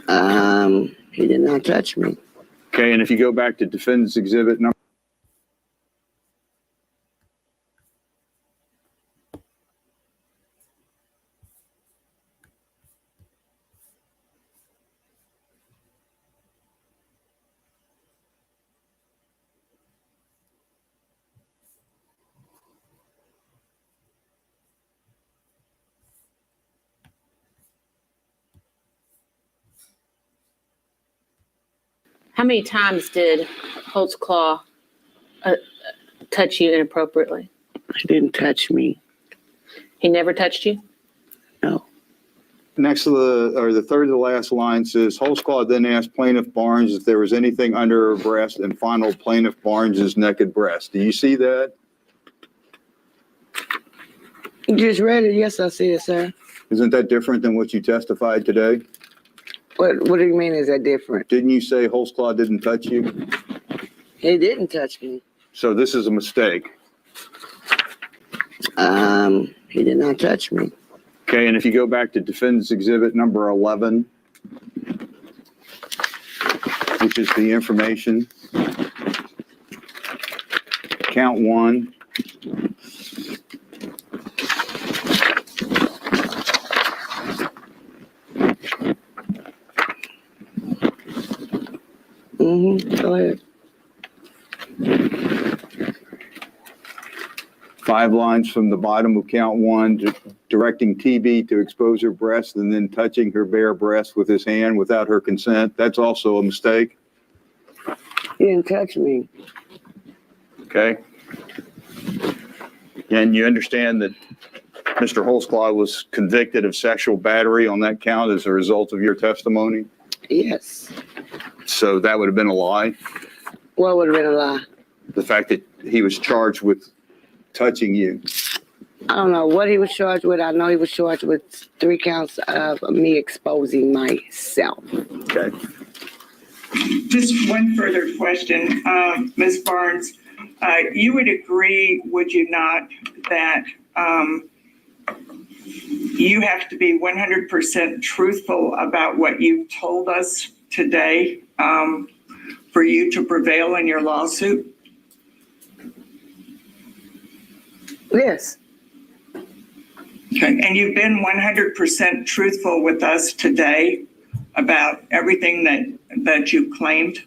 He did not touch me. Okay, and if you go back to defendant's exhibit number. How many times did Holtzclaw touch you inappropriately? He didn't touch me. He never touched you? No. Next to the third to the last line says, Holtzclaw then asked Plaintiff Barnes if there was anything under her breast and fondled Plaintiff Barnes's naked breast. Do you see that? You just read it. Yes, I see it, sir. Isn't that different than what you testified today? What do you mean is that different? Didn't you say Holtzclaw didn't touch you? He didn't touch me. So this is a mistake. He did not touch me. Okay, and if you go back to defendant's exhibit number 11, which is the information, count 1. Go ahead. 5 lines from the bottom of count 1, directing TB to expose her breast and then touching her bare breast with his hand without her consent. That's also a mistake. He didn't touch me. Okay. And you understand that Mr. Holtzclaw was convicted of sexual battery on that count as a result of your testimony? Yes. So that would have been a lie? What would have been a lie? The fact that he was charged with touching you. I don't know what he was charged with. I know he was charged with 3 counts of me exposing myself. Okay. Just one further question, Ms. Barnes. You would agree, would you not, that you have to be 100% truthful about what you've told us today for you to prevail in your lawsuit? Yes. Okay, and you've been 100% truthful with us today about everything that you claimed?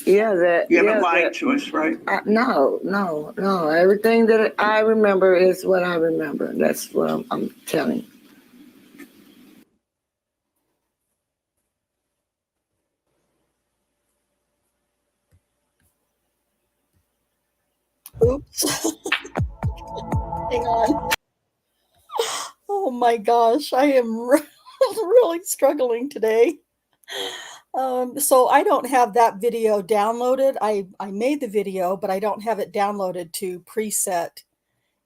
Yeah, you haven't lied to us, right? No. Everything that I remember is what I remember. That's what I'm telling you. Oops. Hang on. Oh my gosh, I am really struggling today. So I don't have that video downloaded. I made the video, but I don't have it downloaded to preset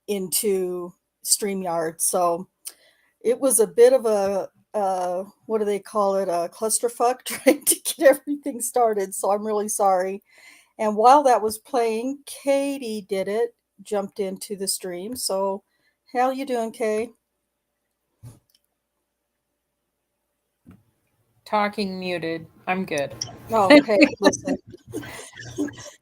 into StreamYard. So it was a bit of a, what do they call it? A clusterfuck trying to get everything started. So I'm really sorry. And while that was playing, Katie jumped into the stream. So how you doing, Kay? Talking muted. I'm good. Oh, okay. Listen,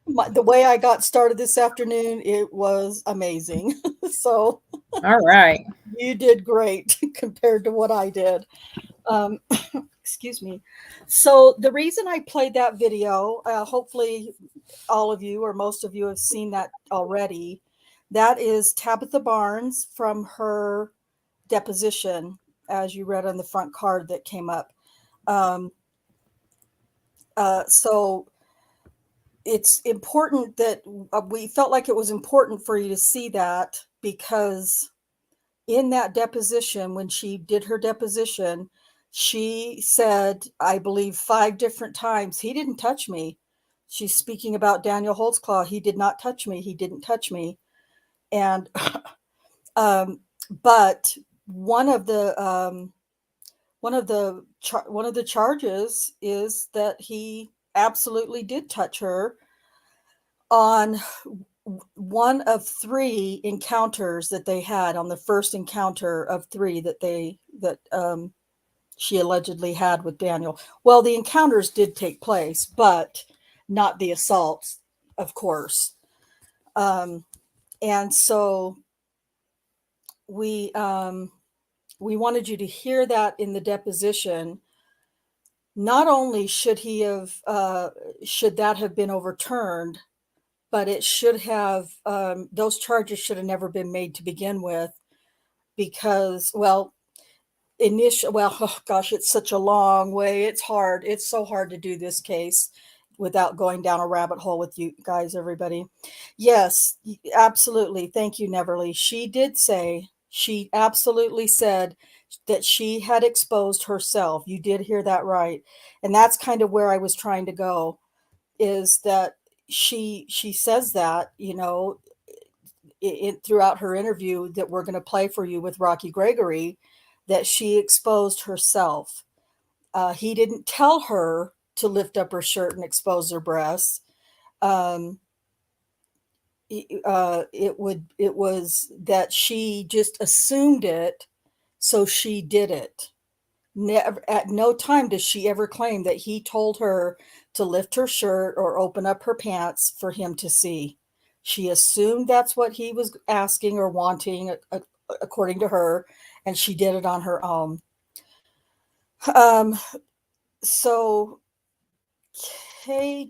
the way I got started this afternoon, it was amazing. So, all right, you did great compared to what I did. Excuse me. So the reason I played that video, hopefully all of you or most of you have seen that already. That is Tabitha Barnes from her deposition, as you read on the front card that came up. So it's important that we felt like it was important for you to see that, because in that deposition, when she did her deposition, she said, I believe 5 different times, he didn't touch me. She's speaking about Daniel Holtzclaw. He did not touch me. He didn't touch me. And, but one of the charges is that he absolutely did touch her on one of 3 encounters that they had, on the first encounter of 3 that she allegedly had with Daniel. Well, the encounters did take place, but not the assaults, of course. And so we wanted you to hear that in the deposition. Not only should that have been overturned, but it should have, those charges should have never been made to begin with, because, well, oh gosh, it's such a long way. It's hard. It's so hard to do this case without going down a rabbit hole with you guys, everybody. Yes, absolutely. Thank you, Neverly. She absolutely said that she had exposed herself. You did hear that right. And that's kind of where I was trying to go, is that she says that, throughout her interview that we're going to play for you with Rocky Gregory, that she exposed herself. He didn't tell her to lift up her shirt and expose her breasts. It was that she just assumed it, so she did it. Never, at no time does she ever claim that he told her to lift her shirt or open up her pants for him to see. She assumed that's what he was asking or wanting, according to her, and she did it on her own. So, Kay,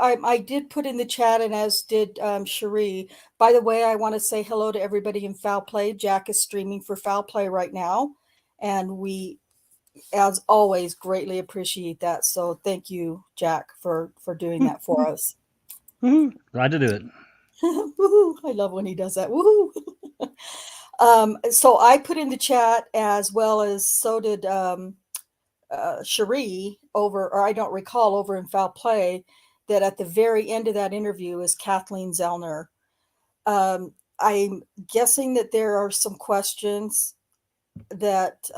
I did put in the chat, and as did Cherie. By the way, I want to say hello to everybody in Foul Play. Jack is streaming for Foul Play right now, and we, as always, greatly appreciate that. So thank you, Jack, for doing that for us. Glad to do it. Woohoo! I love when he does that. Woohoo! So I put in the chat, as well as so did Cherie I don't recall, over in Foul Play, that at the very end of that interview is Kathleen Zellner. I'm guessing that there are some questions that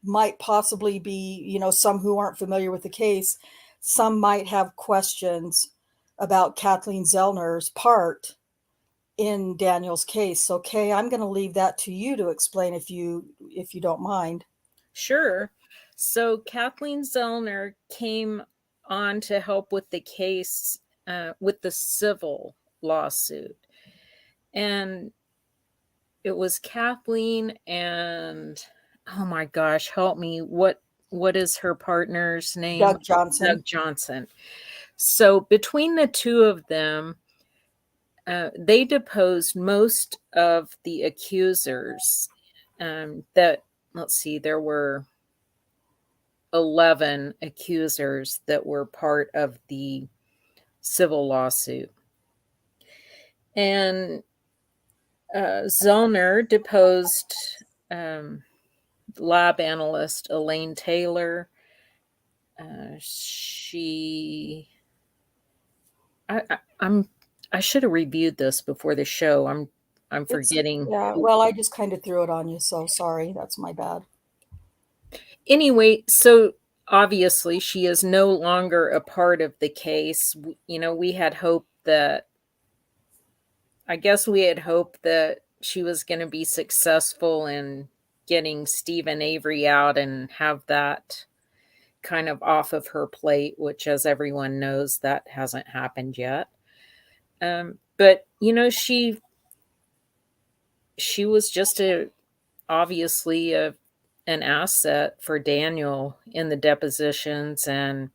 might possibly be, some who aren't familiar with the case, some might have questions about Kathleen Zellner's part in Daniel's case. So Kay, I'm going to leave that to you to explain, if you don't mind. Sure. So Kathleen Zellner came on to help with the case, with the civil lawsuit. And it was Kathleen and, oh my gosh, help me. What is her partner's name? Doug Johnson. Doug Johnson. So between the two of them, they deposed most of the accusers. Let's see, there were 11 accusers that were part of the civil lawsuit. And Zellner deposed lab analyst Elaine Taylor. I should have reviewed this before the show. I'm forgetting. Well, I just kind of threw it on you, so sorry. That's my bad. Anyway, so obviously she is no longer a part of the case. We had hoped that she was going to be successful in getting Stephen Avery out and have that kind of off of her plate, which, as everyone knows, that hasn't happened yet. But she was just obviously an asset for Daniel in the depositions, and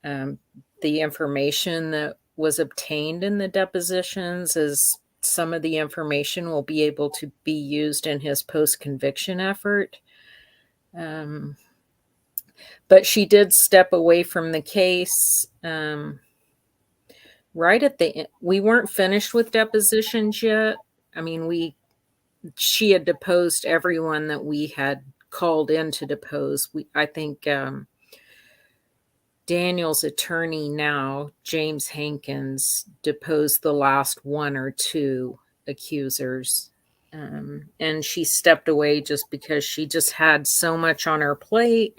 the information that was obtained in the depositions is some of the information will be able to be used in his post-conviction effort. But she did step away from the case right at the end. We weren't finished with depositions yet. I mean, she had deposed everyone that we had called in to depose. I think Daniel's attorney now, James Hankins, deposed the last one or two accusers. And she stepped away just because she just had so much on her plate.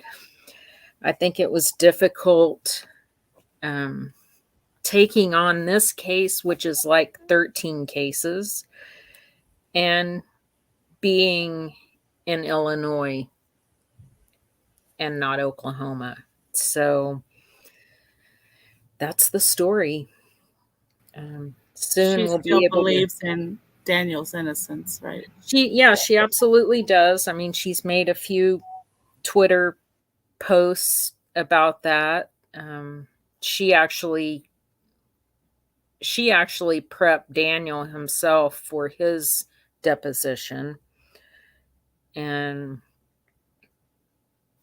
I think it was difficult taking on this case, which is like 13 cases, and being in Illinois and not Oklahoma. So that's the story. Soon She we'll still be able to. believes in Daniel's innocence, right? She absolutely does. I mean, she's made a few Twitter posts about that. She actually prepped Daniel himself for his deposition. And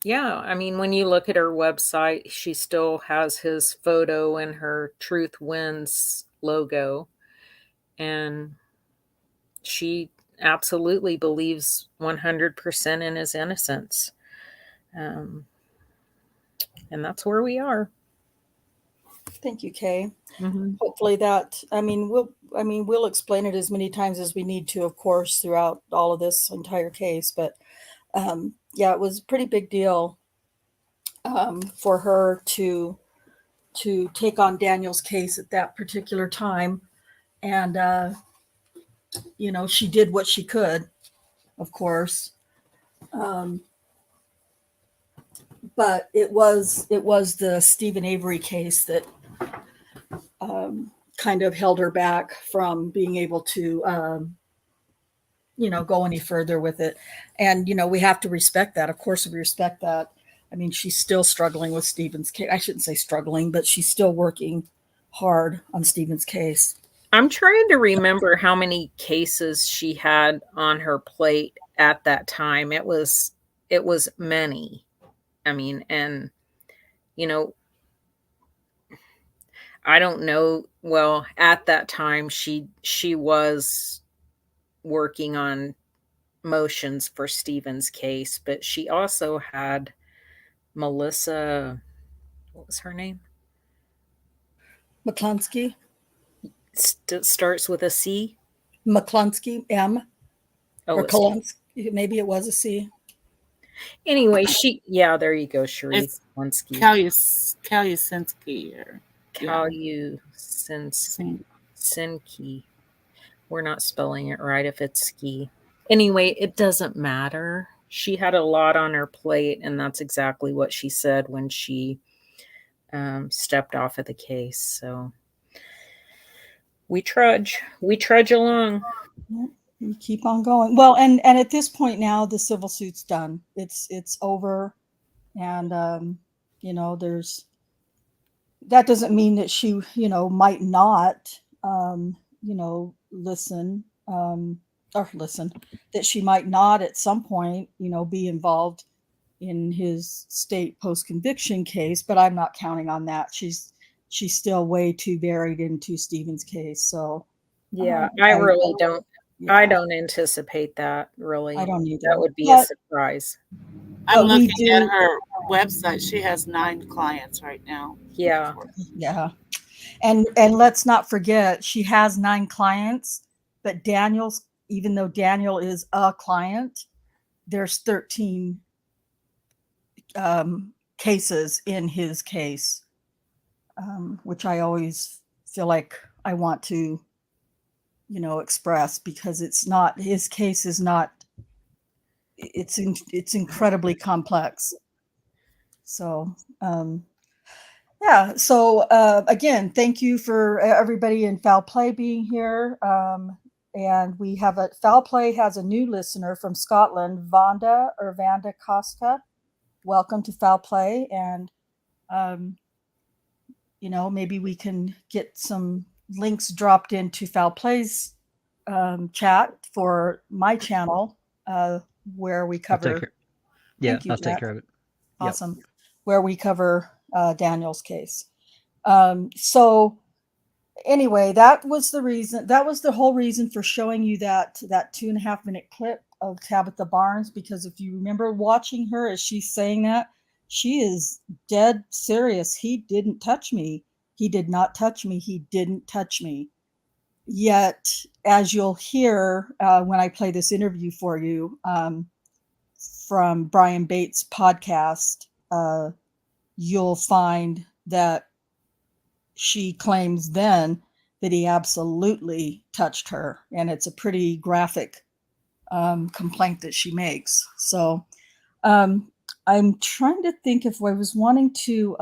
yeah, I mean, when you look at her website, she still has his photo and her Truth Wins logo. And she absolutely believes 100% in his innocence. And that's where we are. Thank you, Kay. Mm-hmm. Hopefully that, we'll explain it as many times as we need to, of course, throughout all of this entire case. But yeah, it was a pretty big deal for her to take on Daniel's case at that particular time. And, she did what she could, of course. But it was the Stephen Avery case that kind of held her back from being able to, go any further with it. And, we have to respect that. Of course, we respect that. I mean, she's still struggling with Stephen's case. I shouldn't say struggling, but she's still working hard on Stephen's case. I'm trying to remember how many cases she had on her plate at that time. It was many. I mean, and I don't know. Well, at that time, she was working on motions for Stephen's case, but she also had Melissa. What was her name? McClunsky. Starts with a C. McClunsky, M. Oh, Or Kolunsky. Maybe it was a C. Anyway, there you go, Sheree. It's Kolunsky. Kalusinski or Kalusinski. We're not spelling it right if it's ski. Anyway, it doesn't matter. She had a lot on her plate, and that's exactly what she said when she stepped off of the case. So we trudge along. We keep on going. Well, and at this point now, the civil suit's done. It's over, and there's, that doesn't mean that she might not listen, that she might not at some point be involved in his state post-conviction case, but I'm not counting on that. She's still way too buried into Stephen's case. So yeah, I really don't. Yeah. I don't anticipate that, really. I don't either. That would be a surprise. I'm looking at her website. She has 9 clients right now. Yeah. Yeah. And let's not forget, she has 9 clients, but even though Daniel is a client, there's 13 cases in his case, which I always feel like I want to express, because his case is not, it's incredibly complex. So yeah, so again, thank you for everybody in Foul Play being here. And we have Foul Play has a new listener from Scotland, Vanda Costa. Welcome to Foul Play. And maybe we can get some links dropped into Foul Play's chat for my channel, where we cover. I'll take care of it. Awesome. Yep. Where we cover Daniel's case. So anyway, that was the reason. That was the whole reason for showing you that 2.5 minute clip of Tabitha Barnes, because if you remember watching her as she's saying that, she is dead serious. He didn't touch me. He did not touch me. He didn't touch me. Yet, as you'll hear when I play this interview for you from Brian Bates' podcast, you'll find that she claims then that he absolutely touched her. And it's a pretty graphic complaint that she makes. So I'm trying to think if I was wanting to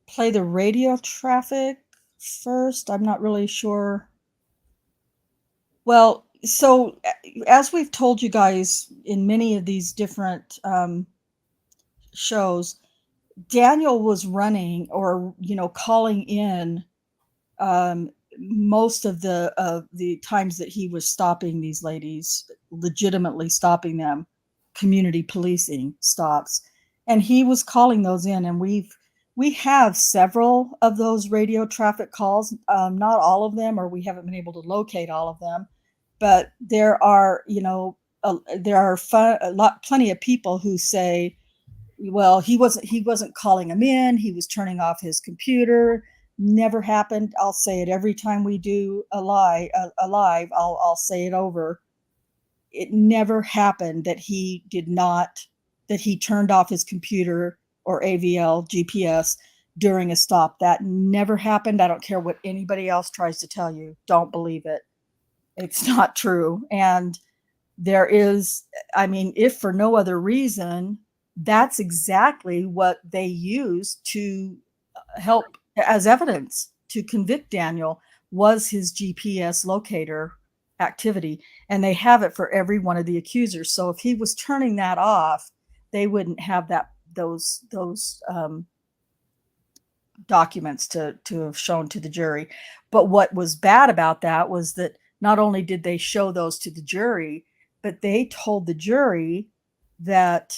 play the radio traffic first. I'm not really sure. Well, so as we've told you guys in many of these different shows, Daniel was running or, calling in most of the times that he was stopping these ladies, legitimately stopping them, community policing stops. And he was calling those in, and we have several of those radio traffic calls, not all of them, or we haven't been able to locate all of them, but there are, plenty of people who say, well, he wasn't calling him in, he was turning off his computer. Never happened. I'll say it every time we do a live. I'll say it over. It never happened that he turned off his computer or AVL GPS during a stop. That never happened. I don't care what anybody else tries to tell you. Don't believe it. It's not true. And there is, if for no other reason, that's exactly what they use to help as evidence to convict Daniel, was his GPS locator activity. And they have it for every one of the accusers. So if he was turning that off, they wouldn't have those documents to have shown to the jury. But what was bad about that was that not only did they show those to the jury, but they told the jury that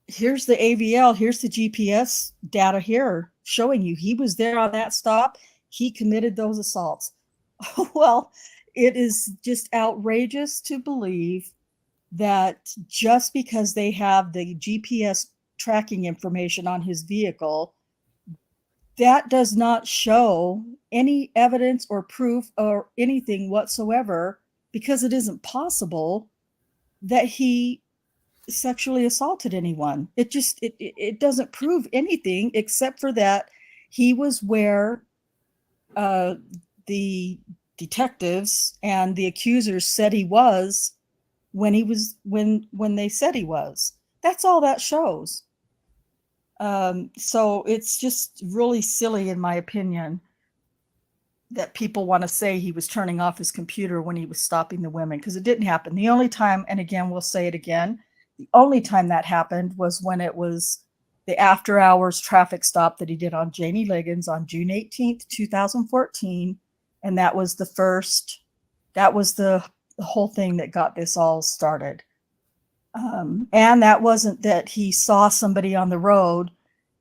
here's the AVL, here's the GPS data here showing you he was there on that stop. He committed those assaults. Well, it is just outrageous to believe that just because they have the GPS tracking information on his vehicle, that does not show any evidence or proof or anything whatsoever, because it isn't possible that he sexually assaulted anyone. It doesn't prove anything except for that he was where the detectives and the accusers said he was when they said he was. That's all that shows. So it's just really silly, in my opinion, that people want to say he was turning off his computer when he was stopping the women, because it didn't happen. The only time, and again, we'll say it again, the only time that happened was when it was the after hours traffic stop that he did on Janie Liggins on June 18th, 2014. And that was the whole thing that got this all started. And that wasn't that he saw somebody on the road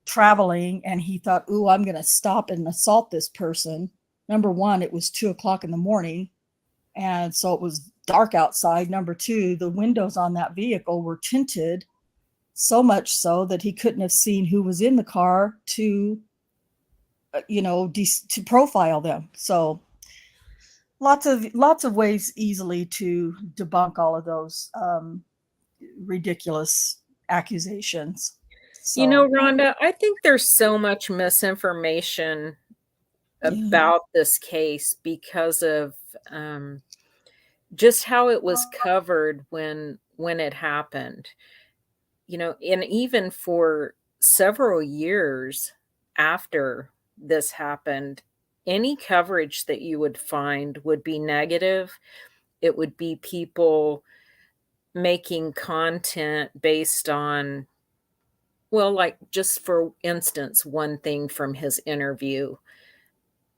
traveling and he thought, ooh, I'm going to stop and assault this person. Number one, it was 2:00 in the morning. And so it was dark outside. Number two, the windows on that vehicle were tinted, so much so that he couldn't have seen who was in the car to profile them. So lots of ways easily to debunk all of those ridiculous accusations. So, Rhonda, I think there's so much misinformation about this case because of just how it was covered when it happened. And even for several years after this happened, any coverage that you would find would be negative. It would be people making content based on, well, like just for instance, one thing from his interview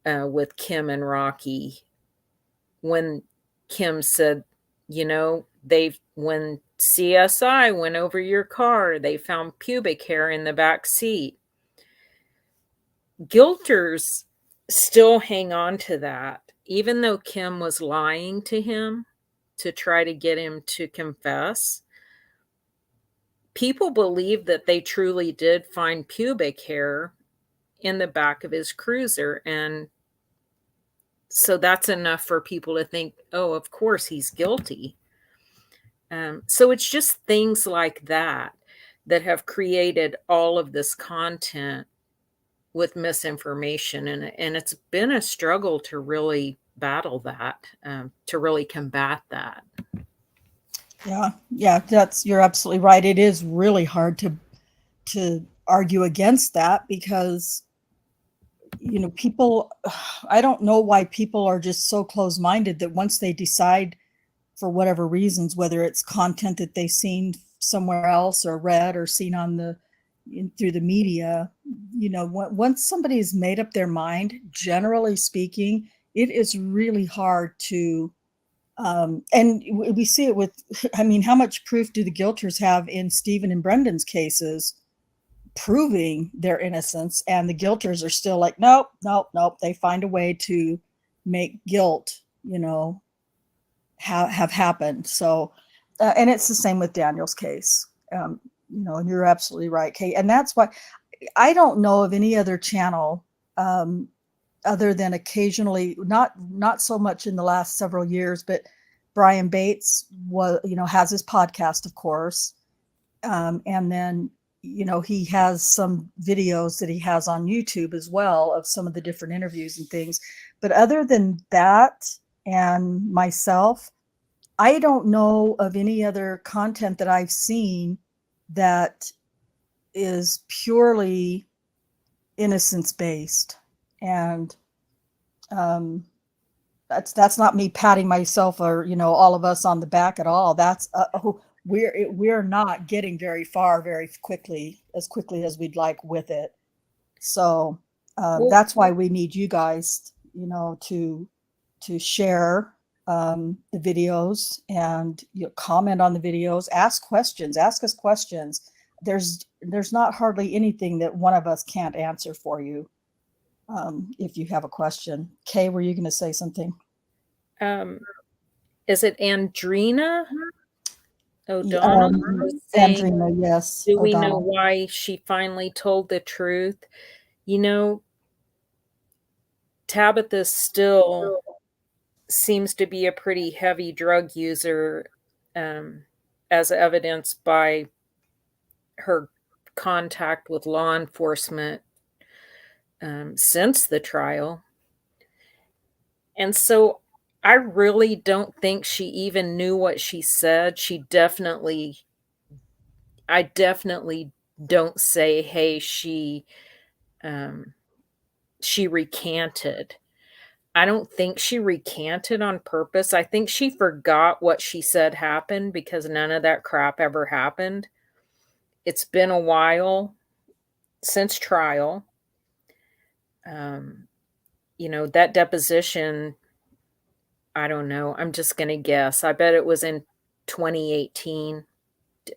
with Kim and Rocky, when Kim said, when CSI went over your car, they found pubic hair in the back seat. Guilters still hang on to that, even though Kim was lying to him to try to get him to confess. People believe that they truly did find pubic hair in the back of his cruiser. And so that's enough for people to think, oh, of course he's guilty. So it's just things like that have created all of this content with misinformation. And it's been a struggle to really battle that, to really combat that. Yeah, you're absolutely right. It is really hard to argue against that because people, I don't know why people are just so close-minded that once they decide for whatever reasons, whether it's content that they've seen somewhere else or read or seen through the media, once somebody's made up their mind, generally speaking, it is really hard to and we see it with, I mean, how much proof do the guilters have in Stephen and Brendan's cases proving their innocence? And the guilters are still like, nope, nope, nope. They find a way to make guilt, have happened. So, and it's the same with Daniel's case. And you're absolutely right, Kate. And that's why I don't know of any other channel other than occasionally, not so much in the last several years, but Brian Bates has his podcast, of course. And then, he has some videos that he has on YouTube as well of some of the different interviews and things. But other than that and myself, I don't know of any other content that I've seen that is purely innocence based. And that's not me patting myself or all of us on the back at all. That's we're not getting very far very quickly as we'd like with it. So that's why we need you guys to share the videos and comment on the videos, ask us questions. There's not hardly anything that one of us can't answer for you. If you have a question. Kay, were you going to say something? Is it Andrina O'Donnell? Andrina, yes. Do we know why she finally told the truth? Tabitha still seems to be a pretty heavy drug user, as evidenced by her contact with law enforcement since the trial. And so I really don't think she even knew what she said. I definitely don't say, hey, she recanted. I don't think she recanted on purpose. I think she forgot what she said happened because none of that crap ever happened. It's been a while since trial. That deposition, I don't know. I'm just going to guess. I bet it was in 2018.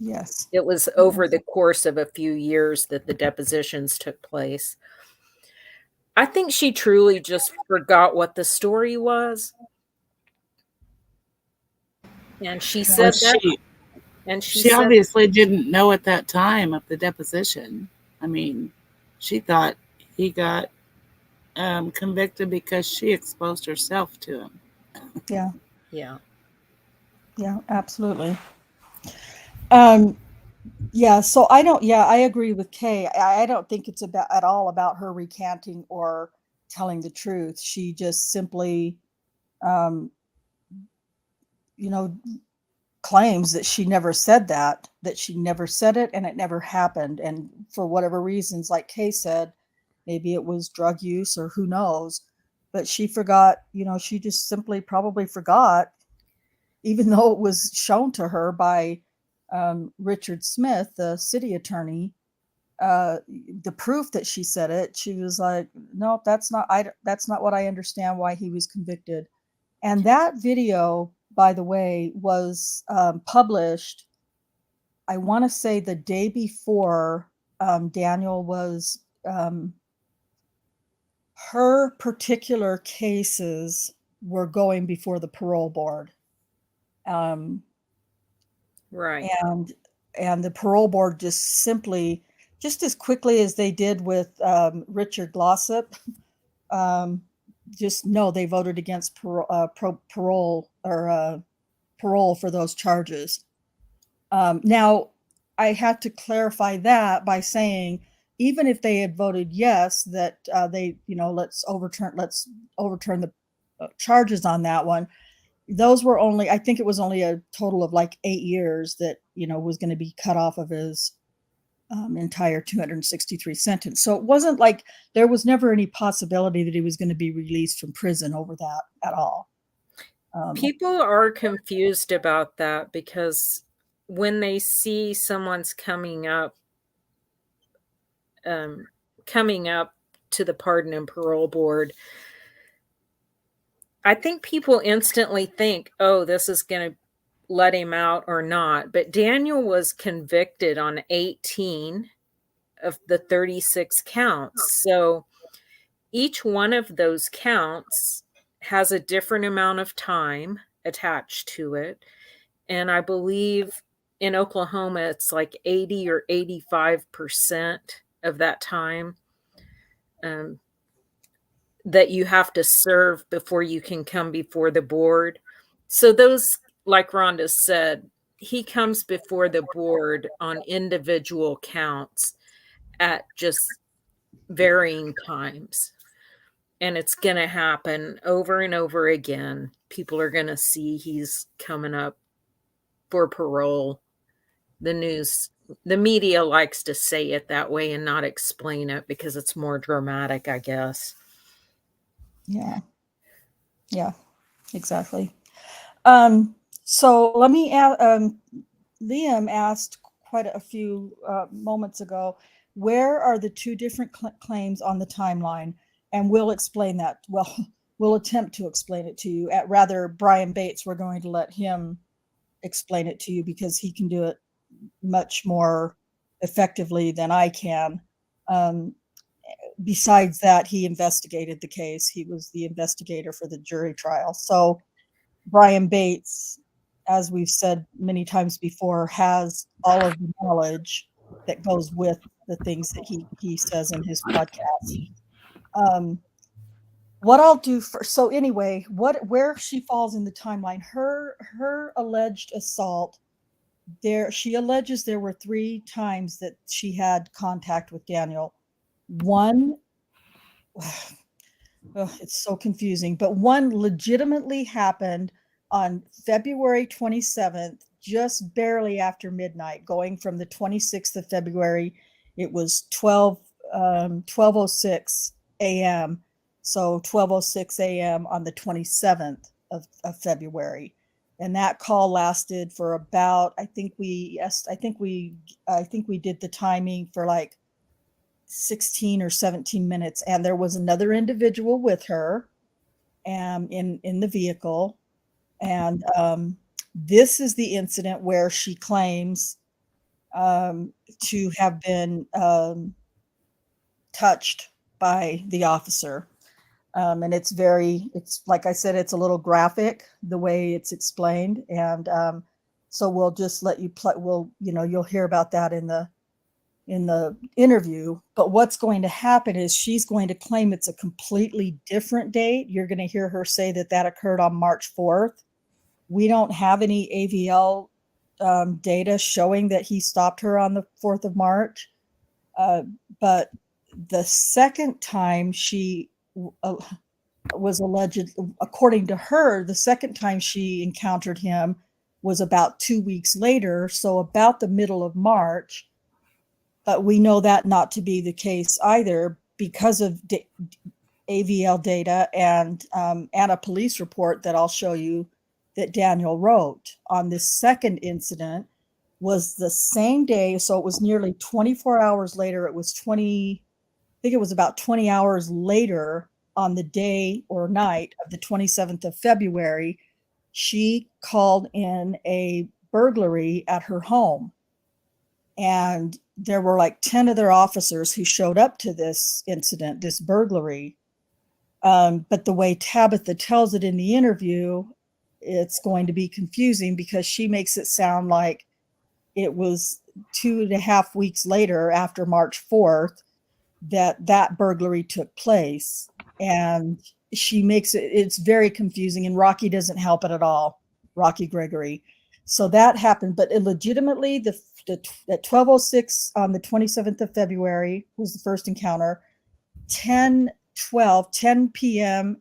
Yes. It was over the course of a few years that the depositions took place. I think she truly just forgot what the story was. And she said that. And she obviously didn't know at that time of the deposition. I mean, she thought he got convicted because she exposed herself to him. Yeah, absolutely. So I agree with Kay. I don't think it's at all about her recanting or telling the truth. She just simply, claims that she never said that she never said it and it never happened. And for whatever reasons, like Kay said, maybe it was drug use or who knows, but she forgot, she just simply probably forgot, even though it was shown to her by Richard Smith, the city attorney, the proof that she said it. She was like, no, that's not what I understand why he was convicted. And that video, by the way, was published, I want to say the day before Daniel was, her particular cases were going before the parole board. Right. And the parole board just as quickly as they did with Richard Glossop, they voted against parole for those charges. Now, I had to clarify that by saying, even if they had voted yes, that let's overturn the charges on that one. those were only, I think it was only a total of like 8 years that, was going to be cut off of his entire 263 sentence. So it wasn't like there was never any possibility that he was going to be released from prison over that at all. People are confused about that because when they see someone's coming up to the Pardon and Parole Board, I think people instantly think, oh, this is going to let him out or not. But Daniel was convicted on 18 of the 36 counts. So each one of those counts has a different amount of time attached to it. And I believe in Oklahoma, it's like 80 or 85% of that time that you have to serve before you can come before the board. So those, like Rhonda said, he comes before the board on individual counts at just varying times. And it's going to happen over and over again. People are going to see he's coming up for parole. The media likes to say it that way and not explain it because it's more dramatic, I guess. Yeah, exactly. So let me add, Liam asked quite a few moments ago, where are the two different claims on the timeline? And we'll explain that. Well, we'll attempt to explain it to you. Rather, Brian Bates, we're going to let him explain it to you because he can do it much more effectively than I can. Besides that, he investigated the case. He was the investigator for the jury trial. So Brian Bates, as we've said many times before, has all of the knowledge that goes with the things that he says in his podcast. What I'll do first, so anyway, where she falls in the timeline, her alleged assault, she alleges there were 3 times that she had contact with Daniel. One, it's so confusing, but one legitimately happened on February 27th, just barely after midnight, going from the 26th of February. It was 12:06 a.m. So 12:06 a.m. on the 27th of February. And that call lasted for about, I think we did the timing for like 16 or 17 minutes. And there was another individual with her in the vehicle. And this is the incident where she claims to have been touched by the officer. And it's like I said, it's a little graphic the way it's explained. And so we'll just let you play. You'll hear about that in the interview. But what's going to happen is she's going to claim it's a completely different date. You're going to hear her say that occurred on March 4th. We don't have any AVL data showing that he stopped her on the 4th of March. But the second time she was alleged, according to her, the second time she encountered him was about 2 weeks later, so about the middle of March. But we know that not to be the case either because of AVL data and a police report that I'll show you that Daniel wrote on this second incident was the same day. So it was nearly 24 hours later. It was I think it was about 20 hours later on the day or night of the 27th of February, she called in a burglary at her home. And there were like 10 other officers who showed up to this incident, this burglary. But the way Tabitha tells it in the interview, it's going to be confusing because she makes it sound like it was 2.5 weeks later, after March 4th, that burglary took place. And she makes it's very confusing, and Rocky doesn't help it at all, Rocky Gregory. So that happened, but illegitimately, at 12:06 on the 27th of February was the first encounter. 10 p.m.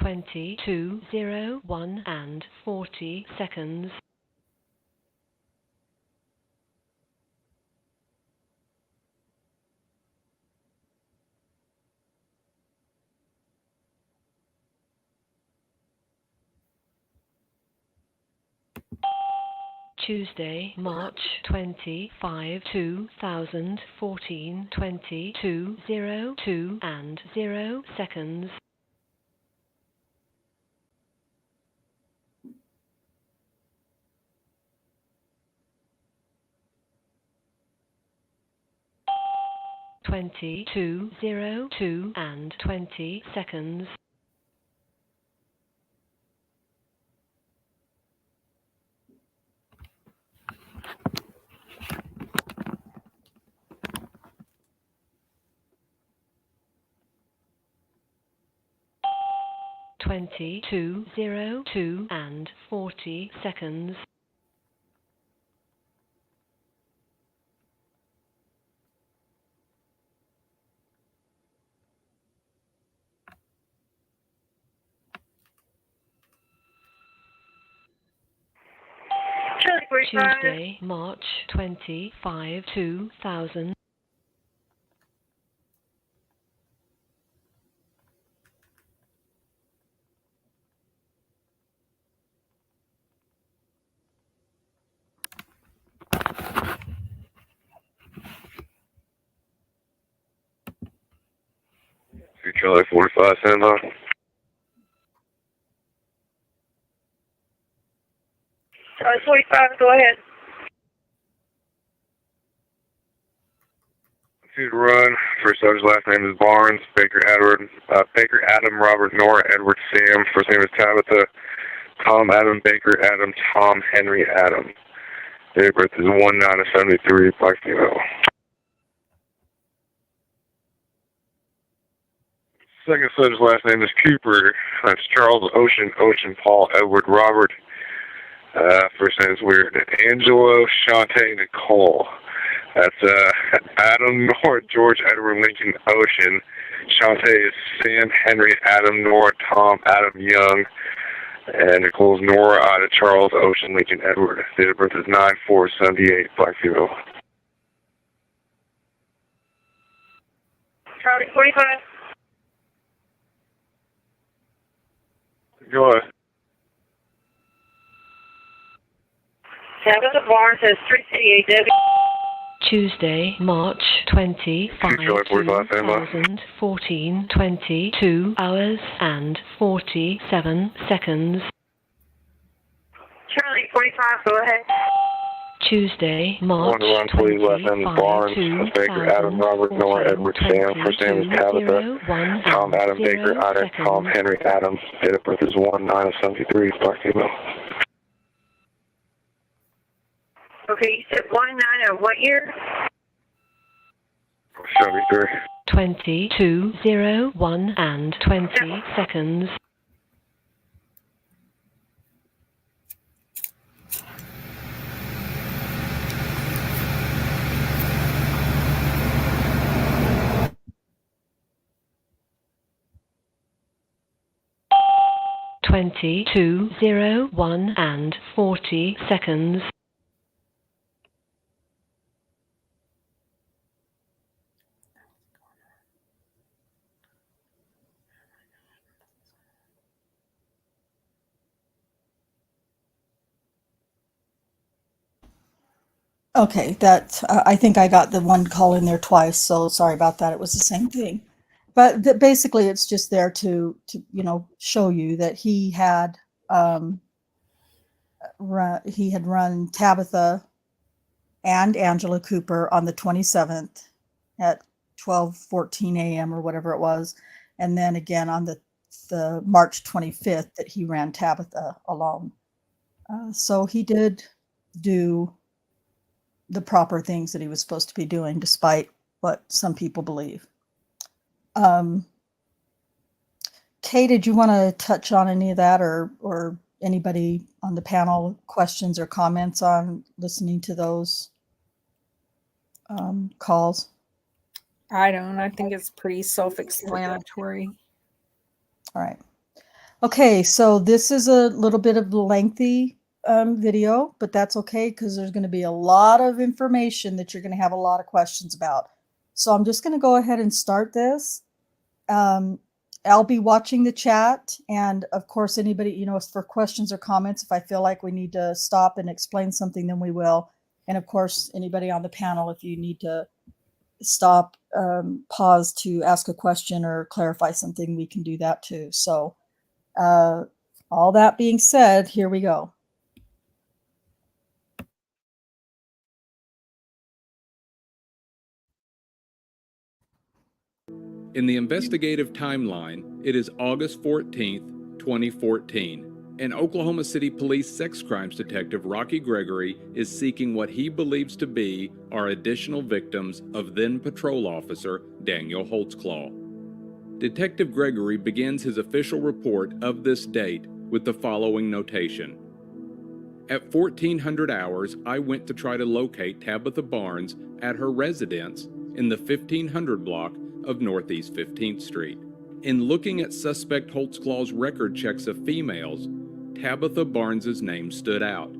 22:01 and 40 seconds. Tuesday, March 25, 2014, 22:02 and 0 seconds. Twenty-two 02 and 20 seconds. Twenty-two 02 and 40 seconds. Tuesday, March 25, 2000. Charlie 45, stand by. Charlie 45, go ahead. To run. First sergeant's last name is Barnes. Baker Adam Robert Nora Edward Sam. First name is Tabitha. Tom Adam Baker Adam Tom Henry Adam. Date of birth is 1/9/73. Black female. Second sergeant's last name is Cooper. That's Charles Ocean Paul Edward Robert. First name is weird. Angelo Shante Nicole. That's Adam Nora George Edward Lincoln Ocean. Shante is Sam Henry Adam Nora Tom Adam Young. And Nicole's Nora Ida Charles Ocean Lincoln Edward. Date of birth is 9/4/78. Black female. Charlie 45. Go ahead. Tabitha Barnes has 388 AW. Tuesday, March 25, 2014, 22 hours and 47 seconds. Charlie 45, go ahead. Tuesday, March 25, please. Last name is Barnes. Baker Adam Robert Nora Edward Sam. First name is Tabitha. Tom Adam Baker Ida Tom Henry Adam. Date of birth is 1/9/73. Black female. Okay, you said 19 of what year? 73. 22:01 and 20 seconds. Twenty-two 01 and 40 seconds. Okay, that I think I got the one call in there twice, so sorry about that. It was the same thing, but basically it's just there to show you that he had run Tabitha and Angela Cooper on the 27th at 12:14 a.m. or whatever it was, and then again on the March 25th that he ran Tabitha alone. So he did do the proper things that he was supposed to be doing, despite what some people believe. Kay, did you want to touch on any of that, or anybody on the panel, questions or comments on listening to those calls? I don't. I think it's pretty self-explanatory. All right. Okay, so this is a little bit of a lengthy video, but that's okay because there's going to be a lot of information that you're going to have a lot of questions about. So I'm just going to go ahead and start this. I'll be watching the chat, and of course, anybody, you know, for questions or comments, if I feel like we need to stop and explain something, then we will. And of course, anybody on the panel, if you need to stop, pause to ask a question or clarify something, we can do that too. So all that being said, here we go. In the investigative timeline, it is August 14th, 2014, and Oklahoma City Police sex crimes detective Rocky Gregory is seeking what he believes to be are additional victims of then patrol officer Daniel Holtzclaw. Detective Gregory begins his official report of this date with the following notation. At 1400 hours, I went to try to locate Tabitha Barnes at her residence in the 1500 block of Northeast 15th Street. In looking at suspect Holtzclaw's record checks of females, Tabitha Barnes's name stood out.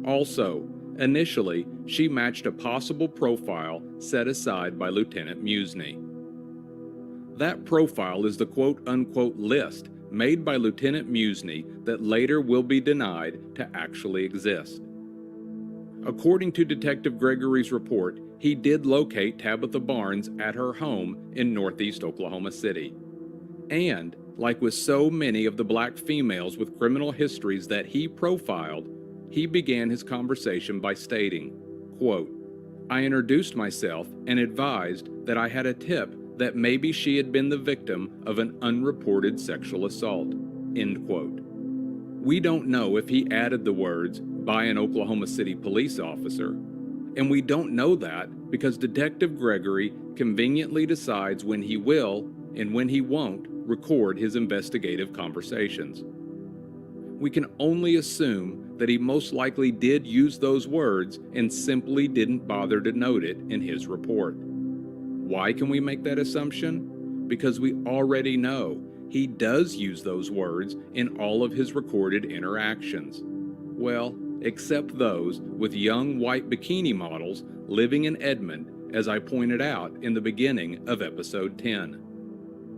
Also, initially, she matched a possible profile set aside by Lieutenant Musney. That profile is the quote-unquote list made by Lieutenant Musney that later will be denied to actually exist. According to Detective Gregory's report, he did locate Tabitha Barnes at her home in Northeast Oklahoma City. And, like with so many of the black females with criminal histories that he profiled, he began his conversation by stating, quote, I introduced myself and advised that I had a tip that maybe she had been the victim of an unreported sexual assault, end quote. We don't know if he added the words, by an Oklahoma City police officer, and we don't know that because Detective Gregory conveniently decides when he will and when he won't record his investigative conversations. We can only assume that he most likely did use those words and simply didn't bother to note it in his report. Why can we make that assumption? Because we already know he does use those words in all of his recorded interactions. Well, except those with young white bikini models living in Edmond, as I pointed out in the beginning of episode 10.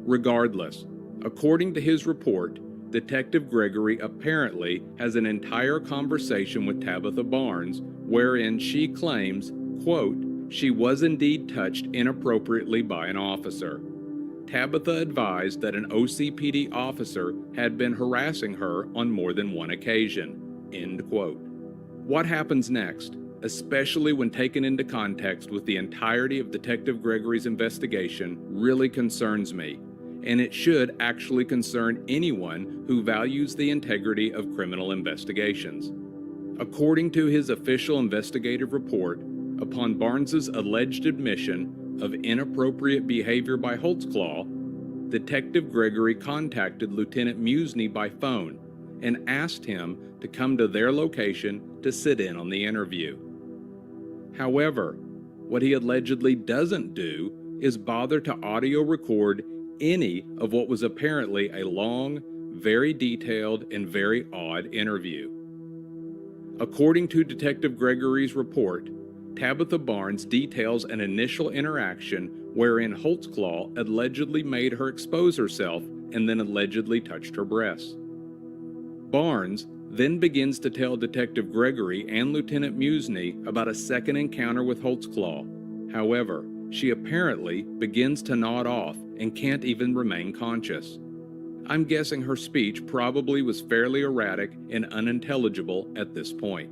Regardless, according to his report, Detective Gregory apparently has an entire conversation with Tabitha Barnes wherein she claims, quote, she was indeed touched inappropriately by an officer. Tabitha advised that an OCPD officer had been harassing her on more than one occasion, end quote. What happens next, especially when taken into context with the entirety of Detective Gregory's investigation, really concerns me, and it should actually concern anyone who values the integrity of criminal investigations. According to his official investigative report, upon Barnes's alleged admission of inappropriate behavior by Holtzclaw, Detective Gregory contacted Lieutenant Musney by phone and asked him to come to their location to sit in on the interview. However, what he allegedly doesn't do is bother to audio record any of what was apparently a long, very detailed, and very odd interview. According to Detective Gregory's report, Tabitha Barnes details an initial interaction wherein Holtzclaw allegedly made her expose herself and then allegedly touched her breasts. Barnes then begins to tell Detective Gregory and Lieutenant Musney about a second encounter with Holtzclaw. However, she apparently begins to nod off and can't even remain conscious. I'm guessing her speech probably was fairly erratic and unintelligible at this point.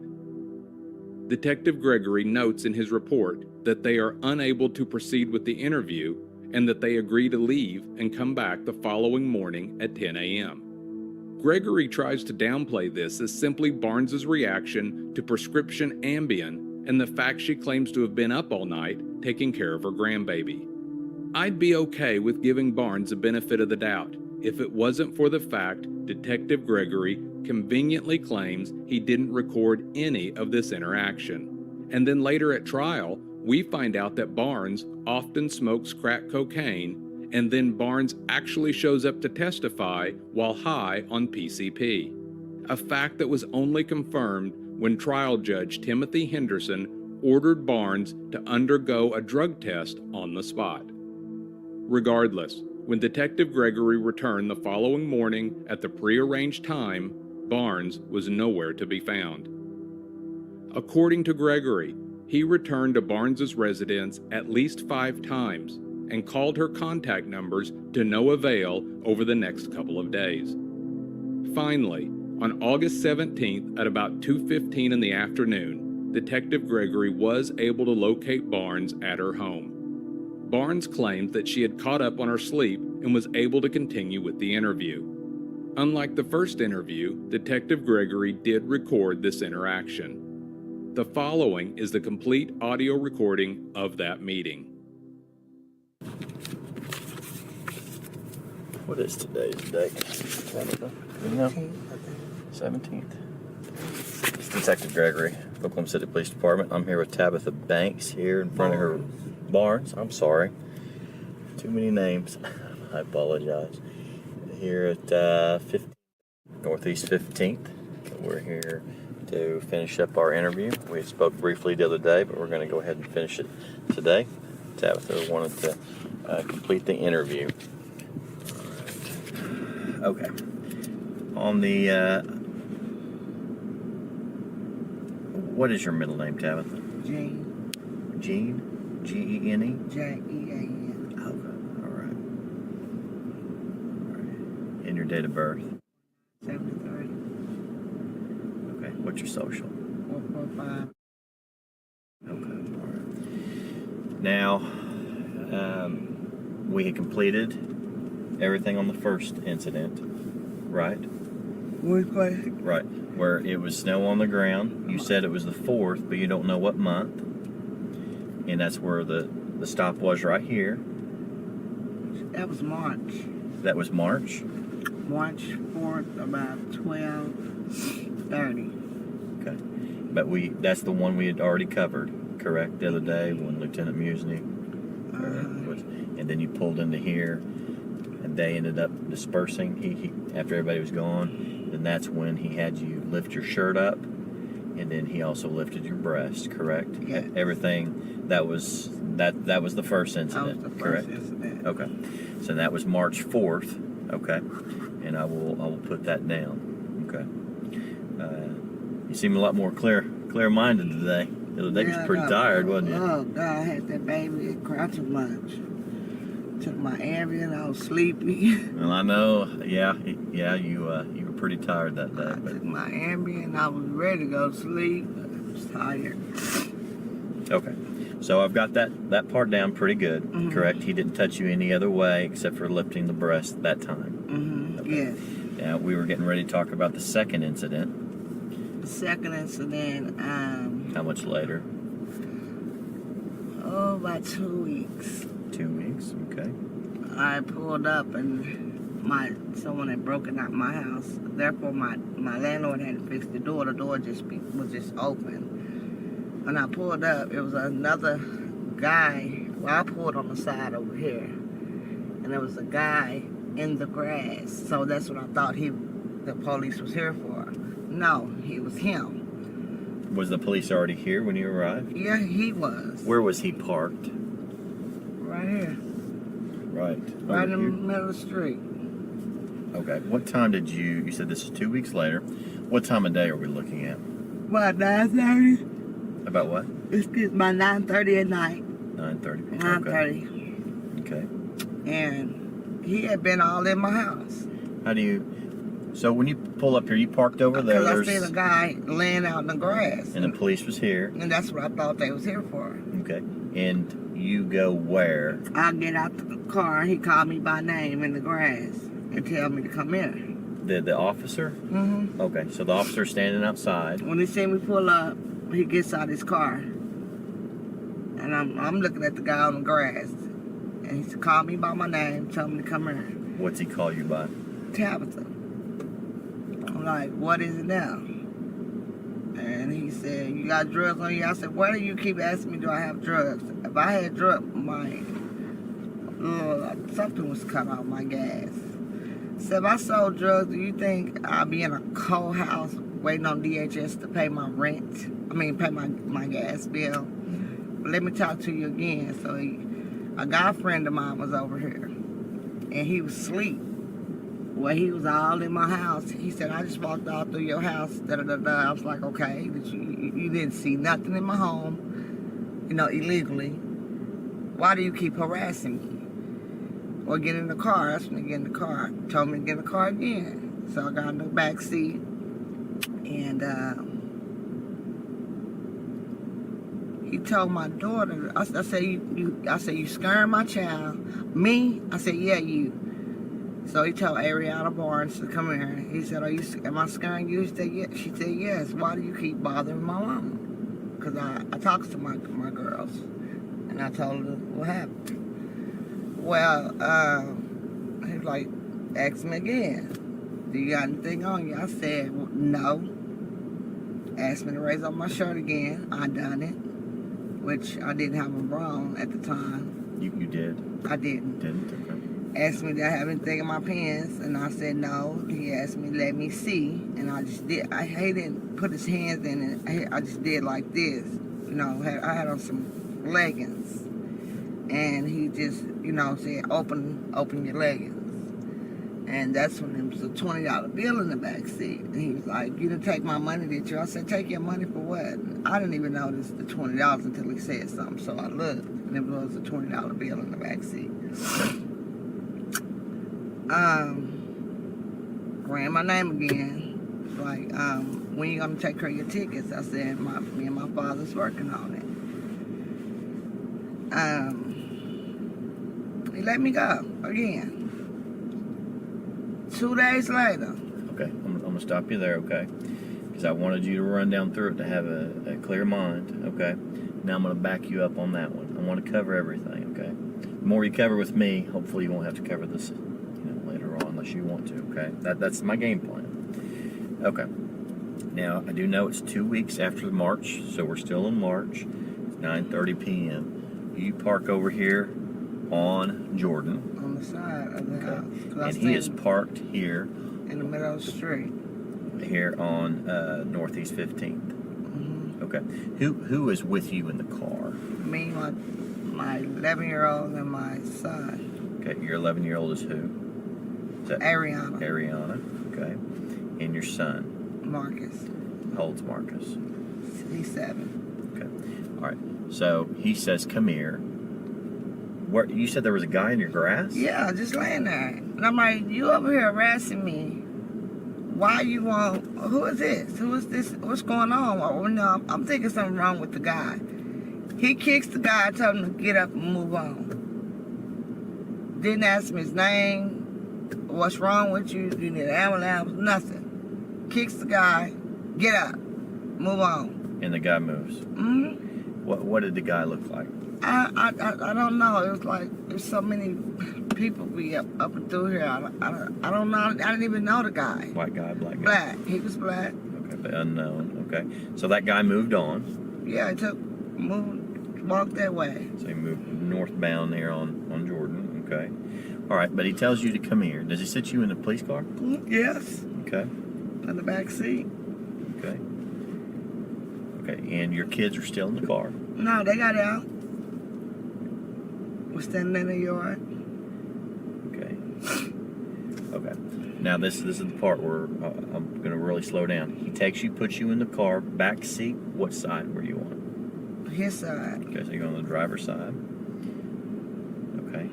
Detective Gregory notes in his report that they are unable to proceed with the interview and that they agree to leave and come back the following morning at 10 a.m. Gregory tries to downplay this as simply Barnes's reaction to prescription Ambien and the fact she claims to have been up all night taking care of her grandbaby. I'd be okay with giving Barnes the benefit of the doubt if it wasn't for the fact Detective Gregory conveniently claims he didn't record any of this interaction. And then later at trial, we find out that Barnes often smokes crack cocaine and then Barnes actually shows up to testify while high on PCP, a fact that was only confirmed when trial judge Timothy Henderson ordered Barnes to undergo a drug test on the spot. Regardless, when Detective Gregory returned the following morning at the prearranged time, Barnes was nowhere to be found. According to Gregory, he returned to Barnes's residence at least 5 times and called her contact numbers to no avail over the next couple of days. Finally, on August 17th at about 2:15 in the afternoon, Detective Gregory was able to locate Barnes at her home. Barnes claimed that she had caught up on her sleep and was able to continue with the interview. Unlike the first interview, Detective Gregory did record this interaction. The following is the complete audio recording of that meeting. What is today's date? You know? 17th. It's Detective Gregory, Oklahoma City Police Department. I'm here with Tabitha Banks here in front of her Barnes. I'm sorry. Too many names. I apologize. Here at Northeast 15th. We're here to finish up our interview. We spoke briefly the other day, but we're going to go ahead and finish it today. Tabitha wanted to complete the interview. All right. Okay. On the, what is your middle name, Tabitha? Jean. Jean? G-E-N-E? J-E-A-N. Okay, all right. And your date of birth? 73. Okay, what's your social? 445. Okay, all right. Now, we had completed everything on the first incident, right? Which place? Right, where it was snow on the ground. You said it was the 4th, but you don't know what month. And that's where the stop was right here. That was March. That was March? March 4th, about 12:30. Okay. But that's the one we had already covered, correct? The other day when Lieutenant Musney was, and then you pulled into here and they ended up dispersing. He after everybody was gone, then that's when he had you lift your shirt up, and then he also lifted your breast, correct? Yeah. Everything that was the first incident, That was the correct? first incident. Okay. So that was March 4th, okay? And I will put that down, okay? You seem a lot more clear-minded today. The other day was pretty tired, wasn't you? Oh, God, I had that baby. It cried too much. Took my Ambien. I was sleepy. Well, I know. Yeah, you were pretty tired that day. I took my Ambien. I was ready to go to sleep, but I was tired. Okay. So I've got that part down pretty good, correct? He didn't touch you any other way except for lifting the breast that time. Okay. Yes. Now, we were getting ready to talk about the second incident. The second incident, How much later? about 2 weeks. 2 weeks, okay. I pulled up and someone had broken out my house. Therefore, my landlord hadn't fixed the door. The door was just open. When I pulled up, it was another guy. Well, I pulled on the side over here, and there was a guy in the grass. So that's what I thought the police was here for. No, he was him. Was the police already here when you arrived? Yeah, he was. Where was he parked? Right here. Right. Right in the middle of the street. Okay. What time did you said this is 2 weeks later. What time of day are we looking at? About 9:30. About what? It's about 9:30 at night. 9:30. 9:30. Okay. And he had been all in my house. So when you pull up here, you parked over there. Because I seen a guy laying out in the grass. And the police was here. And that's what I thought they was here for. Okay. And you go where? I get out the car. He called me by name in the grass and tell me to come in. The officer? Mm-hmm. Okay. So the officer's standing outside. When he see me pull up, he gets out his car. And I'm looking at the guy on the grass. And he called me by my name, tell me to come in. What's he call you by? Tabitha. I'm like, what is it now? And he said, you got drugs on you? I said, why do you keep asking me, do I have drugs? If I had drugs, something was cut off my gas. So if I sold drugs, do you think I'd be in a cold house waiting on DHS to pay my rent? Pay my gas bill? But let me talk to you again. So a guy friend of mine was over here, and he was asleep. Well, he was all in my house. He said, I just walked all through your house. Da-da-da-da. I was like, okay, you didn't see nothing in my home, illegally. Why do you keep harassing me? Or get in the car. That's when they get in the car. Told me to get in the car again. So I got in the back seat. And he told my daughter, I said, you scaring my child. Me? I said, yeah, you. So he told Tabitha Barnes to come here. He said, am I scaring you? She said, yes. Why do you keep bothering my mama? Because I talked to my girls. And I told her what happened. Well, he was like, ask me again. Do you got anything on you? I said, no. Asked me to raise up my shirt again. I done it. Which I didn't have them wrong at the time. You did? I didn't. Didn't? Okay. Asked me, did I have anything in my pants? And I said, no. He asked me, let me see. And I just did. He didn't put his hands in it. I just did like this. I had on some leggings. And he just, said, open your leggings. And that's when there was a $20 bill in the back seat. And he was like, you didn't take my money, did you? I said, take your money for what? I didn't even notice the $20 until he said something. So I looked, and there was a $20 bill in the back seat. Ran my name again. Like, when you gonna take care of your tickets? I said, me and my father's working on it. He let me go again. 2 days later. Okay, I'm going to stop you there, okay? Because I wanted you to run down through it to have a clear mind, okay? Now I'm going to back you up on that one. I want to cover everything, okay? The more you cover with me, hopefully you won't have to cover this, later on unless you want to, okay? That's my game plan. Okay. Now, I do know it's 2 weeks after March, so we're still in March. It's 9:30 p.m. You park over here on Jordan. On the side of the house. And he is parked here. In the middle of the street. Here on Northeast 15th. Mm-hmm. Okay. Who is with you in the car? Me, my 11-year-old, and my son. Okay. Your 11-year-old is who? Is that Ariana. Ariana. Okay. And your son? Marcus. How old's Marcus? He's 7. Okay. All right. So he says, come here. Where, you said there was a guy in your grass? Yeah, just laying there. And I'm like, you over here harassing me. Why you want, who is this? Who is this? What's going on? Well, no, I'm thinking something wrong with the guy. He kicks the guy, told him to get up and move on. Didn't ask him his name. What's wrong with you? You need an ambulance? Nothing. Kicks the guy, get up, move on. And the guy moves? Mm-hmm. What did the guy look like? I don't know. It was like there's so many people be up and through here. I don't know. I didn't even know the guy. White guy, black guy? Black. He was black. Okay, but unknown. Okay. So that guy moved on. Yeah, walked that way. So he moved northbound here on Jordan. Okay. All right, but he tells you to come here. Does he sit you in the police car? Yes. Okay. In the back seat. Okay. Okay, and your kids are still in the car? No, they got out. We're standing in the yard. Okay. Okay. Now this is the part where I'm going to really slow down. He takes you, puts you in the car, back seat. What side were you on? His side. Okay, so you're on the driver's side. Okay.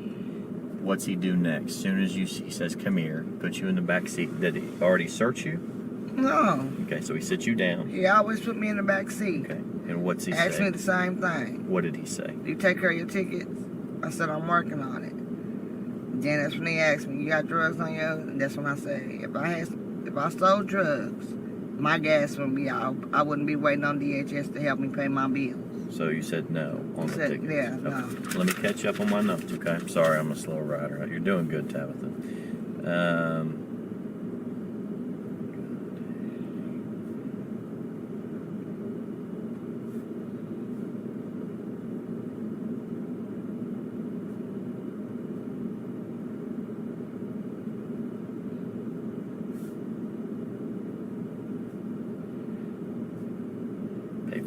What's he do next? As soon as he says, come here, puts you in the back seat, did he already search you? No. Okay, so he sits you down. He always put me in the back seat. Okay. And what's he say? Asked me the same thing. What did he say? Do you take care of your tickets? I said, I'm working on it. Then that's when he asked me, you got drugs on you? And that's when I say, if I sold drugs, my gas wouldn't be out. I wouldn't be waiting on DHS to help me pay my bills. So you said no on the tickets? Yeah, okay. no. Let me catch up on my notes, okay? I'm sorry, I'm a slow rider. You're doing good, Tabitha.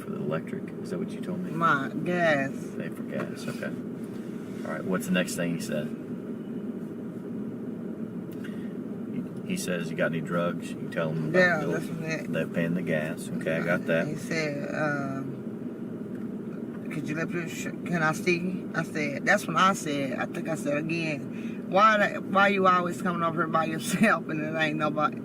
for the electric? Is that what you told me? My gas. Pay for gas. Okay. All right. What's the next thing he said? He says, "You got any drugs?" You tell him about Yeah, that's what it. they're paying the gas. Okay, I got that. He said, "Could you let me? Can I see?" I said, "That's what I said." I think I said again, "Why you always coming over here by yourself and it ain't nobody,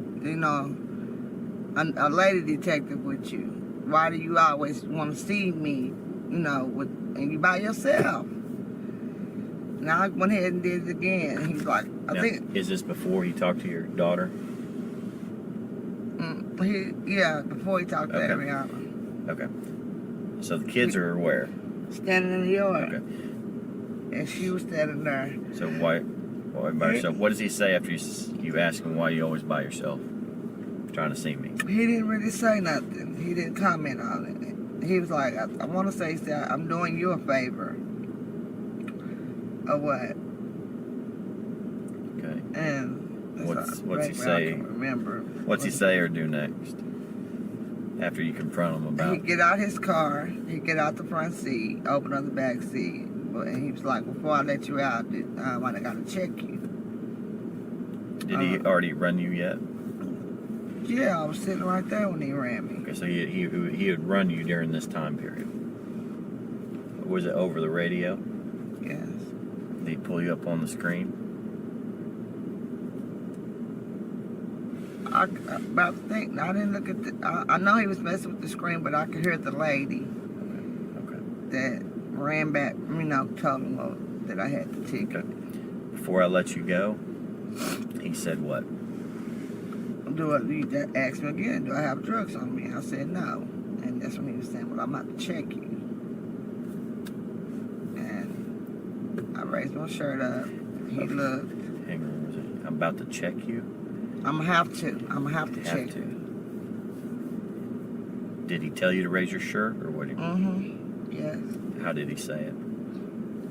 a lady detective with you? Why do you always want to see me, and you by yourself?" Now I went ahead and did it again. He's like, Now, is this before he talked to your daughter? Before he talked to Ariana. Okay. So the kids are where? Standing in the yard. Okay. And she was standing there. So why by yourself? What does he say after you ask him why you always by yourself? Trying to see me. He didn't really say nothing. He didn't comment on it. He was like, I want to say, he said, "I'm doing you a favor." Or what? Okay. And what's he say? I can remember. What's he say or do next? After you confront him about He get out his car. He get out the front seat, open up the back seat. And he was like, "Before I let you out, I got to check you." Did he already run you yet? Yeah, I was sitting right there when he ran me. Okay, so he would run you during this time period. Was it over the radio? Yes. Did he pull you up on the screen? I didn't look at I know he was messing with the screen, but I could hear the lady that ran back, told him that I had the ticket. Before I let you go, he said what? You asked me again, do I have drugs on me? I said no. And that's when he was saying, "Well, I'm about to check you." And I raised my shirt up. He looked. Hang on, I'm about to check you? I'm gonna have to check you. Did he tell you to raise your shirt or what? Yes. How did he say it?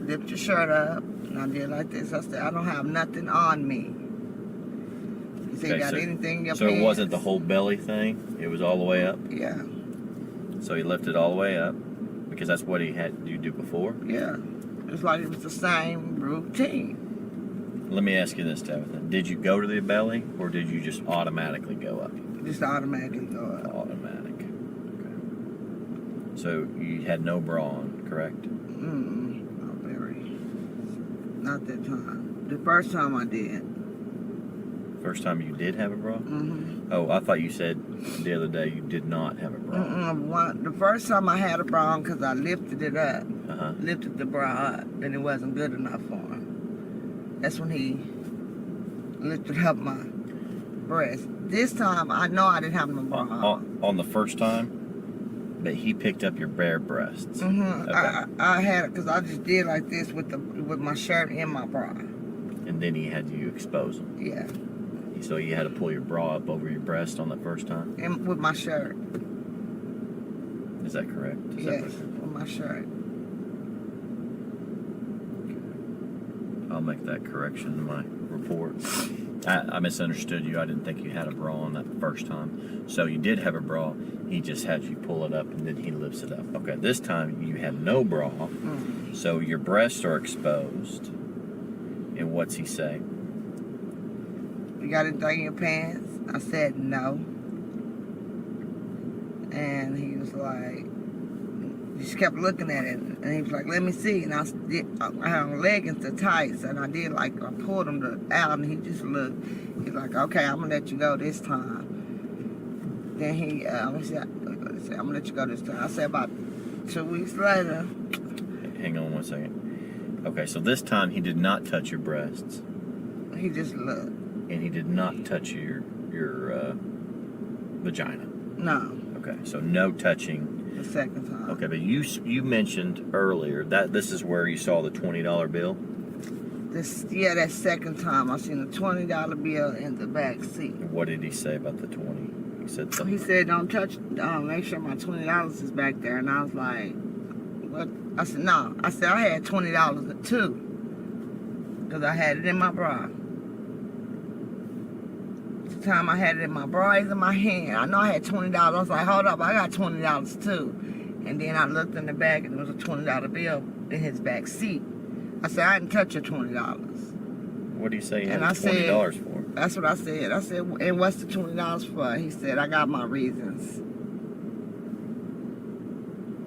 Lift your shirt up. And I did like this. I said, "I don't have nothing on me." He said, "You got anything in your So pants?" it wasn't the whole belly thing? It was all the way up? Yeah. So he lifted all the way up because that's what he had you do before? Yeah. It's like it was the same routine. Let me ask you this, Tabitha. Did you go to the belly or did you just automatically go up? Just automatically go up. Automatic. Okay. So you had no bra on, correct? Not very. Not that time. The first time I did. First time you did have a bra? Oh, I thought you said the other day you did not have a bra. The first time I had a bra on because I lifted it up. Uh-huh. Lifted the bra up and it wasn't good enough for him. That's when he lifted up my breast. This time, I know I didn't have no bra on. On the first time? But he picked up your bare breasts. Okay. I had it because I just did like this with my shirt and my bra. And then he had you expose them. Yeah. So you had to pull your bra up over your breast on the first time? And with my shirt. Is that correct? Yes, with my shirt. I'll make that correction in my report. I misunderstood you. I didn't think you had a bra on that first time. So you did have a bra. He just had you pull it up and then he lifts it up. Okay, this time you had no bra. So your breasts are exposed. And what's he say? "You got anything in your pants?" I said no. And he was like, he just kept looking at it. And he was like, "Let me see." And I had on leggings to tights. And I pulled them out and he just looked. He's like, "Okay, I'm going to let you go this time." Then he said, "I'm going to let you go this time." I said about 2 weeks later. Hang on one second. Okay, so this time he did not touch your breasts. He just looked. And he did not touch your vagina. No. Okay, so no touching. The second time. Okay, but you mentioned earlier that this is where you saw the $20 bill. That second time I seen a $20 bill in the back seat. What did he say about the 20? He said something. He said, "Don't touch. Make sure my $20 is back there." And I was like, "What?" I said, "No." I said, "I had $20 too, because I had it in my bra." The time I had it in my bra, it's in my hand. I know I had $20. I was like, "Hold up, I got $20 too." And then I looked in the bag and there was a $20 bill in his back seat. I said, I didn't touch your $20. What do you say you And had I said, $20 for? That's what I said. I said, and what's the $20 for? He said, I got my reasons.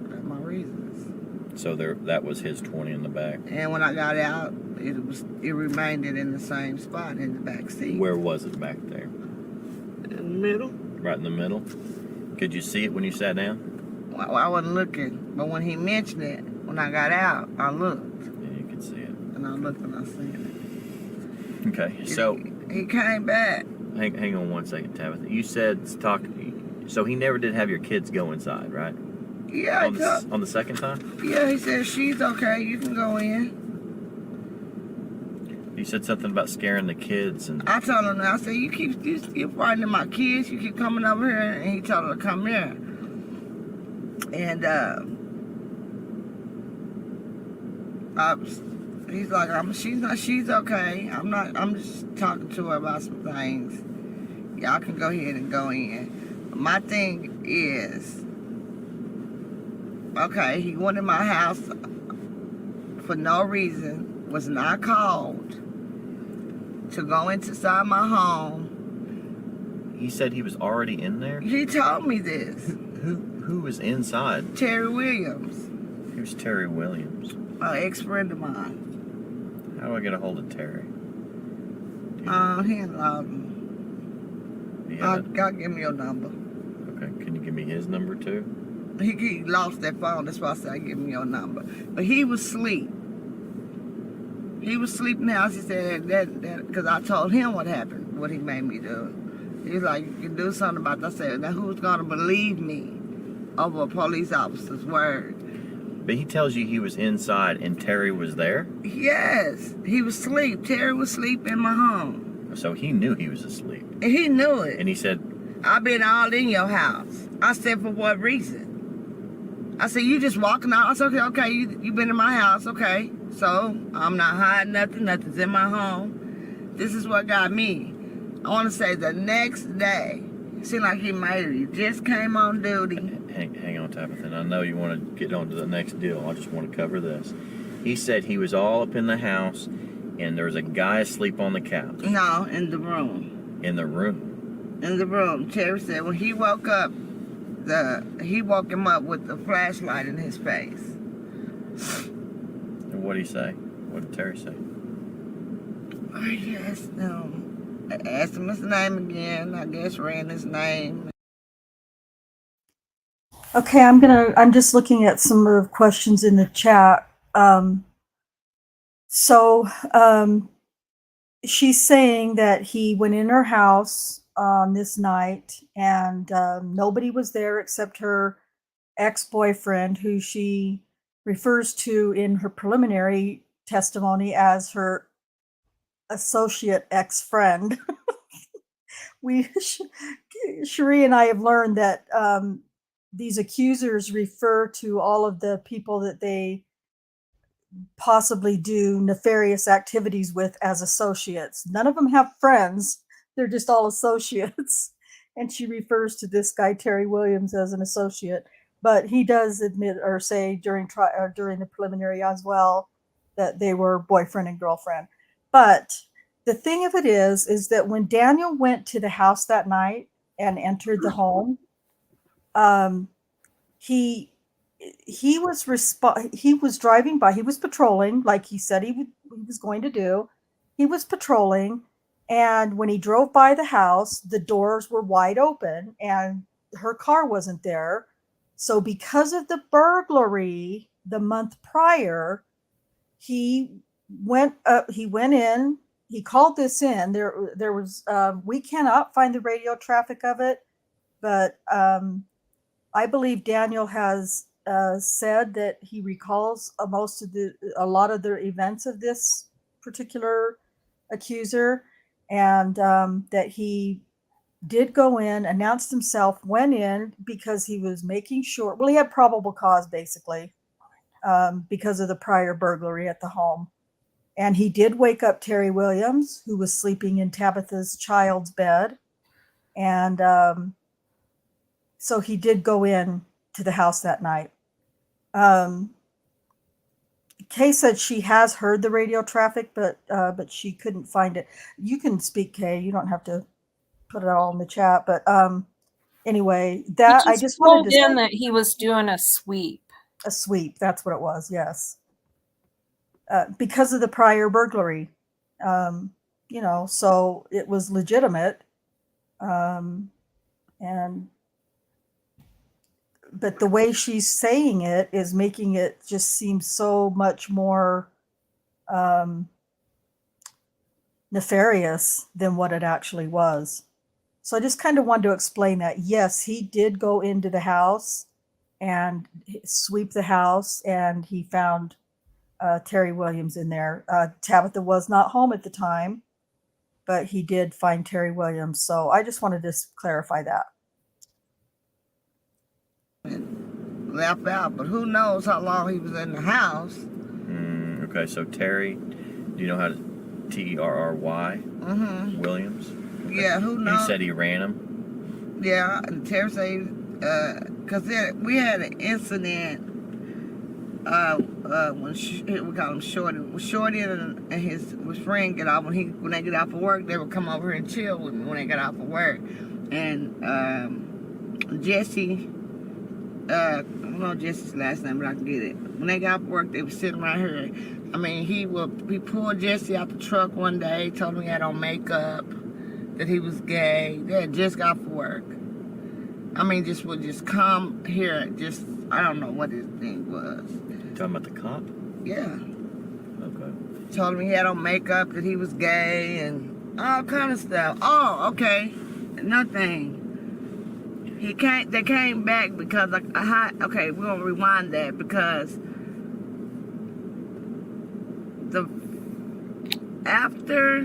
I got my reasons. So that was his 20 in the back. And when I got out, it remained in the same spot in the back seat. Where was it back there? In the middle. Right in the middle? Could you see it when you sat down? Well, I wasn't looking, but when he mentioned it, when I got out, I looked. Yeah, you could see it. And I looked and I seen it. Okay, so he came back. hang on one second, Tabitha. You said so he never did have your kids go inside, right? Yeah, on the second time? Yeah, he said she's okay. You can go in. You said something about scaring the kids, and I told him. I said you keep frightening my kids. You keep coming over here, and he told her to come here. And he's like, she's okay. I'm just talking to her about some things. Y'all can go ahead and go in. My thing is, okay, he went in my house for no reason, was not called to go inside my home. he said he was already in there? He told me this. Who was inside? Terry Williams. Who's Terry Williams? An ex-friend of mine. How do I get a hold of Terry? He in Loudon. I'll give me your number. Okay, can you give me his number too? He lost that phone, that's why I said give me your number. But he was asleep. He was sleeping in the house. He said that because I told him what happened, what he made me do. He was like, you can do something about that. I said, now who's gonna believe me over a police officer's word? But he tells you he was inside and Terry was there? Yes, he was asleep. Terry was asleep in my home. So he knew he was asleep. And he knew it. And he said, I've been all in your house. I said, for what reason? I said, you just walking out. I said, okay, you been in my house, okay. So I'm not hiding nothing. Nothing's in my home. This is what got me. I want to say the next day, it seemed like he made it. He just came on duty. Hang on, Tabitha. I know you want to get on to the next deal. I just want to cover this. He said he was all up in the house and there was a guy asleep on the couch. No, in the room. In the room? In the room. Terry said when he woke up, he woke him up with the flashlight in his face. And what did he say? What did Terry say? I asked him his name again. I guess ran his name. Okay, I'm just looking at some of the questions in the chat. She's saying that he went in her house this night and nobody was there except her ex-boyfriend, who she refers to in her preliminary testimony as her associate ex-friend. Cherie and I have learned that these accusers refer to all of the people that they possibly do nefarious activities with as associates. None of them have friends. They're just all associates. And she refers to this guy, Terry Williams, as an associate. But he does admit or say during the preliminary as well that they were boyfriend and girlfriend. But the thing of it is that when Daniel went to the house that night and entered the home, he was driving by. He was patrolling, like he said he was going to do. He was patrolling, and when he drove by the house, the doors were wide open, and her car wasn't there. So, because of the burglary the month prior, he went in. He called this in. There was we cannot find the radio traffic of it, but I believe Daniel has said that he recalls a lot of the events of this particular accuser, and that he did go in, announced himself, went in because he was making sure. Well, he had probable cause basically because of the prior burglary at the home. And he did wake up Terry Williams, who was sleeping in Tabitha's child's bed. And so he did go in to the house that night. Kay said she has heard the radio traffic, but she couldn't find it. You can speak, Kay. You don't have to put it all in the chat. But anyway, He that I just just wanted told to in that he was doing a sweep. a sweep. That's what it was. Yes, because of the prior burglary. So it was legitimate. And but the way she's saying it is making it just seem so much more nefarious than what it actually was. So I just kind of wanted to explain that. Yes, he did go into the house and sweep the house, and he found Terry Williams in there. Tabitha was not home at the time, but he did find Terry Williams. So I just wanted to clarify that. Left out, but who knows how long he was in the house. Okay, so Terry, do you know how to Terry Williams? Okay. Yeah, who knows? He said he ran him. Yeah, and Terry said, because we had an incident when we call him Shorty. Shorty and his friend get off when they get off of work. They would come over here and chill with me when they got off of work. And Jesse, I don't know Jesse's last name, but I can get it. When they got off work, they were sitting right here. I mean, he pulled Jesse out the truck one day, told him he had on makeup, that he was gay. They had just got off work. I mean, would just come here, I don't know what his thing was. You talking about the cop? Yeah. Okay. Told him he had on makeup, that he was gay, and all kind of stuff. Oh, okay. Nothing. They came back because, okay, we're going to rewind that because after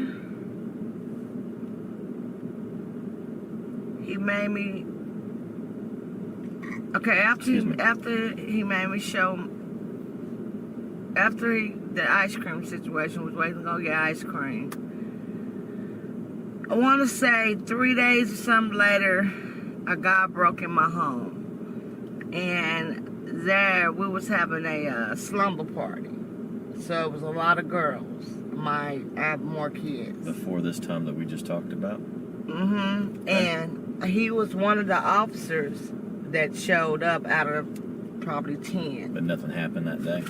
he made me, the ice cream situation was waiting to go get ice cream. I want to say 3 days or something later, a guy broke in my home, and there we was having a slumber party, so it was a lot of girls. I have more kids. Before this time that we just talked about? Mm-hmm. Okay. And he was one of the officers that showed up out of probably 10. But nothing happened that day?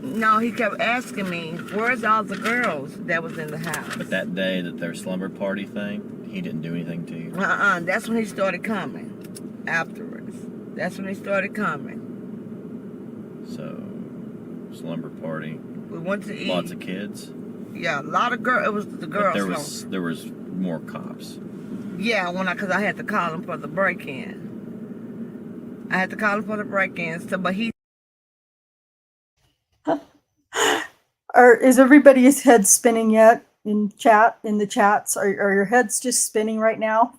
No, he kept asking me, where's all the girls that was in the house? But that day that their slumber party thing, he didn't do anything to you? That's when he started coming. Afterwards. That's when he started coming. So, slumber party. We went to eat. Lots of kids? Yeah, a lot of girls. It was the girls. But there was more cops. Yeah, because I had to call him for the break-in. But he... Is everybody's head spinning yet in the chats? Are your heads just spinning right now?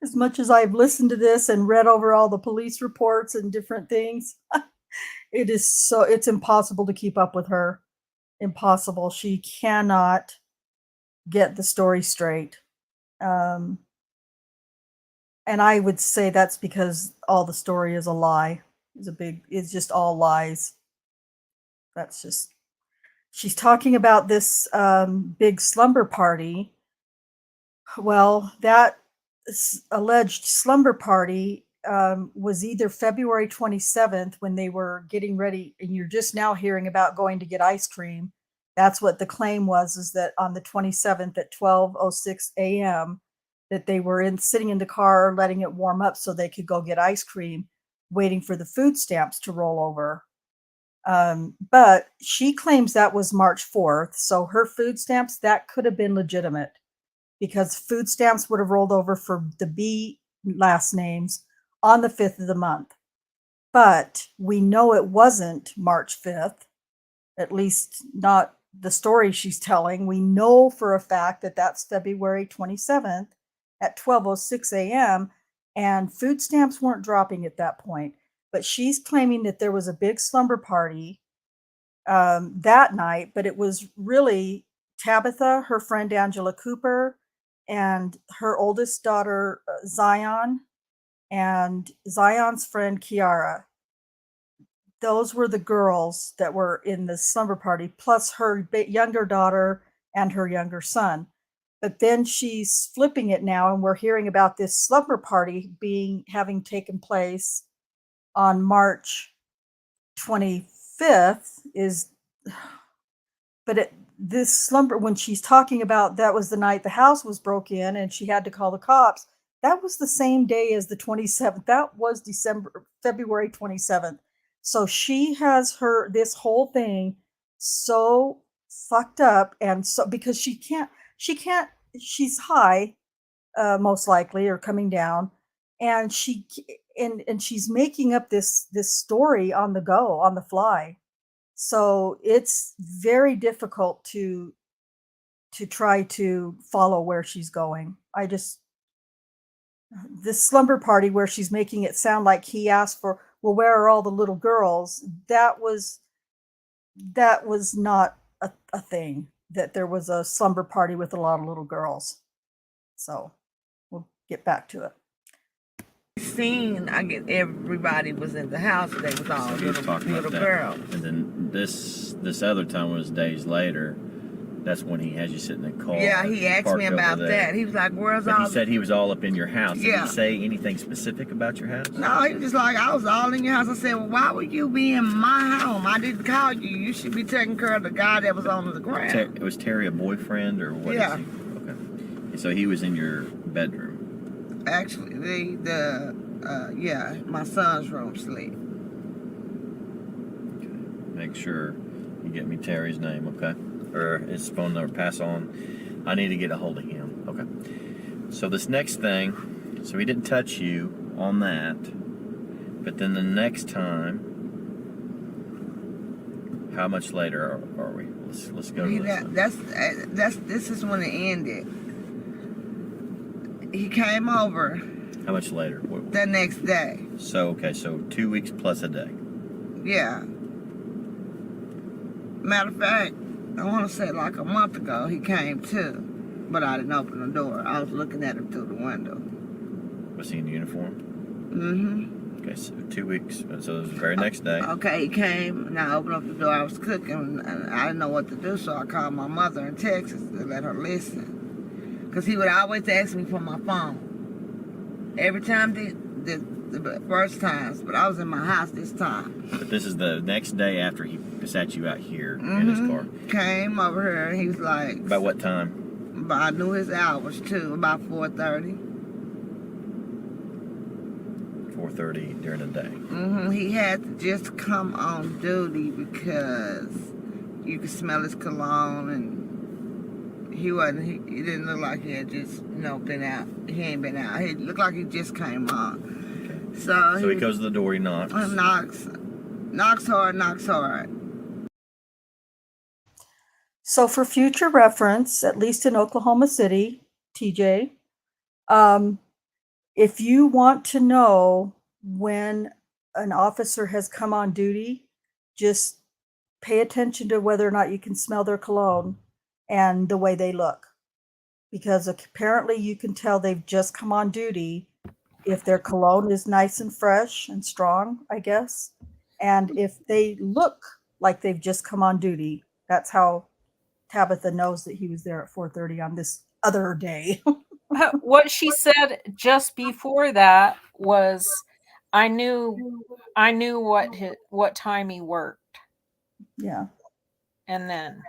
As much as I've listened to this and read over all the police reports and different things, it's impossible to keep up with her. Impossible. She cannot get the story straight. And I would say that's because all the story is a lie. It's just all lies. That's just, she's talking about this big slumber party. Well, that alleged slumber party was either February 27th when they were getting ready, and you're just now hearing about going to get ice cream. That's what the claim was, is that on the 27th at 12:06 a.m. that they were sitting in the car letting it warm up so they could go get ice cream, waiting for the food stamps to roll over. But she claims that was March 4th. So her food stamps, that could have been legitimate because food stamps would have rolled over for the B last names on the 5th of the month. But we know it wasn't March 5th, at least not the story she's telling. We know for a fact that that's February 27th at 12:06 a.m. and food stamps weren't dropping at that point. But she's claiming that there was a big slumber party that night, but it was really Tabitha, her friend Angela Cooper, and her oldest daughter Zion, and Zion's friend Kiara. those were the girls that were in the slumber party, plus her younger daughter and her younger son. But then she's flipping it now, and we're hearing about this slumber party having taken place on March 25th. This slumber, when she's talking about that was the night the house was broke in and she had to call the cops, that was the same day as the 27th. That was February 27th. So she has this whole thing so fucked up, and so because she's high, most likely, or coming down, and she's making up this story on the go, on the fly. So it's very difficult to try to follow where she's going. This slumber party where she's making it sound like he asked for, well, where are all the little girls? That was not a thing, that there was a slumber party with a lot of little girls. So we'll get back to it. Scene, I guess everybody was in the house. They was all little girls. And then this other time was days later. That's when he had you sit in the car. Yeah, he asked me about that. He was like, "Where's all?" He said he was all up in your house. Yeah. Did he say anything specific about your house? No, he was just like, "I was all in your house." I said, "Well, why would you be in my home? I didn't call you. You should be taking care of the guy that was on the ground." Was Terry a boyfriend or what? Yeah. Okay. So he was in your bedroom. Actually, my son's room sleep. Okay. Make sure you get me Terry's name, okay? Or his phone number, pass on. I need to get a hold of him. Okay. So this next thing, so he didn't touch you on that, but then the next time, how much later are we? Let's go to this. This is when it ended. He came over. How much later? The next day. So 2 weeks plus a day. Yeah. Matter of fact, I want to say like a month ago he came too, but I didn't open the door. I was looking at him through the window. Was he in uniform? Mm-hmm. Okay, so 2 weeks. So it was the very next day. Okay, he came and I opened up the door. I was cooking and I didn't know what to do, so I called my mother in Texas to let her listen. Because he would always ask me for my phone. Every time the first times, but I was in my house this time. But this is the next day after he sat you out here in his car. Came over here and he was like... About what time? But I knew his hours too, about 4:30. 4:30 during the day. He had to just come on duty because you could smell his cologne, and he didn't look like he had just, been out. He ain't been out. He looked like he just came on. Okay. So he goes to the door, he knocks. Knocks hard. So for future reference, at least in Oklahoma City, TJ, if you want to know when an officer has come on duty, just pay attention to whether or not you can smell their cologne and the way they look. Because apparently you can tell they've just come on duty if their cologne is nice and fresh and strong, I guess. And if they look like they've just come on duty, that's how Tabitha knows that he was there at 4:30 on this other day. What she said just before that was, I knew what time he worked. Yeah. And then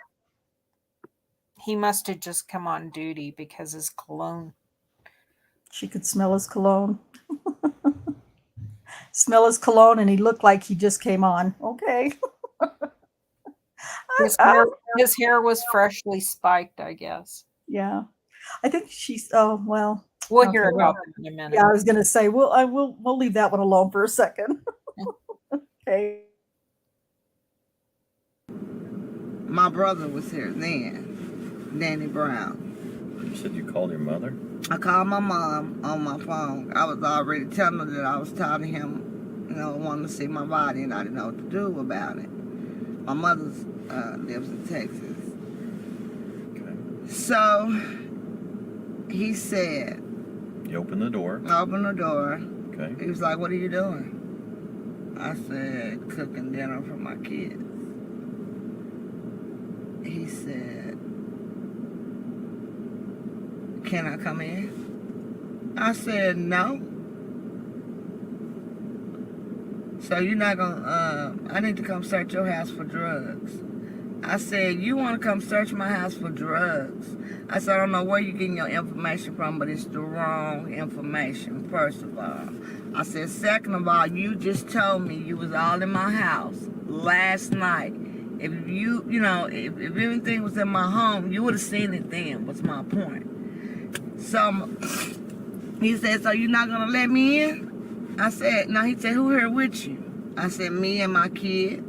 he must have just come on duty because his cologne. She could smell his cologne. Smell his cologne, and he looked like he just came on. Okay. His hair was freshly spiked, I guess. Yeah. I think she's, We'll hear about that in a minute. Yeah, I was going to say, we'll leave that one alone for a second. Okay. My brother was here then, Danny Brown. You said you called your mother? I called my mom on my phone. I was already telling her that I was tired of him, wanting to see my body, and I didn't know what to do about it. My mother lives in Texas. Okay. So he said... You opened the door. I opened the door. Okay. He was like, "What are you doing?" I said, cooking dinner for my kids. He said, can I come in? I said, no. So you're not gonna, I need to come search your house for drugs. I said, you want to come search my house for drugs? I said, I don't know where you're getting your information from, but it's the wrong information, first of all. I said, second of all, you just told me you was all in my house last night. If if everything was in my home, you would have seen it then, was my point. So he said, so you're not going to let me in? I said, no. He said, who here with you? I said, me and my kids.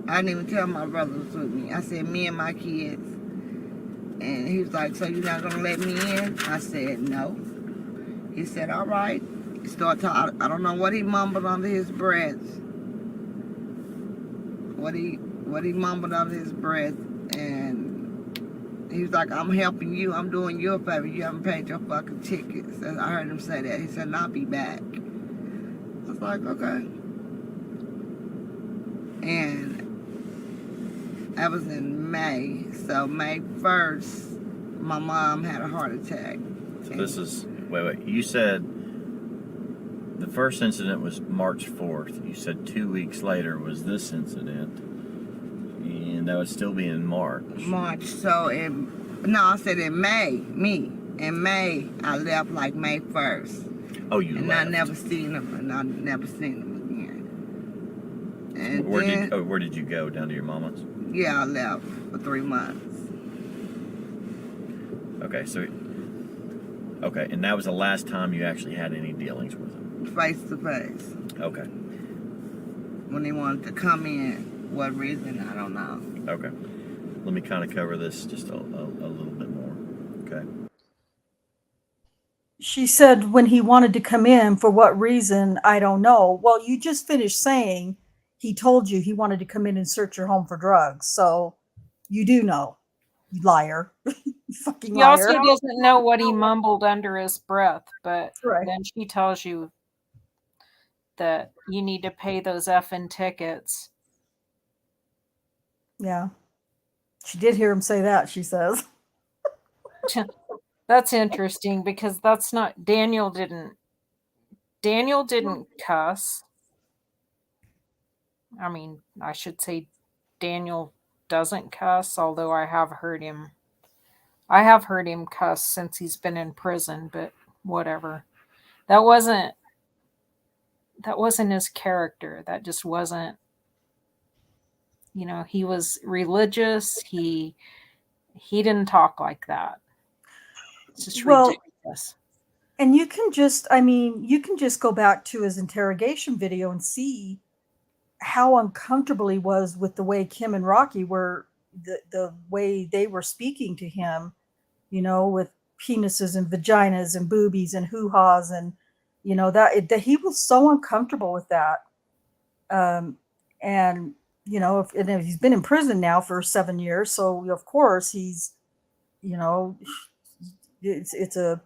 I didn't even tell my brother was with me. I said, me and my kids. And he was like, so you're not going to let me in? I said, no. He said, all right. He started talking. I don't know what he mumbled under his breath. What he mumbled under his breath. And he was like, I'm helping you. I'm doing you a favor. You haven't paid your fucking tickets. And I heard him say that. He said, I'll be back. I was like, okay. And that was in May. So May 1st, my mom had a heart attack. So this is, wait. You said the first incident was March 4th. You said 2 weeks later was this incident. And that would still be in March. So I said in May, In May, I left like May 1st. Oh, you and left. I never seen him again. And where did you go? Down to your mama's? Yeah, I left for 3 months. Okay, and that was the last time you actually had any dealings with him? Face to face. Okay. When he wanted to come in, what reason, I don't know. Okay. Let me kind of cover this just a little bit more. Okay. She said when he wanted to come in, for what reason, I don't know. Well, you just finished saying he told you he wanted to come in and search your home for drugs. So you do know, you liar. You fucking liar. He also doesn't know what he mumbled under his breath, but then she tells you that you need to pay those effing tickets. Yeah. She did hear him say that, she says. That's interesting because that's not, Daniel didn't cuss. I mean, I should say Daniel doesn't cuss, although I have heard him cuss since he's been in prison, but whatever. That wasn't his character. That just wasn't, he was religious. He didn't talk like that. It's just ridiculous. And you can just go back to his interrogation video and see how uncomfortable he was with the way Kim and Rocky were, the way they were speaking to him, with penises and vaginas and boobies and hoo-haws and, that he was so uncomfortable with that. And he's been in prison now for 7 years. So of course he's, it's a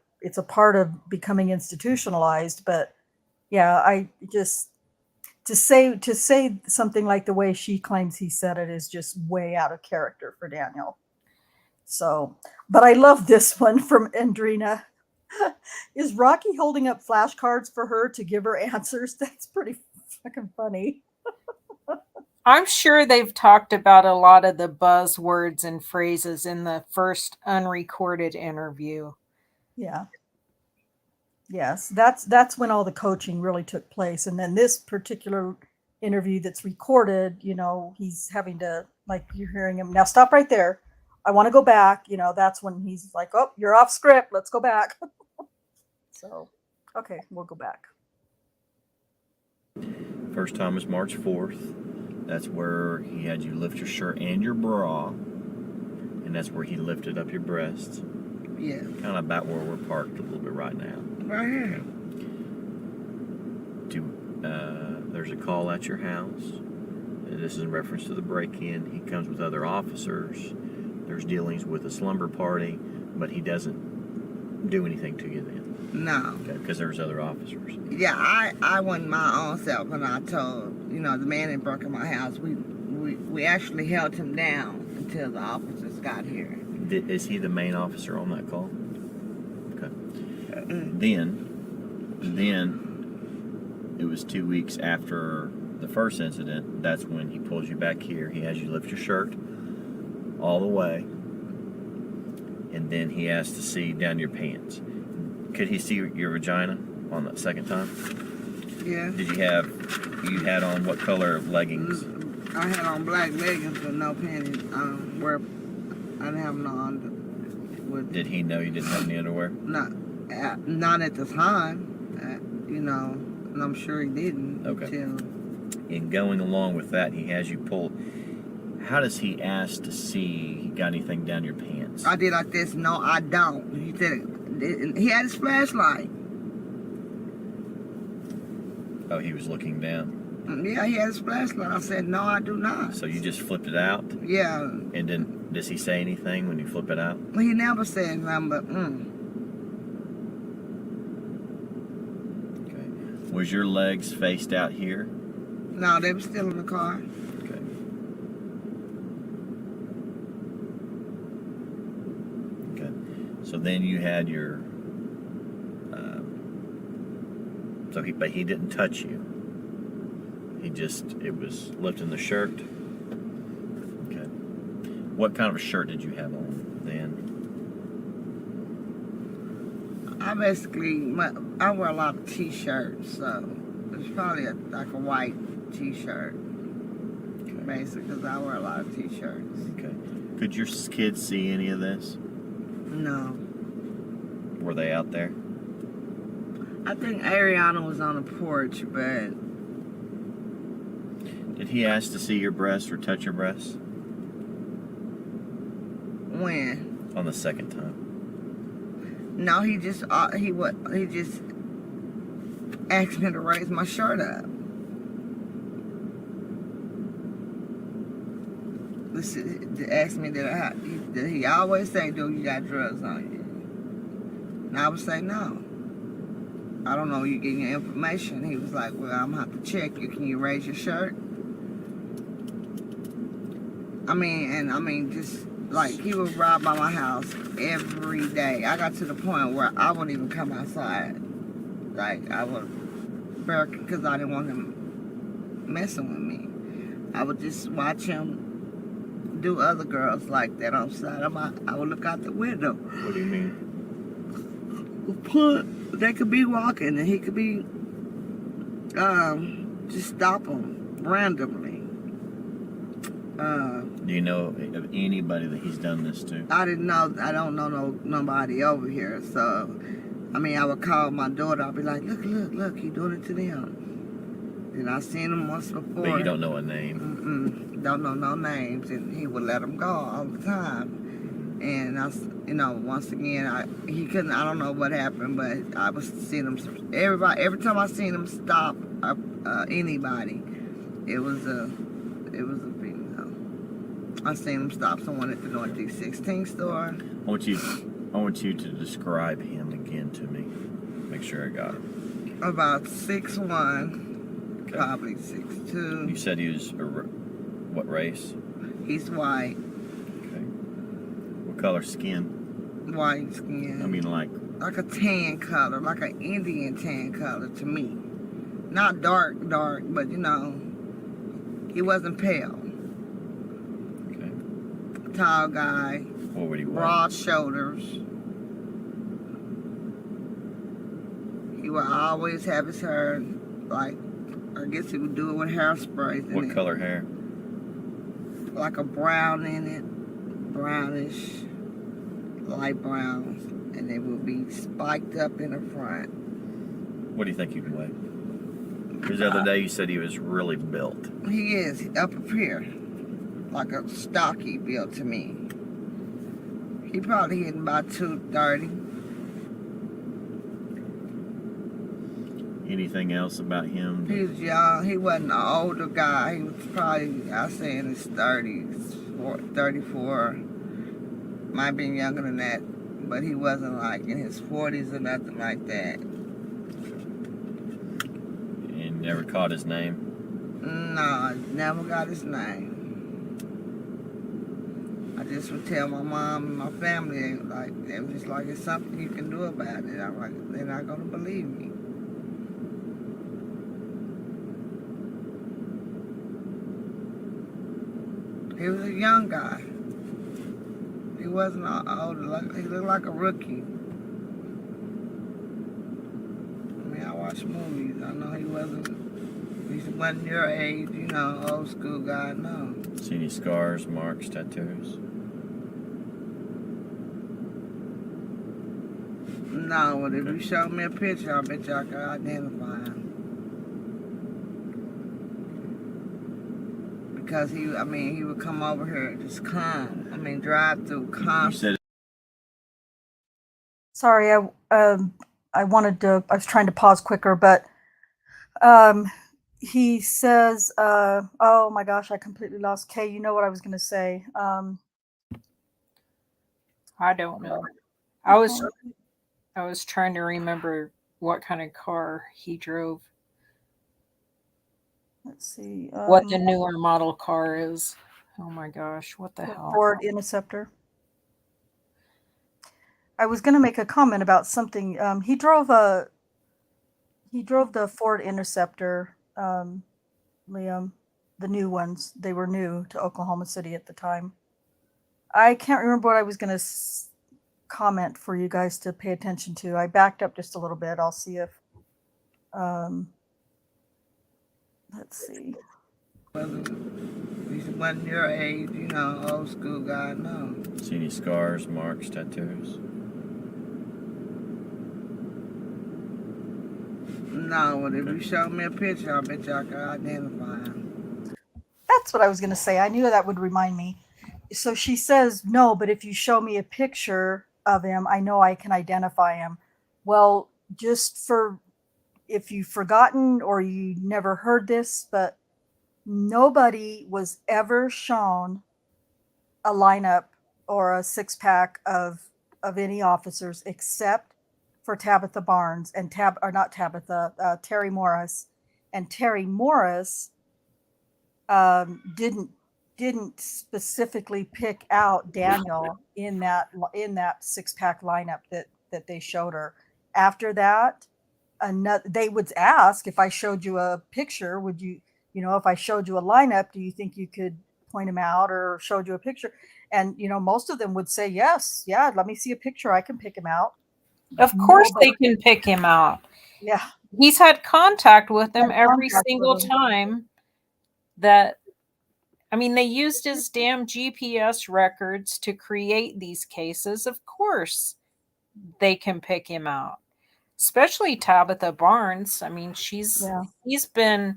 part of becoming institutionalized, but yeah, I just, to say something like the way she claims he said it is just way out of character for Daniel. So, but I love this one from Andrina. Is Rocky holding up flashcards for her to give her answers? That's pretty fucking funny. I'm sure they've talked about a lot of the buzzwords and phrases in the first unrecorded interview. Yeah. Yes, that's when all the coaching really took place. And then this particular interview that's recorded, he's having to, like, you're hearing him, now stop right there. I want to go back. That's when he's like, oh, you're off script. Let's go back. So, okay, we'll go back. First time was March 4th. That's where he had you lift your shirt and your bra. And that's where he lifted up your breasts. Yeah. Kind of about where we're parked a little bit right now. Right here. There's a call at your house. This is in reference to the break-in. He comes with other officers. There's dealings with a slumber party, but he doesn't do anything to you then. No. Okay, because there's other officers. Yeah, I wasn't my own self when I told you know, the man that broke in my house, we actually held him down until the officers got here. Is he the main officer on that call? Okay. Then it was 2 weeks after the first incident. That's when he pulls you back here. He has you lift your shirt all the way, and then he has to see down your pants. Could he see your vagina on the second time? Yeah. Did you had on what color leggings? I had on black leggings with no panties. Where I didn't have no under. Did he know you didn't have any underwear? Not at the time. You know, and I'm sure he didn't. Okay. Until, and going along with that, he has you pull. How does he ask to see you got anything down your pants? I did like this. No, I don't. He said he had his flashlight. Oh, he was looking down. Yeah, he had his flashlight. I said, no, I do not. So you just flipped it out? Yeah. And then, does he say anything when you flip it out? He never said nothing, but Okay. Was your legs faced out here? No, they were still in the car. Okay. Okay. So then you had your. But he didn't touch you. It was lifting the shirt. Okay. What kind of a shirt did you have on then? I wear a lot of t-shirts, so it's probably like a white t-shirt. Okay. Basically, because I wear a lot of t-shirts. Okay. Could your kids see any of this? No. Were they out there? I think Ariana was on the porch, but... Did he ask to see your breasts or touch your breasts? When? On the second time. No, he just asked me to raise my shirt up. Asked me did he always say, "Do you got drugs on you?" And I would say no. I don't know where you getting your information. He was like, well, I'm gonna have to check you. Can you raise your shirt? I mean, just like he would ride by my house every day. I got to the point where I wouldn't even come outside. Like I would, because I didn't want him messing with me. I would just watch him do other girls like that outside. I would look out the window. What do you mean? They could be walking and he could be just stop them randomly. Do you know of anybody that he's done this to? I don't know nobody over here. So I would call my daughter. I'd be like, look, he doing it to them. And I seen him once before. But you don't know a name? Don't know no names. And he would let them go all the time. And once again, he couldn't. I don't know what happened, but I was seeing him. Every time I seen him stop anybody, it was a female. I seen him stop someone at the Northeast 16 store. I want you to describe him again to me. Make sure I got it. About 6'1", okay. Probably 6'2". You said he was what race? He's white. Color skin? White skin. Like a tan color, like an Indian tan color to me. Not dark, but he wasn't pale. Okay. Tall guy. What would he wear? Broad shoulders. He would always have his hair I guess he would do it with hairspray. What color hair? Like a brown in it. Brownish, light browns, and they will be spiked up in the front. What do you think he'd weigh? Because the other day you said he was really built. He is up here, like a stocky build to me. He probably hitting about 230. Anything else about him? He was young. He wasn't an older guy. He was probably, I say, in his 30s, 34. Might be younger than that, but he wasn't like in his 40s or nothing like that. And never caught his name? No, I never got his name. I just would tell my mom and my family, like, it was just like, it's something you can do about it. I'm like, they're not going to believe me. He was a young guy. He wasn't older. He looked like a rookie. I mean, I watch movies. I know he wasn't your age, you know, old school guy, no. See any scars, marks, tattoos? No, but if you showed me a picture, I bet you I could identify him. Because he would come over here, just come. I mean, drive through constant. Sorry, I was trying to pause quicker, but he says, oh my gosh, I completely lost Kay. You know what I was going to say. I don't know. I was trying to remember what kind of car he drove. Let's see. What the newer model car is. Oh my gosh, what the hell? Ford Interceptor. I was going to make a comment about something. He drove the Ford Interceptor, Liam, the new ones. They were new to Oklahoma City at the time. I can't remember what I was going to comment for you guys to pay attention to. I backed up just a little bit. I'll see if, let's see. He wasn't your age, you know, old school guy, no. See any scars, marks, tattoos? No, but if you showed me a picture, I bet you I could identify him. That's what I was going to say. I knew that would remind me. So she says, no, but if you show me a picture of him, I know I can identify him. Well, if you've forgotten or you never heard this, but nobody was ever shown a lineup or a six-pack of any officers except for Tabitha Barnes and Terry Morris. And Terry Morris didn't specifically pick out Daniel in that six-pack lineup that they showed her. After that, they would ask, if I showed you a picture, would you, if I showed you a lineup, do you think you could point him out, or showed you a picture? And most of them would say yes. Yeah, let me see a picture. I can pick him out. Of course they can pick him out. Yeah. He's had contact with them every single time they used his damn GPS records to create these cases. Of course they can pick him out. Especially Tabitha Barnes. I mean, he's been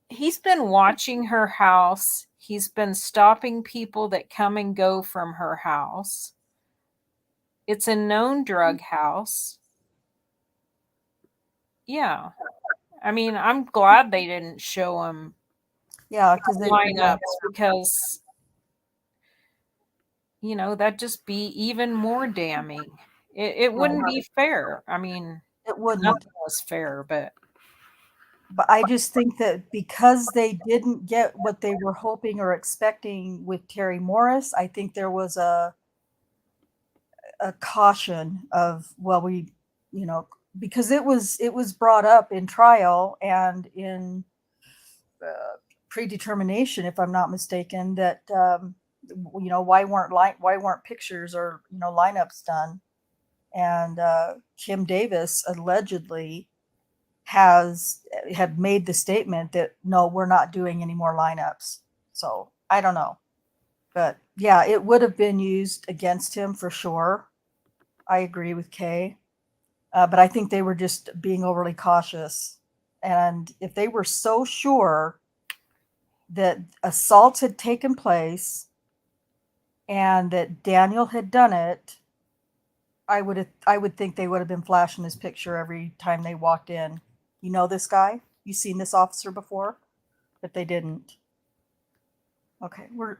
watching her house. He's been stopping people that come and go from her house. It's a known drug house. Yeah. I mean, I'm glad they didn't show him lineups because that'd just be even more damning. It wouldn't be fair. I mean, it wouldn't. Nothing was fair, but I just think that because they didn't get what they were hoping or expecting with Terry Morris, I think there was a caution of, because it was brought up in trial and in predetermination, if I'm not mistaken, that why weren't pictures or lineups done? And Kim Davis allegedly had made the statement that no, we're not doing any more lineups. So I don't know, but yeah, it would have been used against him for sure. I agree with Kay, but I think they were just being overly cautious. And if they were so sure that assaults had taken place and that Daniel had done it, I would think they would have been flashing his picture every time they walked in. You know this guy? You seen this officer before? But they didn't. Okay, we're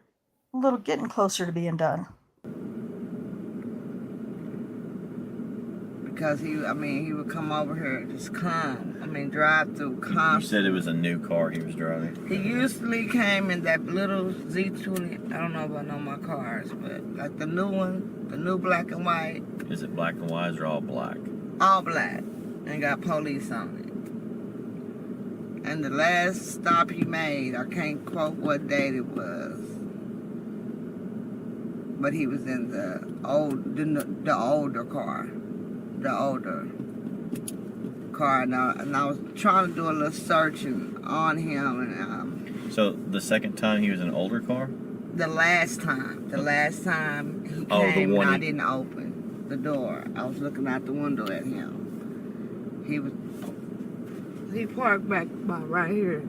a little getting closer to being done. because he would come over here and just come. Drive through You constantly. said it was a new car he was driving. He usually came in that little Z20. I don't know if I know my cars, but like the new one, the new black and white. Is it black and white or all black? All black, and got police on it. And the last stop he made, I can't quote what date it was, but he was in the older car, and I was trying to do a little searching on him, and So the second time he was in an older car? the last time he Oh, the came, one and I he- didn't open the door. I was looking out the window at him. He parked back by right here.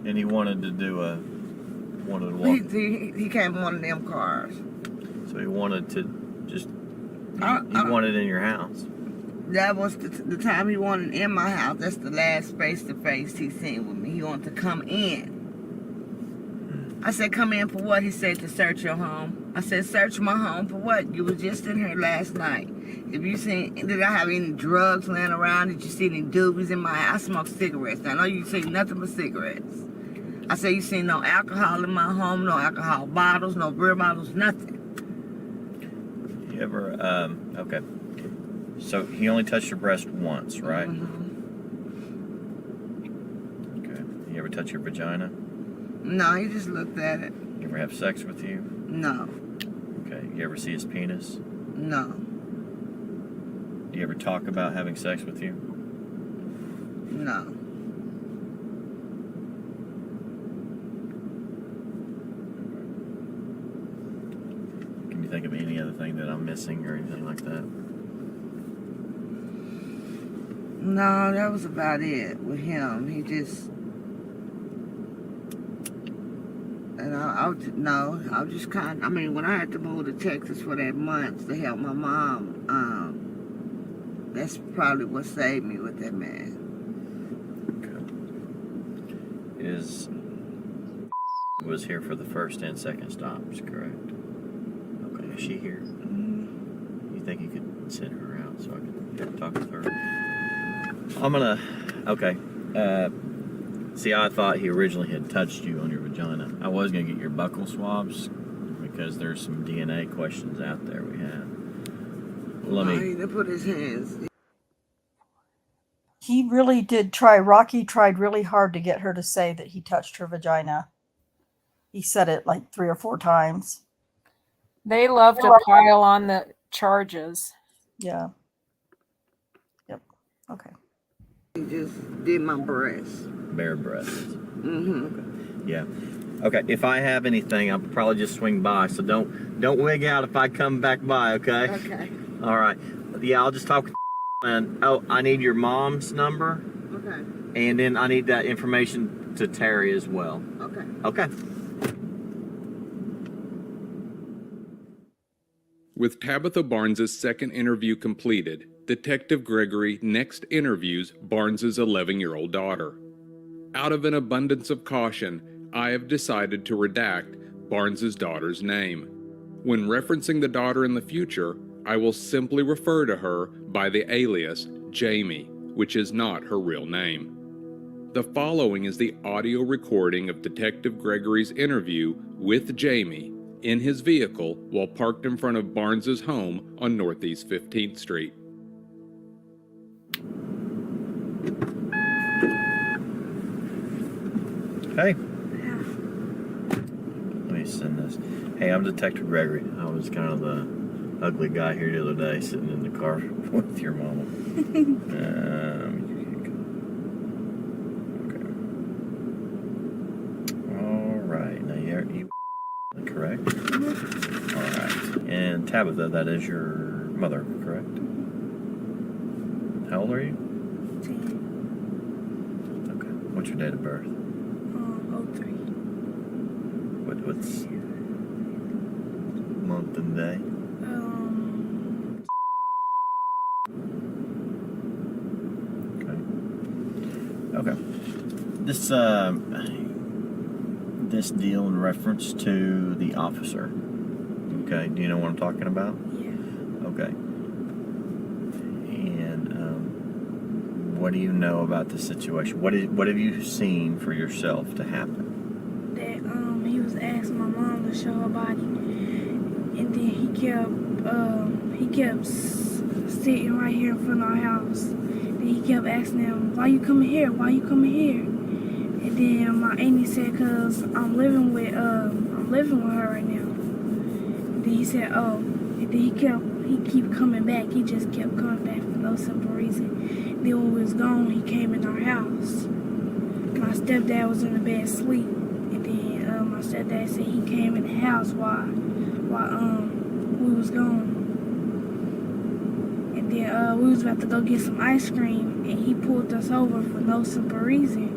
And he wanted to do wanted to walk. He came in one of them cars. So he wanted to just, he wanted in your house. That was the time he wanted in my house. That's the last face-to-face he seen with me. He wanted to come in. I said, come in for what? He said, to search your home. I said, search my home for what? You was just in here last night. Did I have any drugs laying around? Did you see any doobies in my house? I smoke cigarettes. I know you see nothing but cigarettes. I said, you seen no alcohol in my home, no alcohol bottles, no beer bottles, nothing. You ever, okay. So he only touched your breast once, right? Mm-hmm. Okay. You ever touch your vagina? No, he just looked at it. You ever have sex with you? No. Okay. You ever see his penis? No. Do you ever talk about having sex with you? No. Can you think of any other thing that I'm missing or anything like that? No, that was about it with him. He just... And I was just kind of... when I had to move to Texas for that month to help my mom, that's probably what saved me with that man. Was here for the first and second stops, correct? Okay, is she here? You think you could send her out so I could talk with her? Okay. See, I thought he originally had touched you on your vagina. I was going to get your buccal swabs because there's some DNA questions out there we have. He put his hands... He really did try. Rocky tried really hard to get her to say that he touched her vagina. He said it like 3 or 4 times. They love to pile on the charges. Yeah. Yep. Okay. He just did my breasts. Bare breasts. Mm-hmm. Okay. Yeah. Okay, if I have anything, I'll probably just swing by. So don't wig out if I come back by, okay? Okay. All right. Yeah, I'll just talk with and I need your mom's number. Okay. And then I need that information to Terry as well. Okay. Okay. With Tabitha Barnes' second interview completed, Detective Gregory next interviews Barnes' 11-year-old daughter. Out of an abundance of caution, I have decided to redact Barnes' daughter's name. When referencing the daughter in the future, I will simply refer to her by the alias Jamie, which is not her real name. The following is the audio recording of Detective Gregory's interview with Jamie in his vehicle while parked in front of Barnes' home on Northeast 15th Street. Hey. Let me send this. Hey, I'm Detective Gregory. I was kind of the ugly guy here the other day sitting in the car with your mama. Okay. All right. Now you correct? All right. And Tabitha, that is your mother, correct? How old are you? 10. Okay. What's your date of birth? 03. What's month and day? Okay. This deal in reference to the officer. Okay. Do you know what I'm talking about? Yeah. Okay. What do you know about the situation? What have you seen for yourself to happen? That he was asking my mom to show her body, and then he kept sitting right here in front of our house. Then he kept asking him, "Why you coming here? Why you coming here?" And then my auntie said, "Cause I'm living with her right now." And then he said, "Oh," and then he keep coming back. He just kept coming back for no simple reason. Then when we was gone, he came in our house. My stepdad was in the bed asleep, and then my stepdad said he came in the house while we was gone. And then we was about to go get some ice cream, and he pulled us over for no simple reason.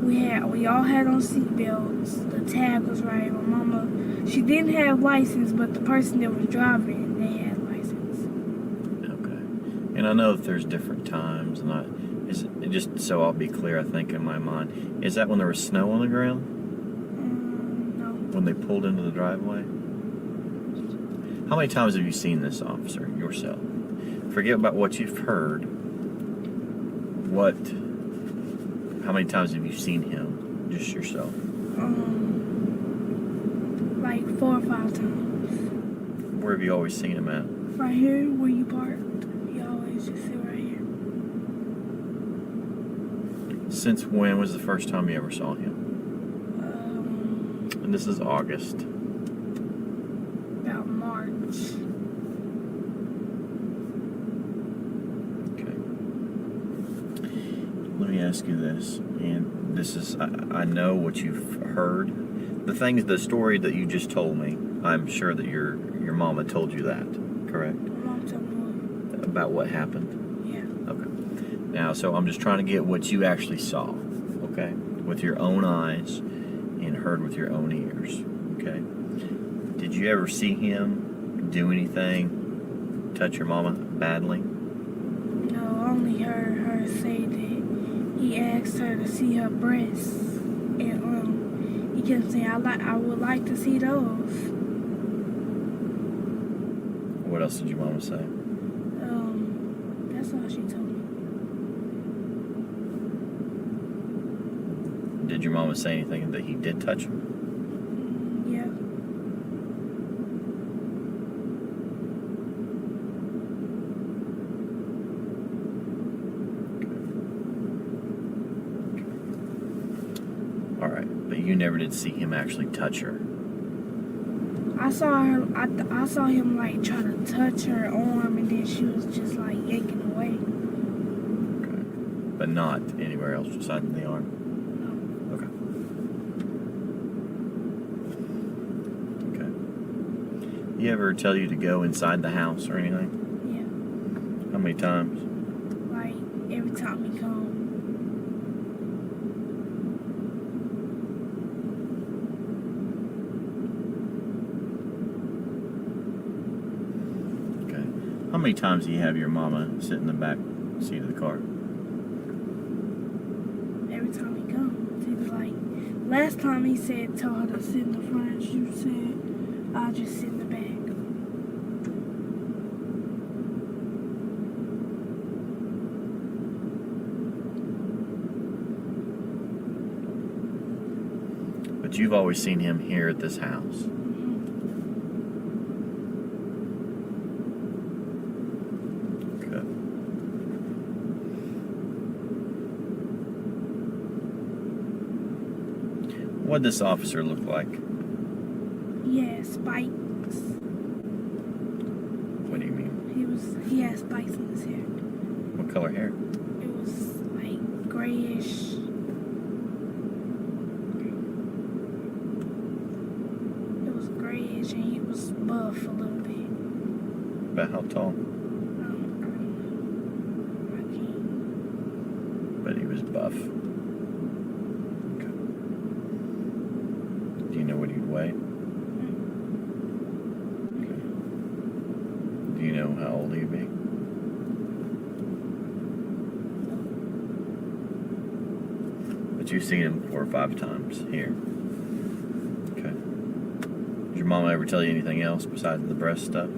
We all had on seatbelts. The tag was right. My mama, she didn't have license, but the person that was driving, they had license. Okay. And I know that there's different times, and just so I'll be clear, I think in my mind, is that when there was snow on the ground? No. When they pulled into the driveway? How many times have you seen this officer yourself? Forget about what you've heard. How many times have you seen him, just yourself? Like 4 or 5 times. Where have you always seen him at? Right here, where you parked. He always just sit right here. Since when was the first time you ever saw him? And this is August. About March. Okay. Let me ask you this, and this is, I know what you've heard. The story that you just told me, I'm sure that your mama told you that, correct? My mom told me what? About what happened? Yeah. Okay. Now, so I'm just trying to get what you actually saw, okay? With your own eyes and heard with your own ears, okay? Did you ever see him do anything, touch your mama badly? No, I only heard her say that he asked her to see her breasts, and he kept saying, I would like to see those. What else did your mama say? That's all she told me. Did your mama say anything that he did touch him? Yeah. All right, but you never did see him actually touch her. I saw him like try to touch her arm, and then she was just like yanking away. Okay. But not anywhere else besides the arm? No. Okay. Okay. You ever tell you to go inside the house or anything? Yeah. How many times? Like every time he come. How many times do you have your mama sit in the back seat of the car? Every time he comes, he was like, last time he said, tell her to sit in the front. She said, I'll just sit in the back. But you've always seen him here at this house. What'd this officer look like? Yeah, spikes. What do you mean? He had spikes in his hair. What color hair? It was like grayish. It was grayish, and he was buff a little bit. About how tall? I can't. But he was buff. Do you know what he'd weigh? Okay. Do you know how old he'd be? But you've seen him 4 or 5 times here. Okay. Did your mama ever tell you anything else besides the breast stuff?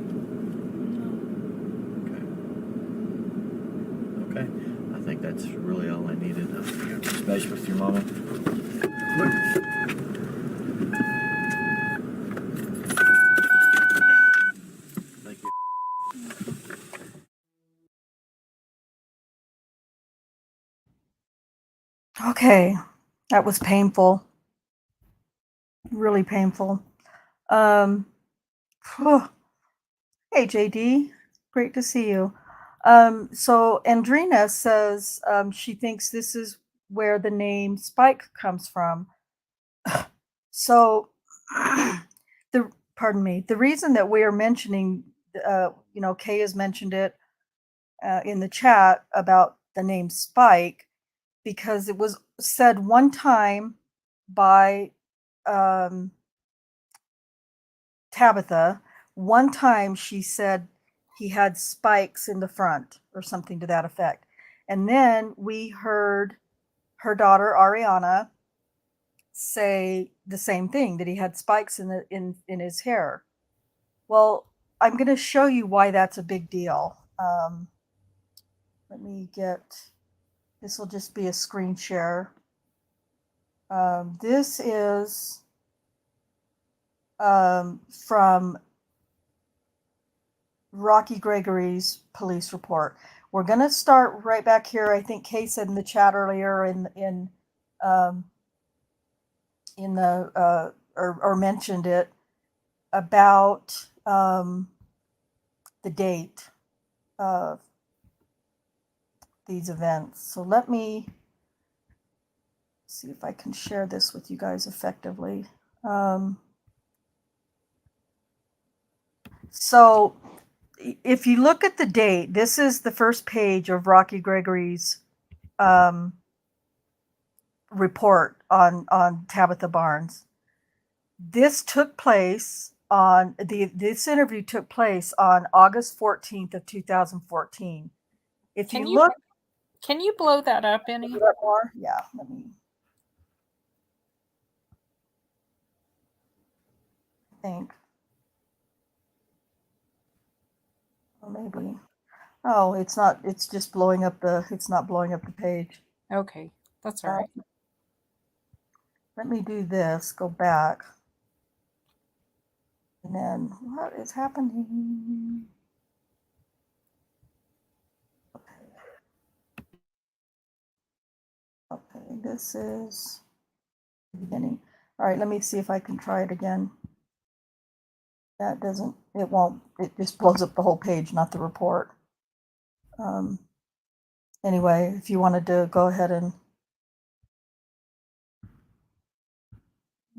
Okay. Okay. I think that's really all I needed. Smash with your mama. Thank you. Okay, that was painful. Really painful. Hey, JD, great to see you. So Andrina says she thinks this is where the name Spike comes from. So, the reason that we are mentioning, Kay has mentioned it in the chat about the name Spike, because it was said one time by Tabitha. One time she said he had spikes in the front or something to that effect. And then we heard her daughter Ariana say the same thing, that he had spikes in his hair. Well, I'm going to show you why that's a big deal. Let me this will just be a screen share. This is from Rocky Gregory's police report. We're going to start right back here. I think Kay said in the chat earlier or mentioned it about the date of these events. So let me see if I can share this with you guys effectively. So if you look at the date, this is the first page of Rocky Gregory's report on Tabitha Barnes. This took place on this interview took place on August 14th of 2014. If you look, can you blow that up any? More? Yeah, let me think. Or maybe. Oh, it's not. It's just blowing up the. It's not blowing up the page. Okay, that's all right. Let me do this. Go back. And then what is happening? Okay, this is the beginning. All right, let me see if I can try it again. That doesn't. It won't. It just blows up the whole page, not the report. Anyway, if you wanted to go ahead and.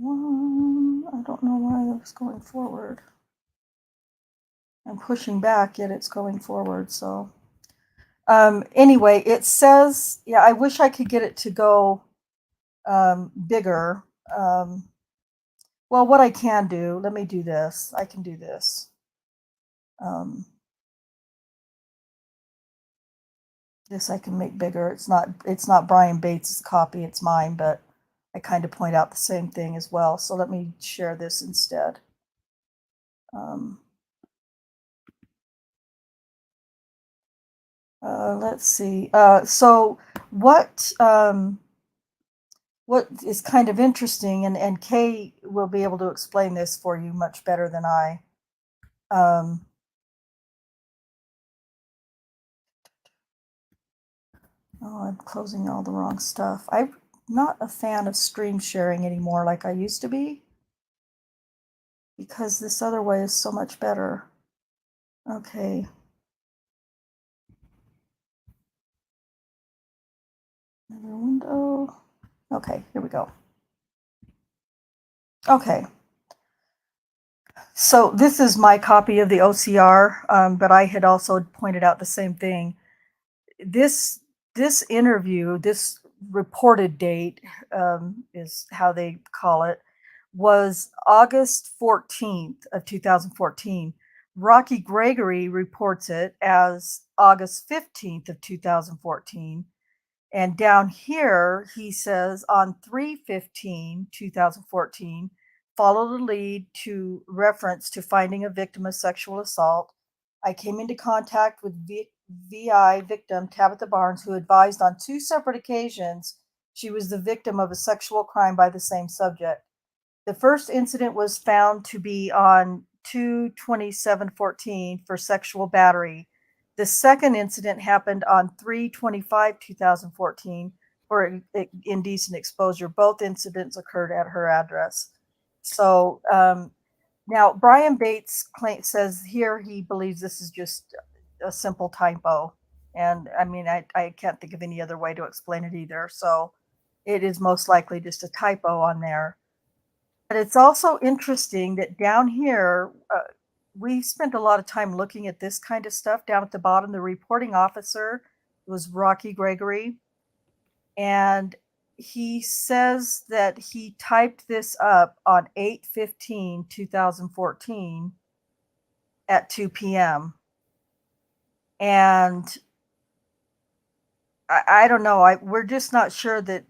I don't know why it's going forward. I'm pushing back, yet it's going forward. So anyway, it says, yeah, I wish I could get it to go bigger. Well, what I can do, let me do this. I can do this. This I can make bigger. It's not Brian Bates's copy, it's mine, but I kind of point out the same thing as well. So let me share this instead. Let's see. So what is kind of interesting, and Kay will be able to explain this for you much better than I. Oh, I'm closing all the wrong stuff. I'm not a fan of stream sharing anymore like I used to be, because this other way is so much better. Okay. Another window. Okay, here we go. Okay. So this is my copy of the OCR, but I had also pointed out the same thing. This interview, this reported date is how they call it, was August 14th of 2014. Rocky Gregory reports it as August 15th of 2014. And down here, he says on 3/15/2014, follow the lead to reference to finding a victim of sexual assault. I came into contact with VI victim Tabitha Barnes, who advised on 2 separate occasions she was the victim of a sexual crime by the same subject. The first incident was found to be on 2/27/14 for sexual battery. The second incident happened on 3/25/2014 for indecent exposure. Both incidents occurred at her address. So now Brian Bates says here he believes this is just a simple typo. And I mean, I can't think of any other way to explain it either. So it is most likely just a typo on there. But it's also interesting that down here, we spent a lot of time looking at this kind of stuff. Down at the bottom, the reporting officer was Rocky Gregory. And he says that he typed this up on 8/15/2014 at 2 p.m. And I don't know. We're just not sure that,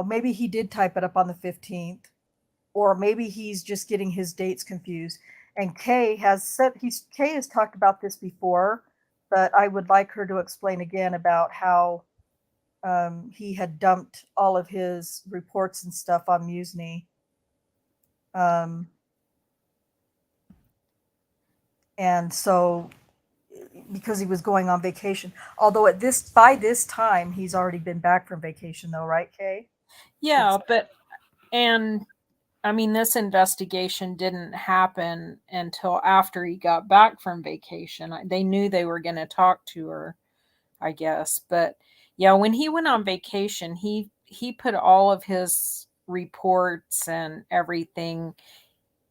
maybe he did type it up on the 15th. Or maybe he's just getting his dates confused. And Kay has talked about this before, but I would like her to explain again about how he had dumped all of his reports and stuff on Musney. And so, because he was going on vacation, although by this time he's already been back from vacation, though, right, Kay? Yeah, I mean, this investigation didn't happen until after he got back from vacation. They knew they were going to talk to her, I guess. But yeah, when he went on vacation, he put all of his reports and everything,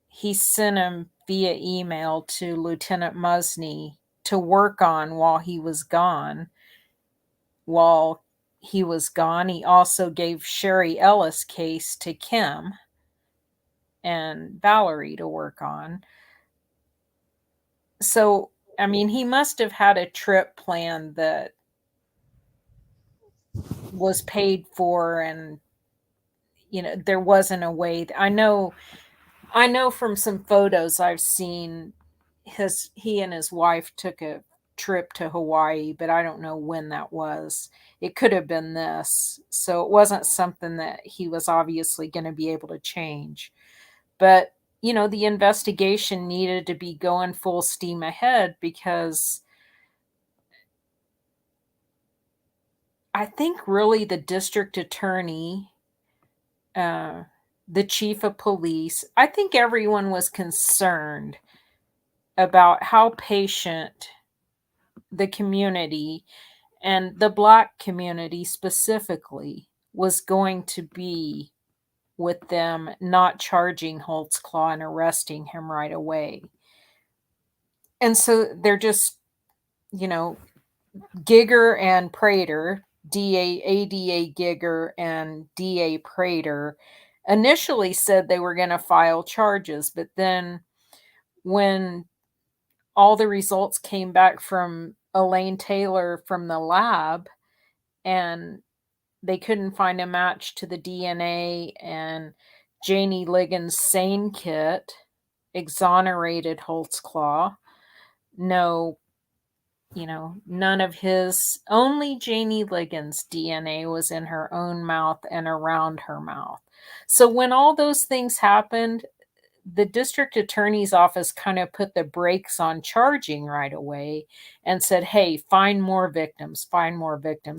he sent them via email to Lieutenant Musney to work on while he was gone. While he was gone, he also gave Sherry Ellis' case to Kim and Valerie to work on. So, I mean, he must have had a trip planned that was paid for, and there wasn't a way. I know from some photos I've seen, he and his wife took a trip to Hawaii, but I don't know when that was. It could have been this. So it wasn't something that he was obviously going to be able to change. But, the investigation needed to be going full steam ahead, because I think really the district attorney, the chief of police, I think everyone was concerned about how patient the community, and the Black community specifically, was going to be with them not charging Holtzclaw and arresting him right away. And so they're just, Giger and Prater, ADA Giger and DA Prater, initially said they were going to file charges, but then when all the results came back from Elaine Taylor from the lab, and they couldn't find a match to the DNA, and Janie Ligon's SANE kit exonerated Holtzclaw. No, none of his, only Janie Ligon's DNA was in her own mouth and around her mouth. So when all those things happened, the district attorney's office kind of put the brakes on charging right away and said, hey, find more victims.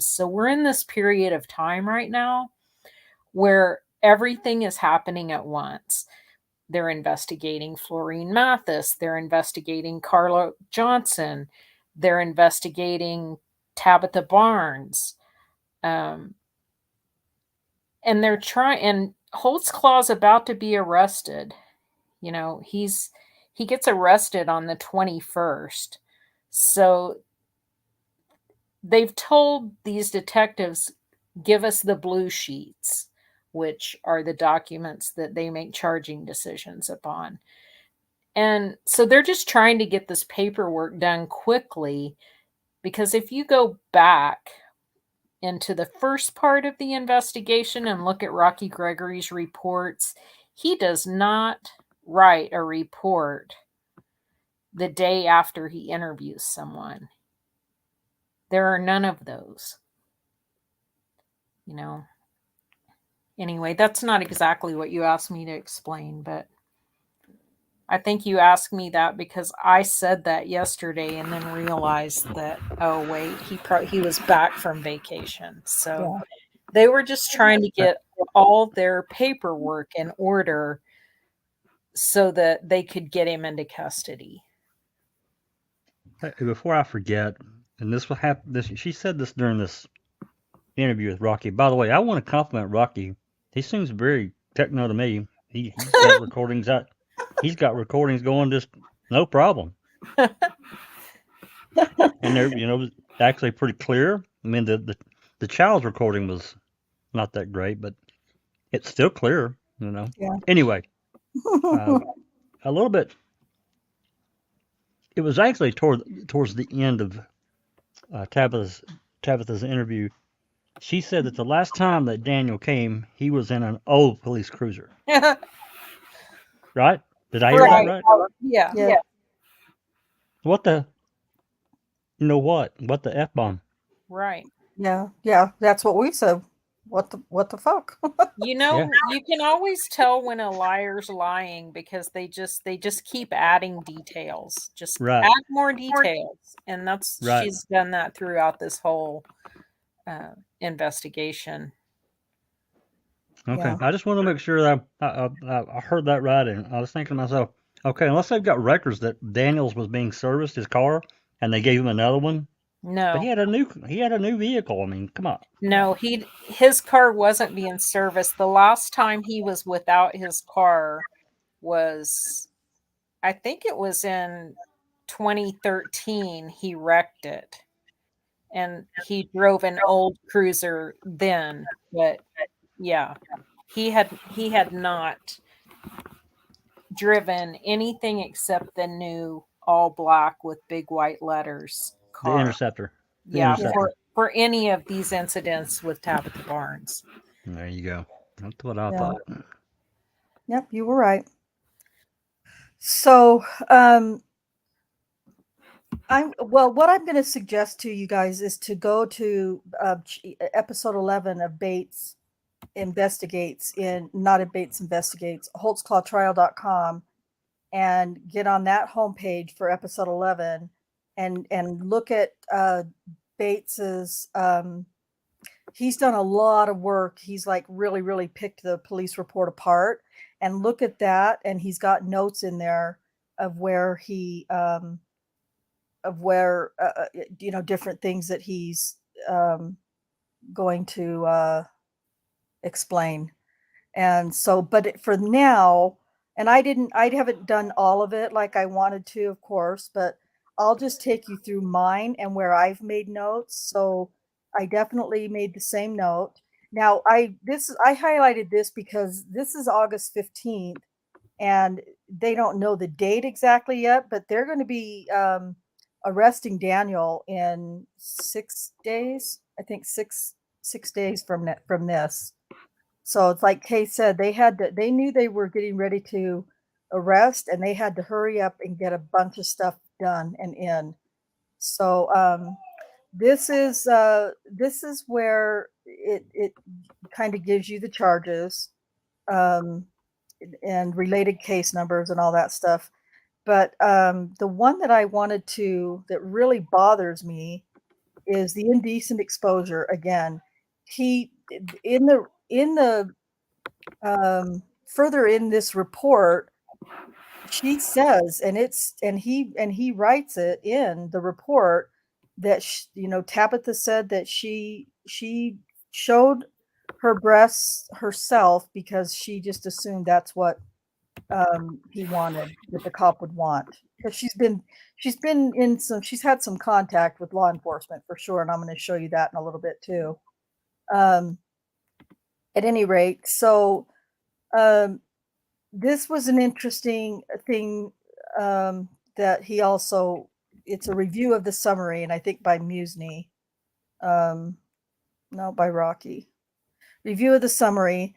So we're in this period of time right now where everything is happening at once. They're investigating Florine Mathis. They're investigating Carla Johnson. They're investigating Tabitha Barnes. And they're and Holtzclaw's about to be arrested. He gets arrested on the 21st. So they've told these detectives, give us the blue sheets, which are the documents that they make charging decisions upon. And so they're just trying to get this paperwork done quickly, because if you go back into the first part of the investigation and look at Rocky Gregory's reports, he does not write a report the day after he interviews someone. There are none of those. You know. Anyway, that's not exactly what you asked me to explain, but I think you asked me that because I said that yesterday and then realized that, oh wait, he was back from vacation. So Yeah. they were just trying to get all their paperwork in order so that they could get him into custody. Hey, before I forget, and this will happen. She said this during this interview with Rocky. By the way, I want to compliment Rocky. He seems very techno to me. He's got recordings out. He's got recordings going just no problem. And they're actually pretty clear. I mean the child's recording was not that great, but it's still clear. Yeah. Anyway, a little bit. It was actually towards the end of Tabitha's interview. She said that the last time that Daniel came, he was in an old police cruiser. Right? Did I hear that right? Yeah. Yeah. What the? What the F-bomb? Right. Yeah. That's what we said. What the fuck? You can always tell when a liar's lying because they just keep adding details. Just Right. add more details. And that's Right. she's done that throughout this whole investigation. Okay. Yeah. I just want to make sure that I heard that right, and I was thinking to myself, okay, unless they've got records that Daniels was being serviced his car, and they gave him another one. No. But he had a new vehicle. I mean, come on. No, his car wasn't being serviced. The last time he was without his car was, I think it was in 2013. He wrecked it, and he drove an old cruiser then. But yeah, he had not driven anything except the new all black with big white letters car. The Interceptor. Yeah, for any of these incidents with Tabitha Barnes. There you go. That's what I thought. Yep, you were right. So, what I'm going to suggest to you guys is to go to episode 11 of Bates Investigates holtzclawtrial.com and get on that homepage for episode 11 and look at Bates's he's done a lot of work. He's like really picked the police report apart, and look at that. And he's got notes in there of where he different things that he's going to explain. And so, but for now, and I haven't done all of it like I wanted to, of course, but I'll just take you through mine and where I've made notes. So I definitely made the same note. Now I highlighted this because this is August 15th and they don't know the date exactly yet, but they're going to be arresting Daniel in 6 days. I think six days from this. So it's like Kay said, they knew they were getting ready to arrest and they had to hurry up and get a bunch of stuff done and in. So this is where it kind of gives you the charges and related case numbers and all that stuff. But the one that I wanted that really bothers me is the indecent exposure. Again, he in the further in this report, she says, and he writes it in the report that Tabitha said that she showed her breasts herself because she just assumed that's what he wanted, that the cop would want, because she's had some contact with law enforcement for sure, and I'm going to show you that in a little bit too. At any rate, so this was an interesting thing that he also, it's a review of the summary, and I think by Musney, no, by Rocky. Review of the summary.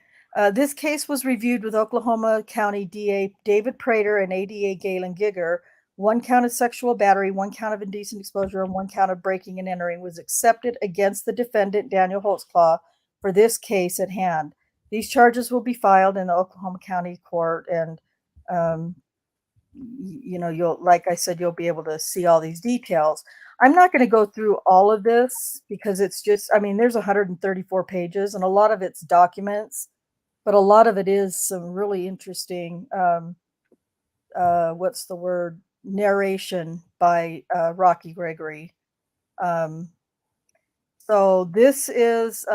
This case was reviewed with Oklahoma County DA David Prater and ADA Galen Gigger 1 count of sexual battery, 1 count of indecent exposure, and 1 count of breaking and entering was accepted against the defendant, Daniel Holtzclaw, for this case at hand. These charges will be filed in the Oklahoma County Court, and you'll, like I said, you'll be able to see all these details. I'm not going to go through all of this because it's just, there's 134 pages, and a lot of it's documents, but a lot of it is some really interesting, narration by Rocky Gregory. So this is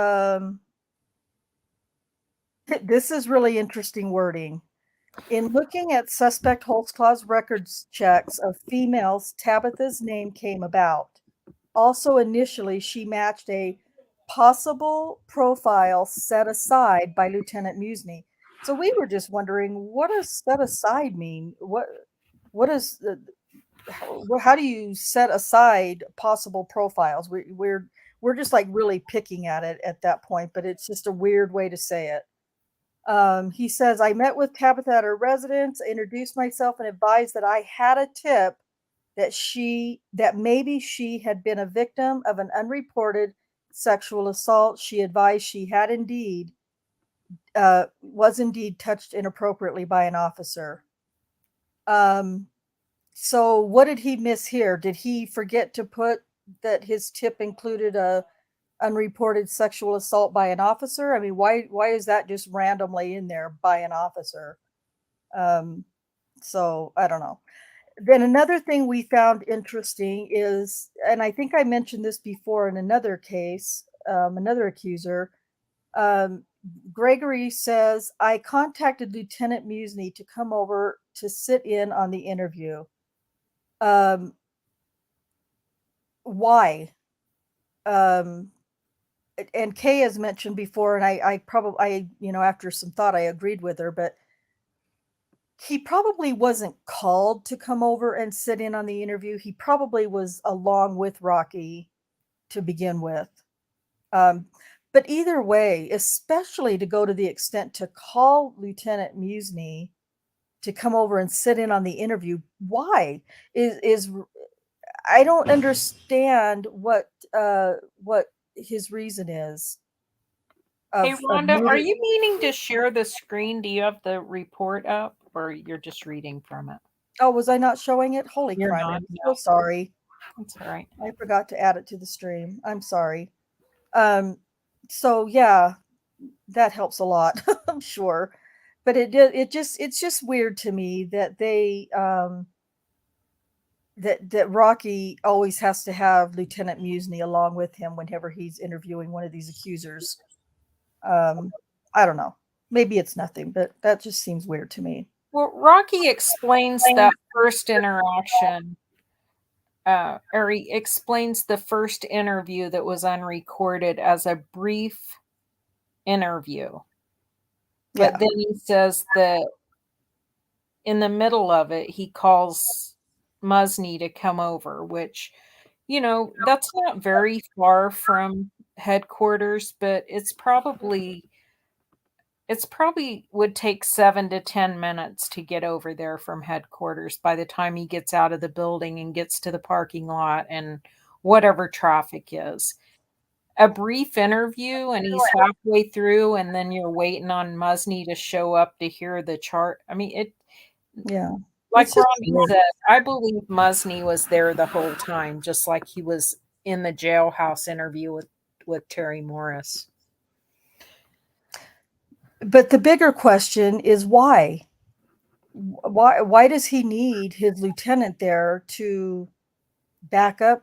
really interesting wording. In looking at suspect Holtzclaw's records checks of females, Tabitha's name came about. Also, initially, she matched a possible profile set aside by Lieutenant Musney. So we were just wondering, what does set aside mean? What is how do you set aside possible profiles? We're just like really picking at it at that point, but it's just a weird way to say it. He says, I met with Tabitha at her residence, introduced myself, and advised that I had a tip that maybe she had been a victim of an unreported sexual assault. She advised she had was indeed touched inappropriately by an officer. So what did he miss here? Did he forget to put that his tip included a unreported sexual assault by an officer? Why is that just randomly in there by an officer? So I don't know. Then another thing we found interesting is, and I think I mentioned this before in another case, another accuser, Gregory says, I contacted Lieutenant Musney to come over to sit in on the interview. Why? And Kay has mentioned before, and I probably, after some thought, I agreed with her, but he probably wasn't called to come over and sit in on the interview. He probably was along with Rocky to begin with. But either way, especially to go to the extent to call Lieutenant Musney to come over and sit in on the interview, why? I don't understand what his reason is. Hey, Rhonda, are you meaning to share the screen? Do you have the report up, or you're just reading from it? Oh, was I not showing it? Holy You're crap. not, I'm so sorry. That's all right. I forgot to add it to the stream. I'm sorry. So yeah, that helps a lot, I'm sure. But it's just weird to me that they that Rocky always has to have Lieutenant Musney along with him whenever he's interviewing one of these accusers. I don't know. Maybe it's nothing, but that just seems weird to me. Well, Rocky explains that first interaction, or he explains the first interview that was unrecorded as a brief interview. But then he says that in the middle of it, he calls Musney to come over, which, that's not very far from headquarters, but it's probably would take 7 to 10 minutes to get over there from headquarters by the time he gets out of the building and gets to the parking lot and whatever traffic is. A brief interview and he's halfway through, and then you're waiting on Musney to show up to hear the chart. Like Robbie said, I believe Musney was there the whole time, just like he was in the jailhouse interview with Terry Morris. But the bigger question is why? Why does he need his lieutenant there to back up?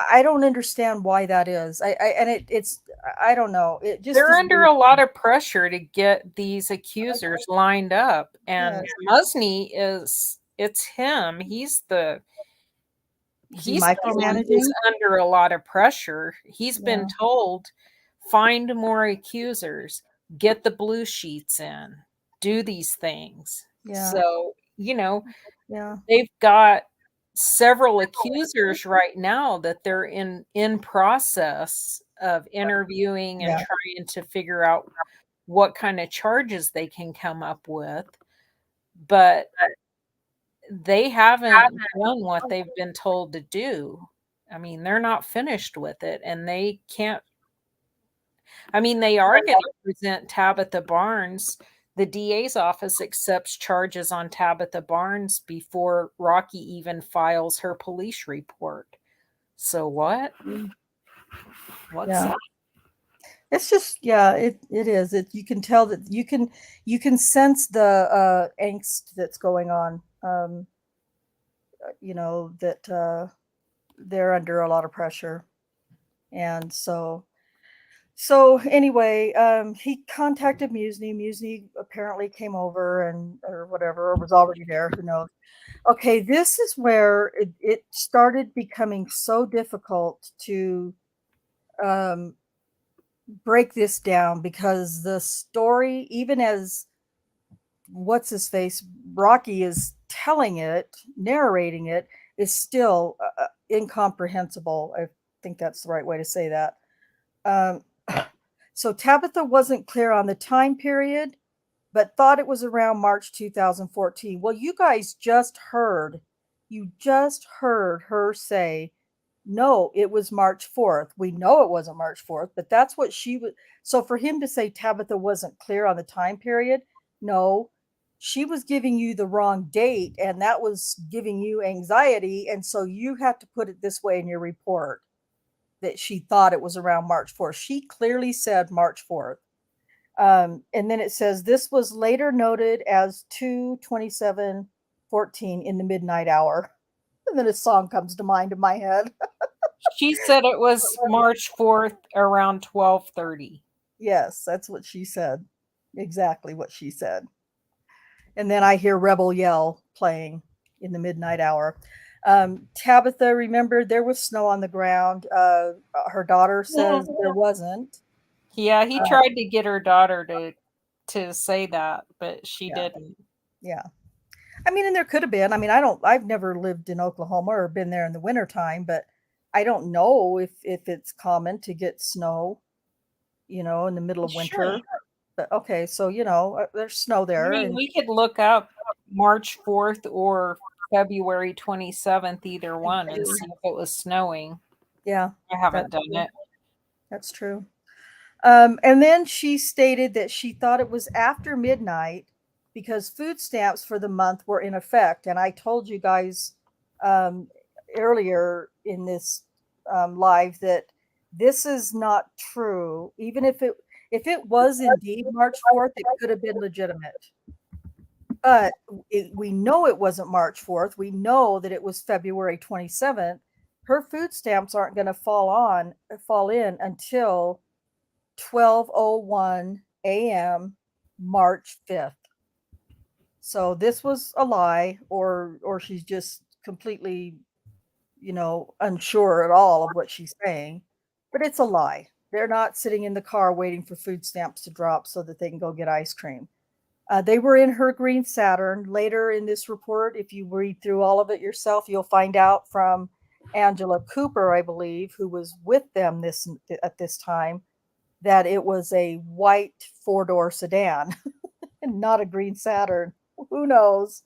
I don't understand why that is. I don't know. It just they're under a lot of pressure to get these accusers lined up, and Musney it's him. He's the one who's under a lot of pressure. He's been told, find more accusers, get the blue sheets in, do these things. So, they've got several accusers right now that they're in process of interviewing and trying to figure out what kind of charges they can come up with. But they haven't done what they've been told to do. I mean, they're not finished with it, and they can't. I mean, they are going to present Tabitha Barnes. The DA's office accepts charges on Tabitha Barnes before Rocky even files her police report. So what? What's Yeah. that? It's just, yeah, it is. You can tell that you can sense the angst that's going on. That they're under a lot of pressure. And so anyway, he contacted Musney. Musney apparently came over or whatever, or was already there, who knows. Okay, this is where it started becoming so difficult to break this down, because the story, even as what's his face Rocky is telling it, narrating it, is still incomprehensible. I think that's the right way to say that. So Tabitha wasn't clear on the time period, but thought it was around March 2014. Well, you guys just heard her say, no, it was March 4th. We know it wasn't March 4th, but that's what she was. So for him to say Tabitha wasn't clear on the time period, no, she was giving you the wrong date, and that was giving you anxiety. And so you have to put it this way in your report, that she thought it was around March 4th. She clearly said March 4th. And then it says this was later noted as 2/27/14 in the midnight hour. And then a song comes to mind in my head. She said it was March 4th around 12:30. Yes, that's what she said. Exactly what she said. And then I hear Rebel Yell playing in the midnight hour. Tabitha remembered there was snow on the ground. Her daughter says there wasn't. Yeah, he tried to get her daughter to say that, but she didn't. Yeah. I mean, and there could have been. I mean, I've never lived in Oklahoma or been there in the wintertime, but I don't know if it's common to get snow, in the middle of winter. Sure. But okay, so there's snow there. I mean, we could look up March 4th or February 27th, either one, and see if it was snowing. Yeah. I haven't done it. That's true. And then she stated that she thought it was after midnight because food stamps for the month were in effect. And I told you guys earlier in this live that this is not true. Even if it was indeed March 4th, it could have been legitimate. But we know it wasn't March 4th. We know that it was February 27th. Her food stamps aren't going to fall in until 12:01 a.m. March 5th. So this was a lie, or she's just completely, unsure at all of what she's saying. But it's a lie. They're not sitting in the car waiting for food stamps to drop so that they can go get ice cream. They were in her green Saturn. Later in this report, if you read through all of it yourself, you'll find out from Angela Cooper, I believe, who was with them at this time, that it was a white 4-door sedan and not a green Saturn. Who knows?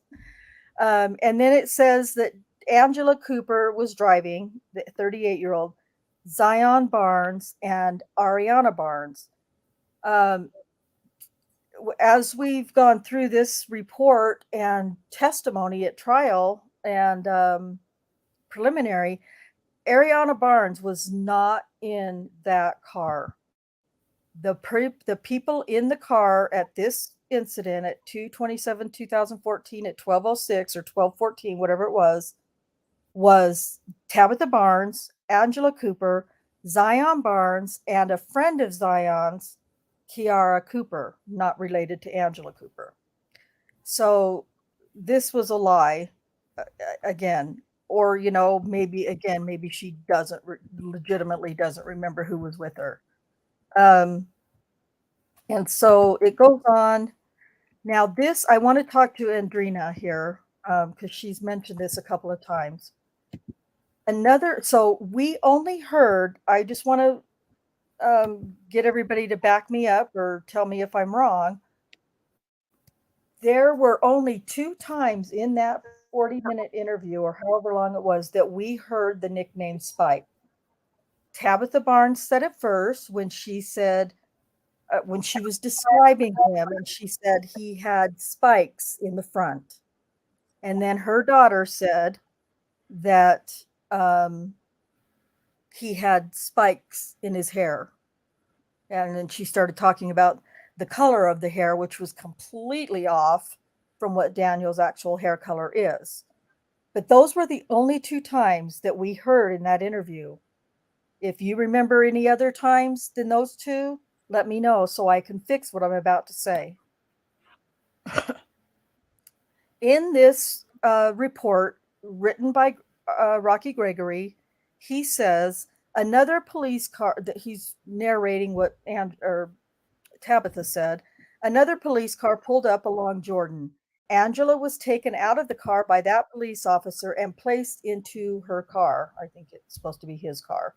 And then it says that Angela Cooper was driving, the 38-year-old, Zion Barnes and Ariana Barnes. As we've gone through this report and testimony at trial and preliminary, Ariana Barnes was not in that car. The people in the car at this incident at 2/27/2014 at 12:06 or 12:14, whatever it was Tabitha Barnes, Angela Cooper, Zion Barnes, and a friend of Zion's, Kiara Cooper, not related to Angela Cooper. So this was a lie again, or maybe she legitimately doesn't remember who was with her. And so it goes on. Now this, I want to talk to Andrina here because she's mentioned this a couple of times. So we only heard, I just want to get everybody to back me up or tell me if I'm wrong. There were only 2 times in that 40-minute interview or however long it was that we heard the nickname Spike. Tabitha Barnes said it first when she said, when she was describing him, and she said he had spikes in the front. And then her daughter said that he had spikes in his hair. And then she started talking about the color of the hair, which was completely off from what Daniel's actual hair color is. But those were the only 2 times that we heard in that interview. If you remember any other times than those 2, let me know so I can fix what I'm about to say. In this report written by Rocky Gregory, he says another police car, that he's narrating what Tabitha said, another police car pulled up along Jordan. Angela was taken out of the car by that police officer and placed into her car. I think it's supposed to be his car.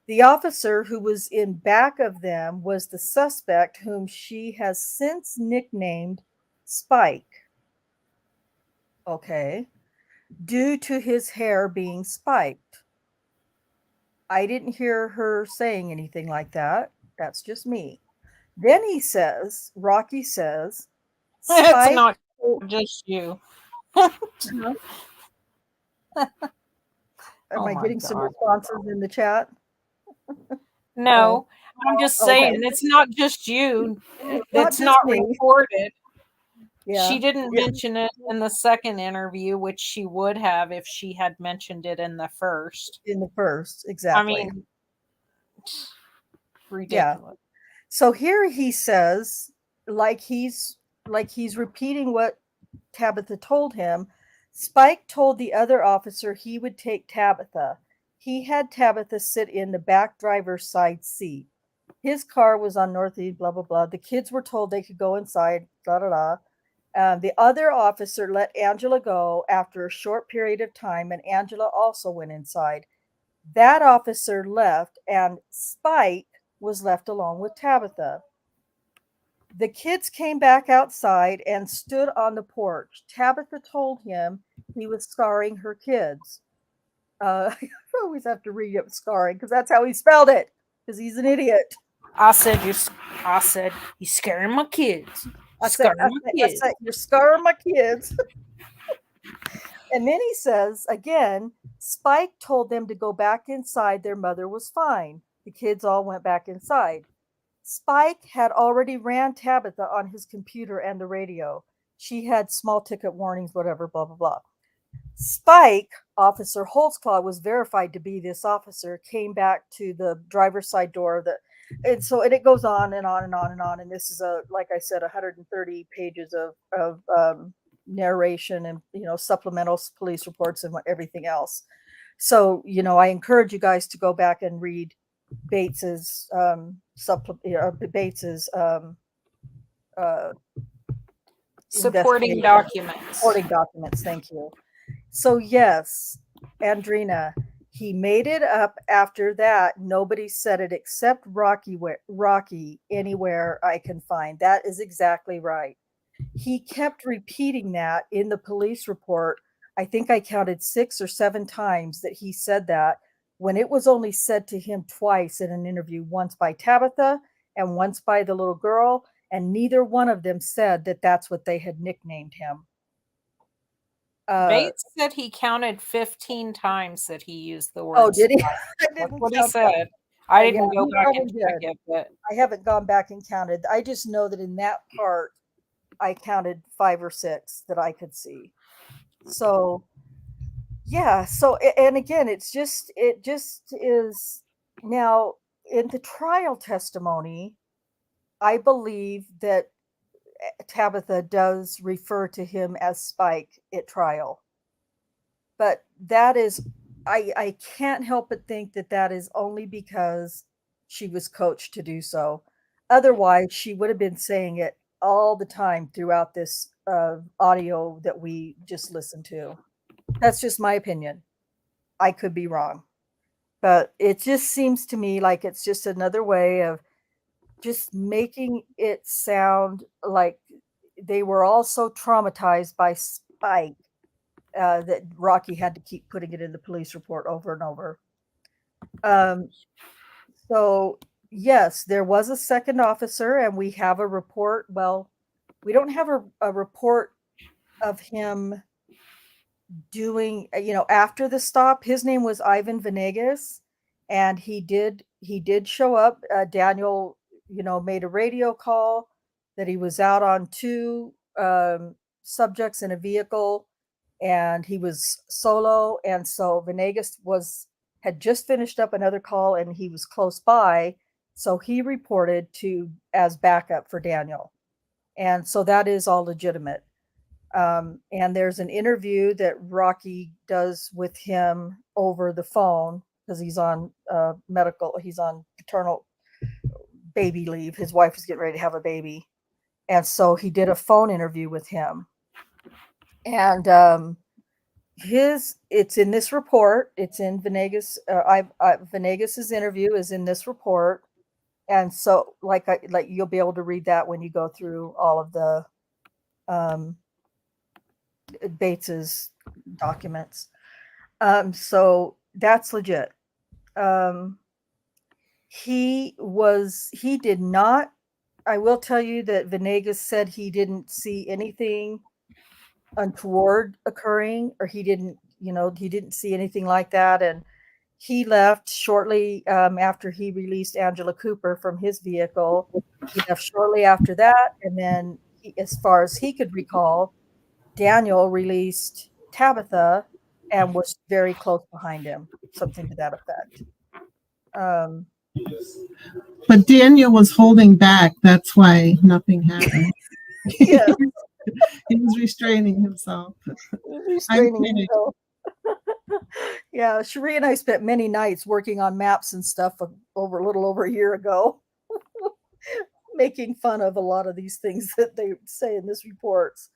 The officer who was in back of them was the suspect, whom she has since nicknamed Spike. Okay. Due to his hair being spiked. I didn't hear her saying anything like that. That's just me. Then he says, Rocky says, It's Spike. not just you. Am I my getting some God. responses in the chat? No, I'm just saying Okay. it's not just you. It's just not me. reported. Yeah. She didn't mention it in the second interview, which she would have if she had mentioned it in the first. In the first, exactly. I mean, yeah. ridiculous. So here he says, like he's repeating what Tabitha told him. Spike told the other officer he would take Tabitha. He had Tabitha sit in the back driver's side seat. His car was on Northeast, blah, blah, blah. The kids were told they could go inside, blah, blah, blah. The other officer let Angela go after a short period of time, and Angela also went inside. That officer left, and Spike was left alone with Tabitha. The kids came back outside and stood on the porch. Tabitha told him he was scarring her kids. I always have to read up scarring because that's how he spelled it, because he's an idiot. I said you're scaring my kids. I said you're scarring my kids. And then he says again, Spike told them to go back inside. Their mother was fine. The kids all went back inside. Spike had already ran Tabitha on his computer and the radio. She had small ticket warnings, whatever, blah, blah, blah. Spike, Officer Holtzclaw, was verified to be this officer, came back to the driver's side door. And it goes on and on and on and on. And this is like I said, 130 pages of narration and, supplemental police reports and everything else. So, I encourage you guys to go back and read Bates's supporting documents. Supporting documents. Thank you. So yes, Andrina, he made it up. After that, nobody said it except Rocky anywhere I can find. That is exactly right. He kept repeating that in the police report. I think I counted 6 or 7 times that he said that, when it was only said to him twice in an interview, once by Tabitha and once by the little girl, and neither one of them said that that's what they had nicknamed him. Bates said he counted 15 times that he used the word. Oh, did he? That's what he said. I didn't go back and check it, but I haven't gone back and counted. I just know that in that part, I counted 5 or 6 that I could see. So, yeah. So, and again, it just is now in the trial testimony. I believe that Tabitha does refer to him as Spike at trial, but that is, I can't help but think that is only because she was coached to do so. Otherwise, she would have been saying it all the time throughout this audio that we just listened to. That's just my opinion. I could be wrong, but it just seems to me like it's just another way of just making it sound like they were all so traumatized by Spike that Rocky had to keep putting it in the police report over and over. So yes, there was a second officer, and we have a report. Well, we don't have a report of him doing, after the stop. His name was Ivan Venegas, and he did show up. Daniel, made a radio call that he was out on two subjects in a vehicle, and he was solo. And so Venegas had just finished up another call, and he was close by, so he reported as backup for Daniel. And so that is all legitimate. And there's an interview that Rocky does with him over the phone, because he's on he's on paternal baby leave. His wife is getting ready to have a baby. And so he did a phone interview with him. And it's in this report. It's in Venegas. Venegas's interview is in this report. And so like you'll be able to read that when you go through all of the Bates's documents. So that's legit. He did not, I will tell you that Venegas said he didn't see anything untoward occurring, or he didn't see anything like that. And he left shortly after he released Angela Cooper from his vehicle. He left shortly after that. And then as far as he could recall, Daniel released Tabitha and was very close behind him, something to that effect. But Daniel was holding back. That's why nothing happened. Yes. He was restraining himself. Yeah, Cherie and I spent many nights working on maps and stuff a little over a year ago, making fun of a lot of these things that they say in this reports.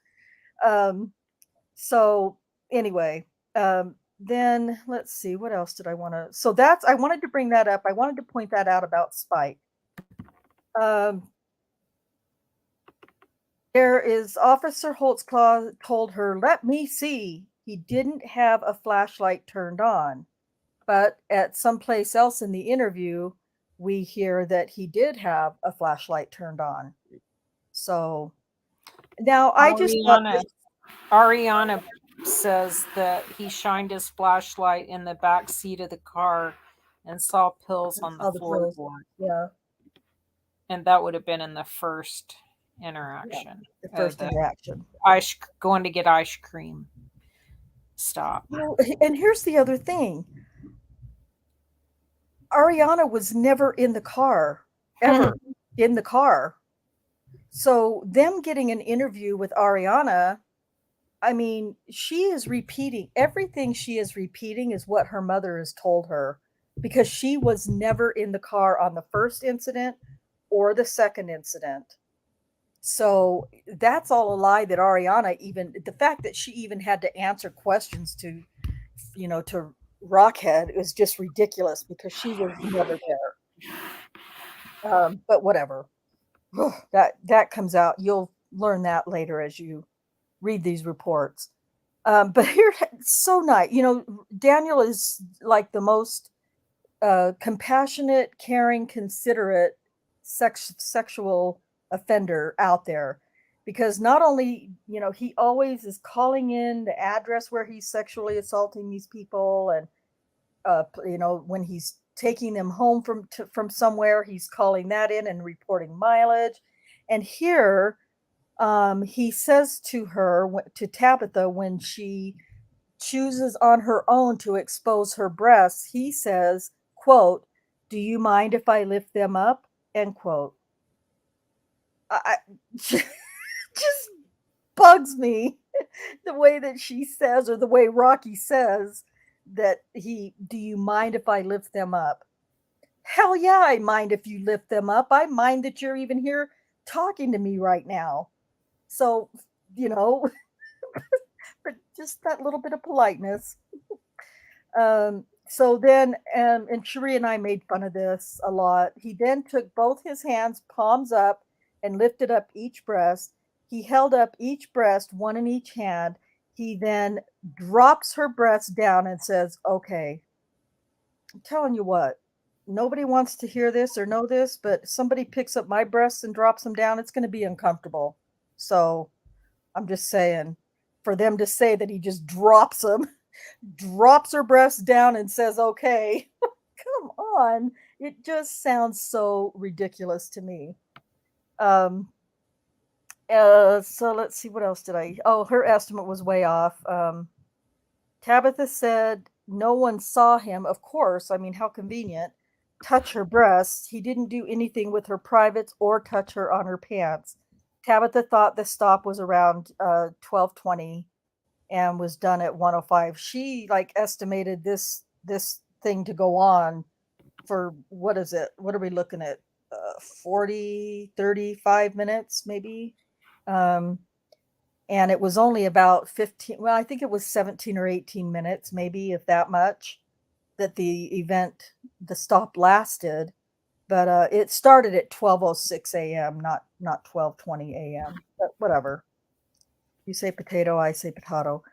So anyway, then let's see, what else did I want to, I wanted to bring that up. I wanted to point that out about Spike. There is Officer Holtzclaw told her, "Let me see." He didn't have a flashlight turned on, but at someplace else in the interview, we hear that he did have a flashlight turned on. So now Ariana says that he shined his flashlight in the back seat of the car and saw pills on the floorboard. Yeah. And that would have been in the first interaction. Yeah, the first interaction. Going to get ice cream. Stop. Well, and here's the other thing. Ariana was never in the car, ever in the car. So them getting an interview with Ariana, I mean, she is repeating everything she is repeating is what her mother has told her, because she was never in the car on the first incident or the second incident. So that's all a lie that Ariana, even the fact that she even had to answer questions to Rockhead is just ridiculous, because she was never there. But whatever. That comes out. You'll learn that later as you read these reports. But here, so nice. Daniel is like the most compassionate, caring, considerate sexual offender out there, because not only, he always is calling in the address where he's sexually assaulting these people. And, when he's taking them home from somewhere, he's calling that in and reporting mileage. And here, he says to Tabitha, when she chooses on her own to expose her breasts, he says, quote, "Do you mind if I lift them up?" End quote. I just bugs me the way that she says, or the way Rocky says that do you mind if I lift them up? Hell yeah, I mind if you lift them up. I mind that you're even here talking to me right now. So, for just that little bit of politeness. So then, and Cherie and I made fun of this a lot. He then took both his hands, palms up, and lifted up each breast. He held up each breast, one in each hand. He then drops her breasts down and says, okay, I'm telling you what, nobody wants to hear this or know this, but somebody picks up my breasts and drops them down, it's going to be uncomfortable. So I'm just saying, for them to say that he just drops them, drops her breasts down and says, okay, come on. It just sounds so ridiculous to me. So let's see, what else did her estimate was way off. Tabitha said no one saw him, of course, I mean, how convenient, touch her breasts. He didn't do anything with her privates or touch her on her pants. Tabitha thought the stop was around 12:20 and was done at 1:05. She estimated this thing to go on for, what is it? What are we looking at? 40, 35 minutes maybe. And it was only about 15, well, I think it was 17 or 18 minutes, maybe, if that much, that the stop lasted. But it started at 12:06 a.m., not 12:20 a.m., but whatever. You say potato, I say potato.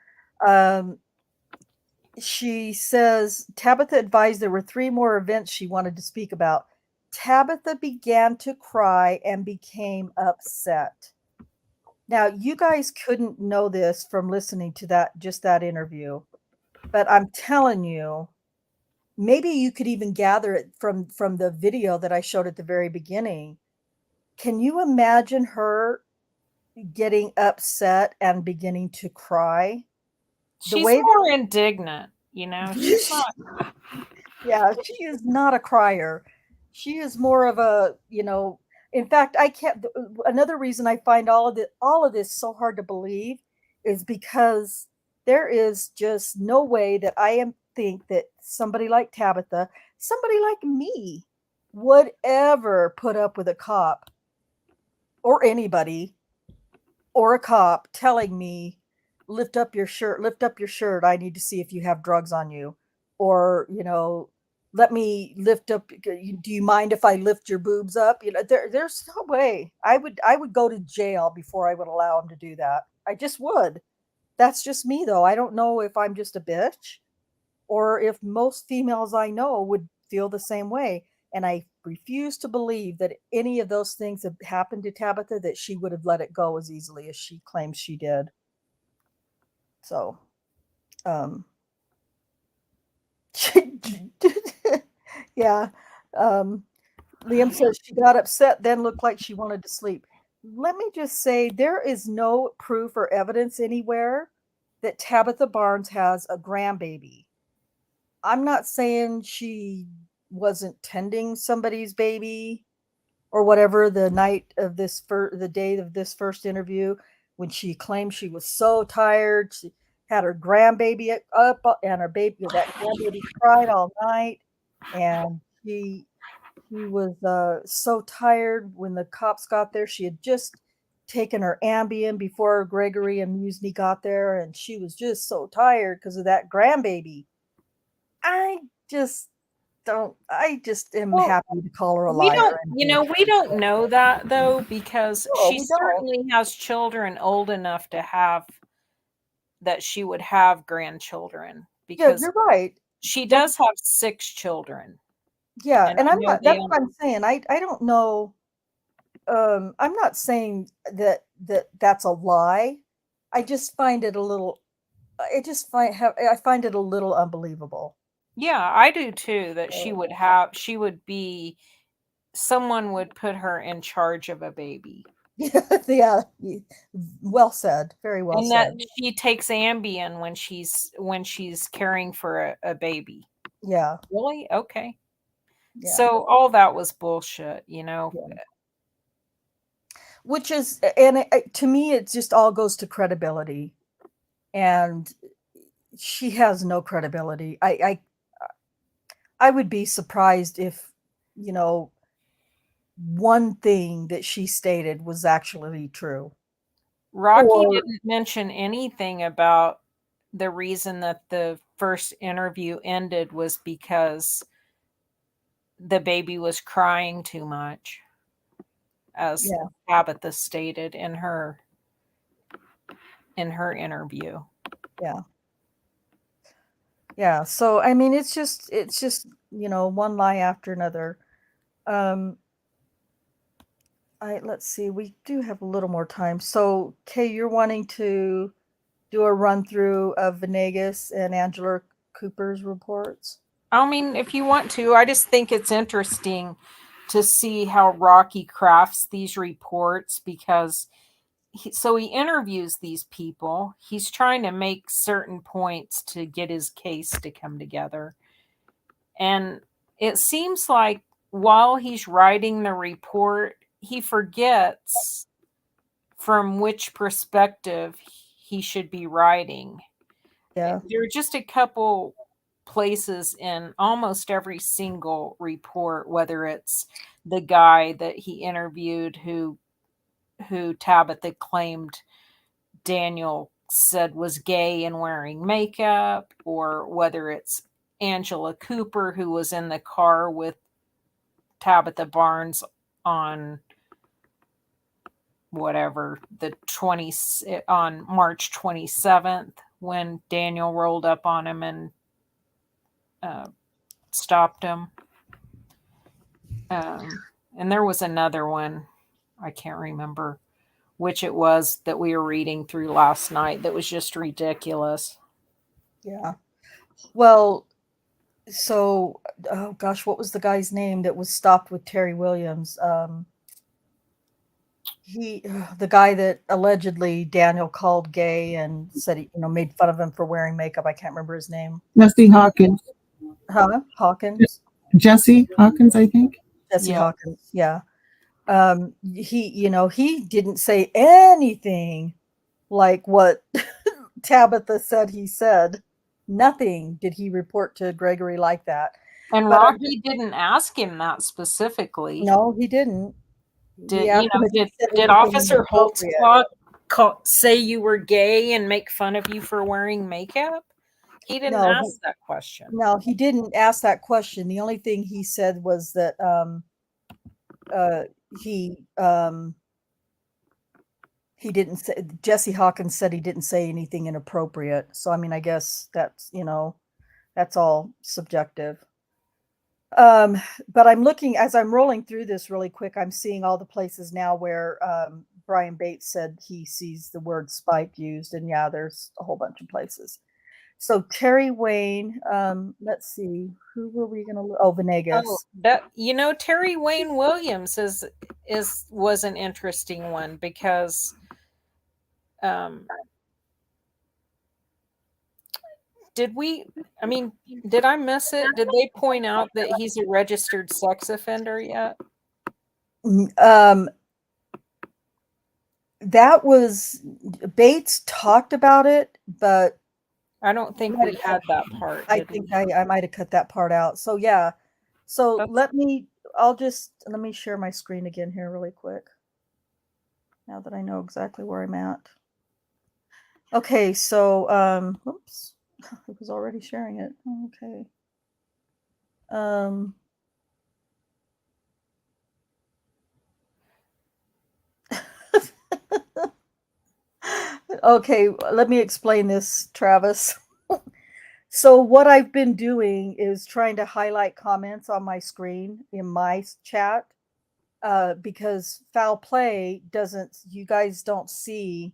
She says Tabitha advised there were 3 more events she wanted to speak about. Tabitha began to cry and became upset. Now, you guys couldn't know this from listening to that interview, but I'm telling you, maybe you could even gather it from the video that I showed at the very beginning. Can you imagine her getting upset and beginning to cry? She's more indignant, She's not. Yeah, she is not a crier. She is more of a, in fact, I can't. Another reason I find all of this so hard to believe is because there is just no way that think that somebody like Tabitha, somebody like me, would ever put up with a cop or anybody or a cop telling me, lift up your shirt, I need to see if you have drugs on you. Or, let me lift up, do you mind if I lift your boobs up? There's no way. I would go to jail before I would allow him to do that. I just would. That's just me, though. I don't know if I'm just a bitch or if most females I know would feel the same way. And I refuse to believe that any of those things have happened to Tabitha, that she would have let it go as easily as she claims she did. So, yeah. Liam says she got upset, then looked like she wanted to sleep. Let me just say, there is no proof or evidence anywhere that Tabitha Barnes has a grandbaby. I'm not saying she wasn't tending somebody's baby or whatever the day of this first interview, when she claimed she was so tired. She had her grandbaby up, and her that grandbaby cried all night, and she was so tired when the cops got there. She had just taken her Ambien before Gregory and Musney got there, and she was just so tired because of that grandbaby. I just am happy to call her a liar. We don't know that, though, because she certainly has children old enough to have that she would have grandchildren, because you're right. She does have 6 children. Yeah, and I'm not, that's what I'm saying. I don't know. I'm not saying that's a lie. I just find it a little, I find it a little unbelievable. Yeah, I do too, that someone would put her in charge of a baby. Yeah, well said. Very well said. And that she takes Ambien when she's caring for a baby. Yeah. Really? Okay. Yeah. So all that was bullshit, Yeah. Which is, and to me, it just all goes to credibility, and she has no credibility. I would be surprised if, one thing that she stated was actually true. Rocky didn't mention anything about the reason that the first interview ended was because the baby was crying too much, as Tabitha stated in her interview. Yeah. Yeah. So I mean, it's just one lie after another. Let's see. We do have a little more time. So Kay, you're wanting to do a run through of Venegas and Angela Cooper's reports. I mean, if you want to, I just think it's interesting to see how Rocky crafts these reports because he interviews these people. He's trying to make certain points to get his case to come together. And it seems like while he's writing the report, he forgets from which perspective he should be writing. Yeah. There are just a couple places in almost every single report, whether it's the guy that he interviewed who Tabitha claimed Daniel said was gay and wearing makeup, or whether it's Angela Cooper who was in the car with Tabitha Barnes on whatever on March 27th when Daniel rolled up on him and stopped him. And there was another one, I can't remember which it was, that we were reading through last night that was just ridiculous. Yeah. Well, so, oh gosh, what was the guy's name that was stopped with Terry Williams? The guy that allegedly Daniel called gay and said he, made fun of him for wearing makeup. I can't remember his name. Jesse Hawkins. Huh? Hawkins? Jesse Hawkins, I think. Jesse Hawkins. Yeah. He didn't say anything like what Tabitha said he said. Nothing did he report to Gregory like that. And Rocky didn't ask him that specifically. No, he didn't. Did Officer Holtzclaw say you were gay and make fun of you for wearing makeup? He didn't ask that question. No, he didn't ask that question. The only thing he said was that he didn't say. Jesse Hawkins said he didn't say anything inappropriate. So I mean, I guess that's all subjective. But I'm looking as I'm rolling through this really quick. I'm seeing all the places now where Brian Bates said he sees the word spike used, and yeah, there's a whole bunch of places. So Terry Wayne, let's see, who were we going to? Oh, Venegas. Oh, Terry Wayne Williams was an interesting one because did I miss it? Did they point out that he's a registered sex offender yet? That was Bates talked about it, but I don't think we had that part. I think I might have cut that part out. So yeah. So let me share my screen again here really quick. Now that I know exactly where I'm at. Okay, so oops. I was already sharing it. Okay. Okay, let me explain this, Travis. So what I've been doing is trying to highlight comments on my screen in my chat because foul play you guys don't see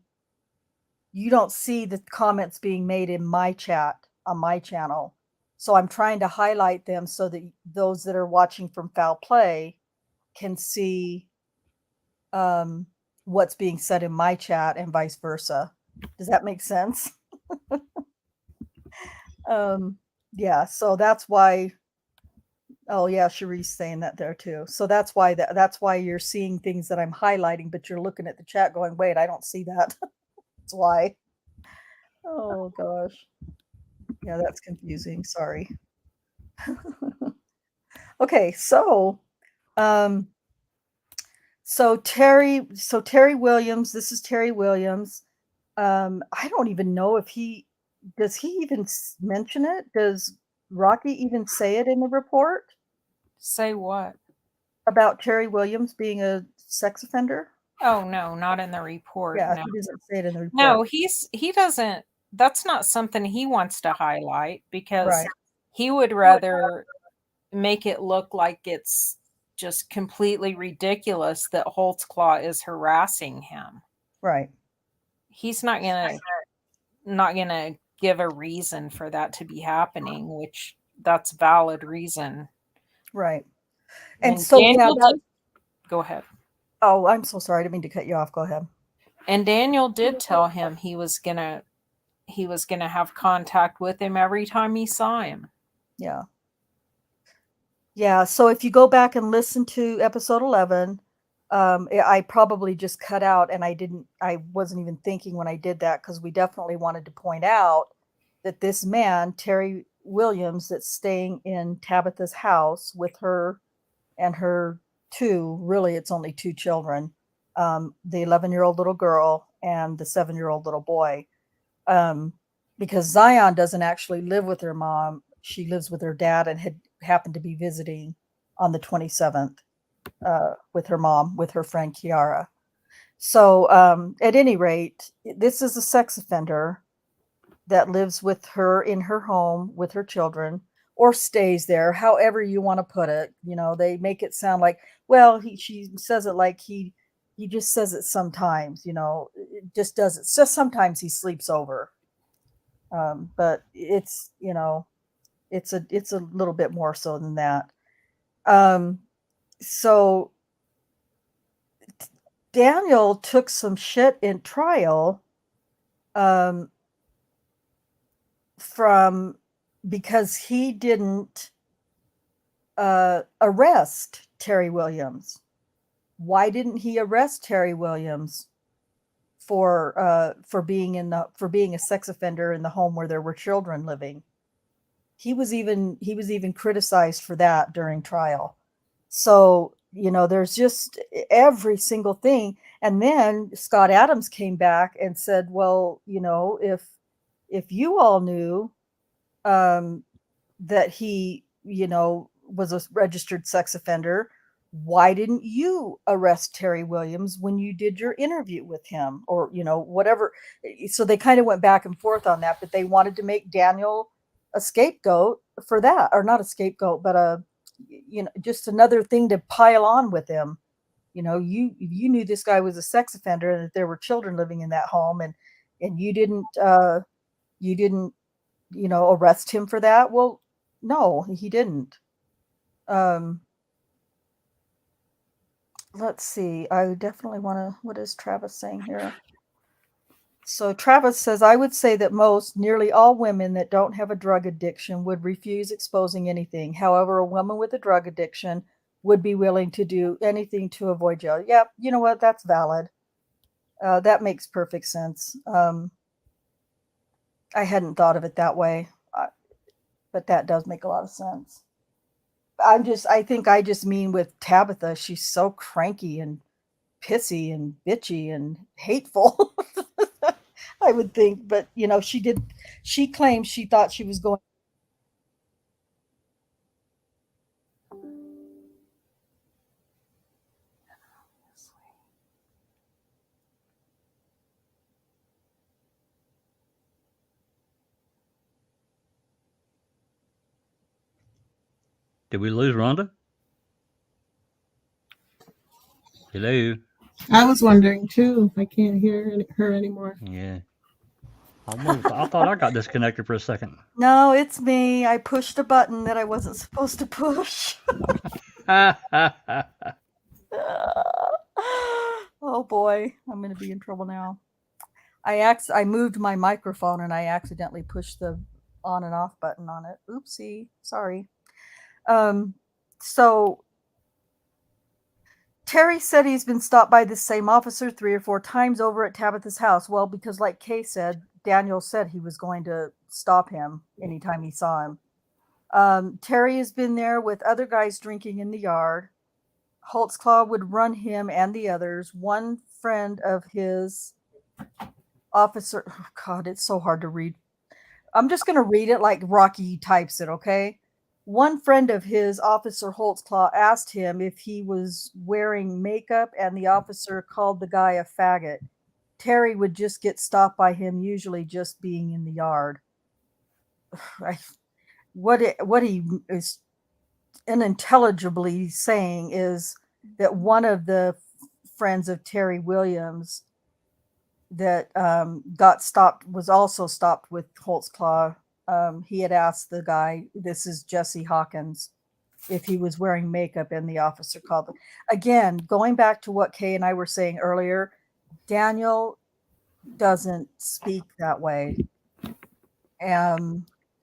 the comments being made in my chat on my channel. So I'm trying to highlight them so that those that are watching from foul play can see what's being said in my chat and vice versa. Does that make sense? Yeah, so that's why. Oh yeah, Cherie's saying that there too. So that's why you're seeing things that I'm highlighting, but you're looking at the chat going, wait, I don't see that. That's why. Oh gosh. Yeah, that's confusing. Sorry. Okay, so Terry Williams, this is Terry Williams. I don't even know if does he even mention it? Does Rocky even say it in the report? Say what? About Terry Williams being a sex offender? Oh no, not in the report. Yeah, no. he doesn't say it in the report. No, he doesn't that's not something he wants to highlight because Right. he would rather make it look like it's just completely ridiculous that Holtzclaw is harassing him. Right. He's not gonna give a reason for that to be happening, which that's valid reason. Right. And And so, yeah, Daniel that, did, go ahead. oh, I'm so sorry. I didn't mean to cut you off. Go ahead. And Daniel did tell him he was gonna have contact with him every time he saw him. Yeah. Yeah. So if you go back and listen to episode 11, I probably just cut out and I wasn't even thinking when I did that because we definitely wanted to point out that this man, Terry Williams, that's staying in Tabitha's house with her and her really it's only two children, the 11-year-old little girl and the 7-year-old little boy. Because Zion doesn't actually live with her mom. She lives with her dad and had happened to be visiting on the 27th with her mom, with her friend Kiara. So at any rate, this is a sex offender that lives with her in her home with her children or stays there, however you want to put it. You know, they make it sound like, well, she says it like he just says it sometimes, you know, it just does it. Just sometimes he sleeps over. But it's, you know, it's a little bit more so than that. So Daniel took some shit in trial from because he didn't arrest Terry Williams. Why didn't he arrest Terry Williams for being a sex offender in the home where there were children living? He was even criticized for that during trial. So, you know, there's just every single thing. And then Scott Adams came back and said, well, you know, if you all knew that he, you know, was a registered sex offender, why didn't you arrest Terry Williams when you did your interview with him, or, you know, whatever? So they kind of went back and forth on that, but they wanted to make Daniel a scapegoat for that, or not a scapegoat, but you know, just another thing to pile on with him. You know, you knew this guy was a sex offender and that there were children living in that home, and you didn't you know, arrest him for that. Well, no, he didn't. Let's see. I definitely want to. What is Travis saying here? So Travis says, I would say that nearly all women that don't have a drug addiction would refuse exposing anything. However, a woman with a drug addiction would be willing to do anything to avoid jail. Yeah, you know what? That's valid. That makes perfect sense. I hadn't thought of it that way, but that does make a lot of sense. I think I just mean with Tabitha, she's so cranky and pissy and bitchy and hateful. I would think, but you know, she claimed she thought she was going. Did we lose Rhonda? Hello. I was wondering too. I can't hear her anymore. Yeah. I thought I got disconnected for a second. No, it's me. I pushed a button that I wasn't supposed to push. Oh boy, I'm going to be in trouble now. I moved my microphone and I accidentally pushed the on and off button on it. Oopsie, sorry. So Terry said he's been stopped by the same officer 3 or 4 times over at Tabitha's house. Well, because like Kay said, Daniel said he was going to stop him anytime he saw him. Terry has been there with other guys drinking in the yard. Holtzclaw would run him and the others. One friend of his officer, oh God, it's so hard to read. I'm just going to read it like Rocky types it, okay? One friend of his, Officer Holtzclaw, asked him if he was wearing makeup, and the officer called the guy a faggot. Terry would just get stopped by him, usually just being in the yard. What he is unintelligibly saying is that one of the friends of Terry Williams that got stopped was also stopped with Holtzclaw. He had asked the guy, this is Jesse Hawkins, if he was wearing makeup, and the officer called him. Again, going back to what Kay and I were saying earlier, Daniel doesn't speak that way.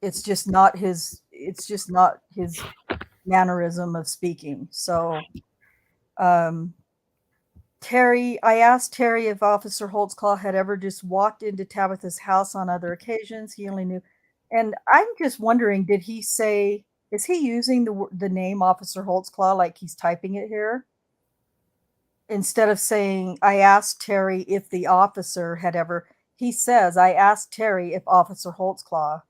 It's just not his mannerism of speaking. So Terry, I asked Terry if Officer Holtzclaw had ever just walked into Tabitha's house on other occasions. He only knew. And I'm just wondering, did he say, is he using the name Officer Holtzclaw like he's typing it here? Instead of saying, I asked Terry if the officer had ever, he says, I asked Terry if Officer Holtzclaw.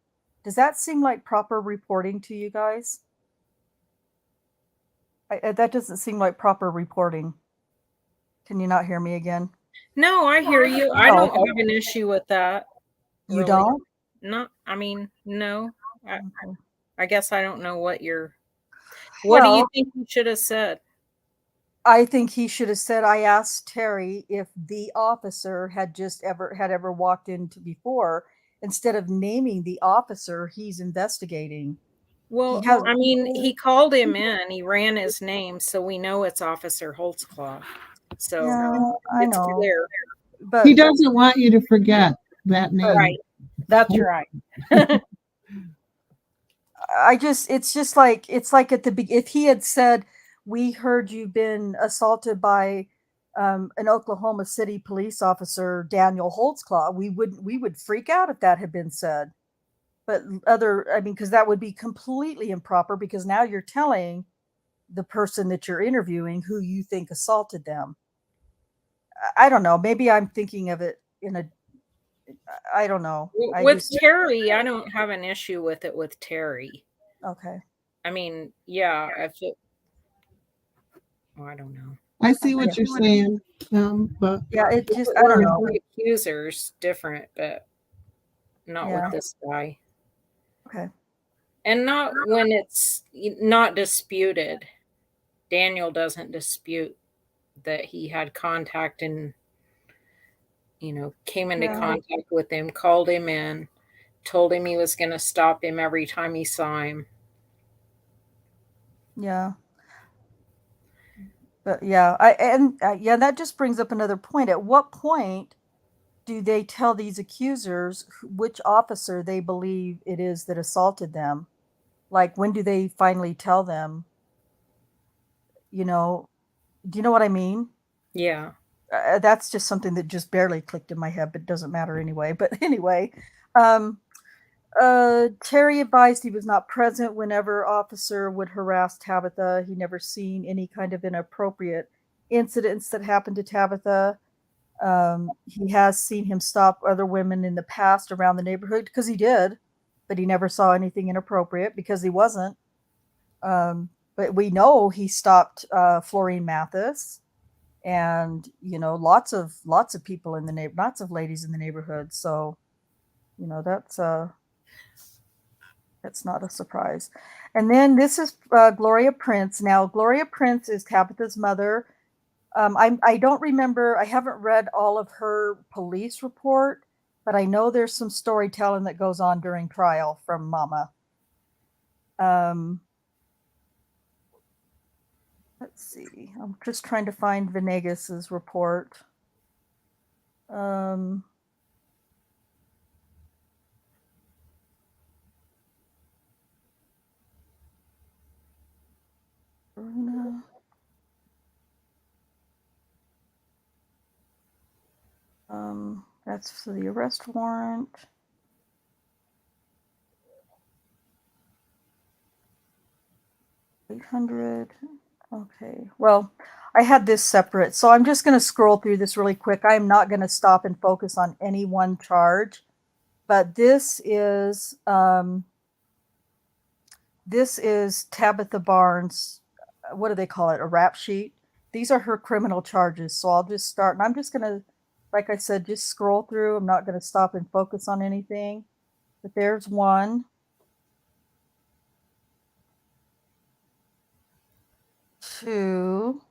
Does that seem like proper reporting to you guys? That doesn't seem like proper reporting. Can you not hear me again? No, I hear you. I don't have an issue with that. You don't? No, I mean, no. Okay. I guess I don't know what do Well, you think you should have said? I think he should have said, I asked Terry if the officer had ever walked into before, instead of naming the officer he's investigating. Well, I mean, he called him in, he ran his name, so we know it's Officer Holtzclaw. So yeah, I it's know. clear. But He doesn't want you to forget that name. Right. That's right. it's like at the if he had said, we heard you've been assaulted by an Oklahoma City police officer, Daniel Holtzclaw, we would freak out if that had been said. But because that would be completely improper, because now you're telling the person that you're interviewing who you think assaulted them. I don't know. Maybe I'm thinking of it I don't know. Terry, I don't have an issue with it with Terry. Okay. I mean, yeah, I don't know. I see what you're saying, but yeah, it just, I don't know. The accuser's different, but not with this guy. Okay. And not when it's not disputed. Daniel doesn't dispute that he had contact and, came into contact with him, called him in, told him he was going to stop him every time he saw him. Yeah. But yeah, that just brings up another point. At what point do they tell these accusers which officer they believe it is that assaulted them? Like, when do they finally tell them? Do you know what I mean? Yeah. That's just something that just barely clicked in my head, but it doesn't matter anyway. But anyway, Terry advised he was not present whenever officer would harass Tabitha. He never seen any kind of inappropriate incidents that happened to Tabitha. He has seen him stop other women in the past around the neighborhood, because he did, but he never saw anything inappropriate because he wasn't. But we know he stopped Florine Mathis, and lots of people in the neighborhood, lots of ladies in the neighborhood. So that's not a surprise. And then this is Gloria Prince. Now, Gloria Prince is Tabitha's mother. I don't remember, I haven't read all of her police report, but I know there's some storytelling that goes on during trial from Mama. Let's see. I'm just trying to find Venegas's report. That's for the arrest warrant. $800. Okay. Well, I had this separate, so I'm just going to scroll through this really quick. I'm not going to stop and focus on any one charge, but this is Tabitha Barnes. What do they call it? A rap sheet. These are her criminal charges. So I'll just start, and I'm just going to like I said, just scroll through. I'm not going to stop and focus on anything. But there's one. 2,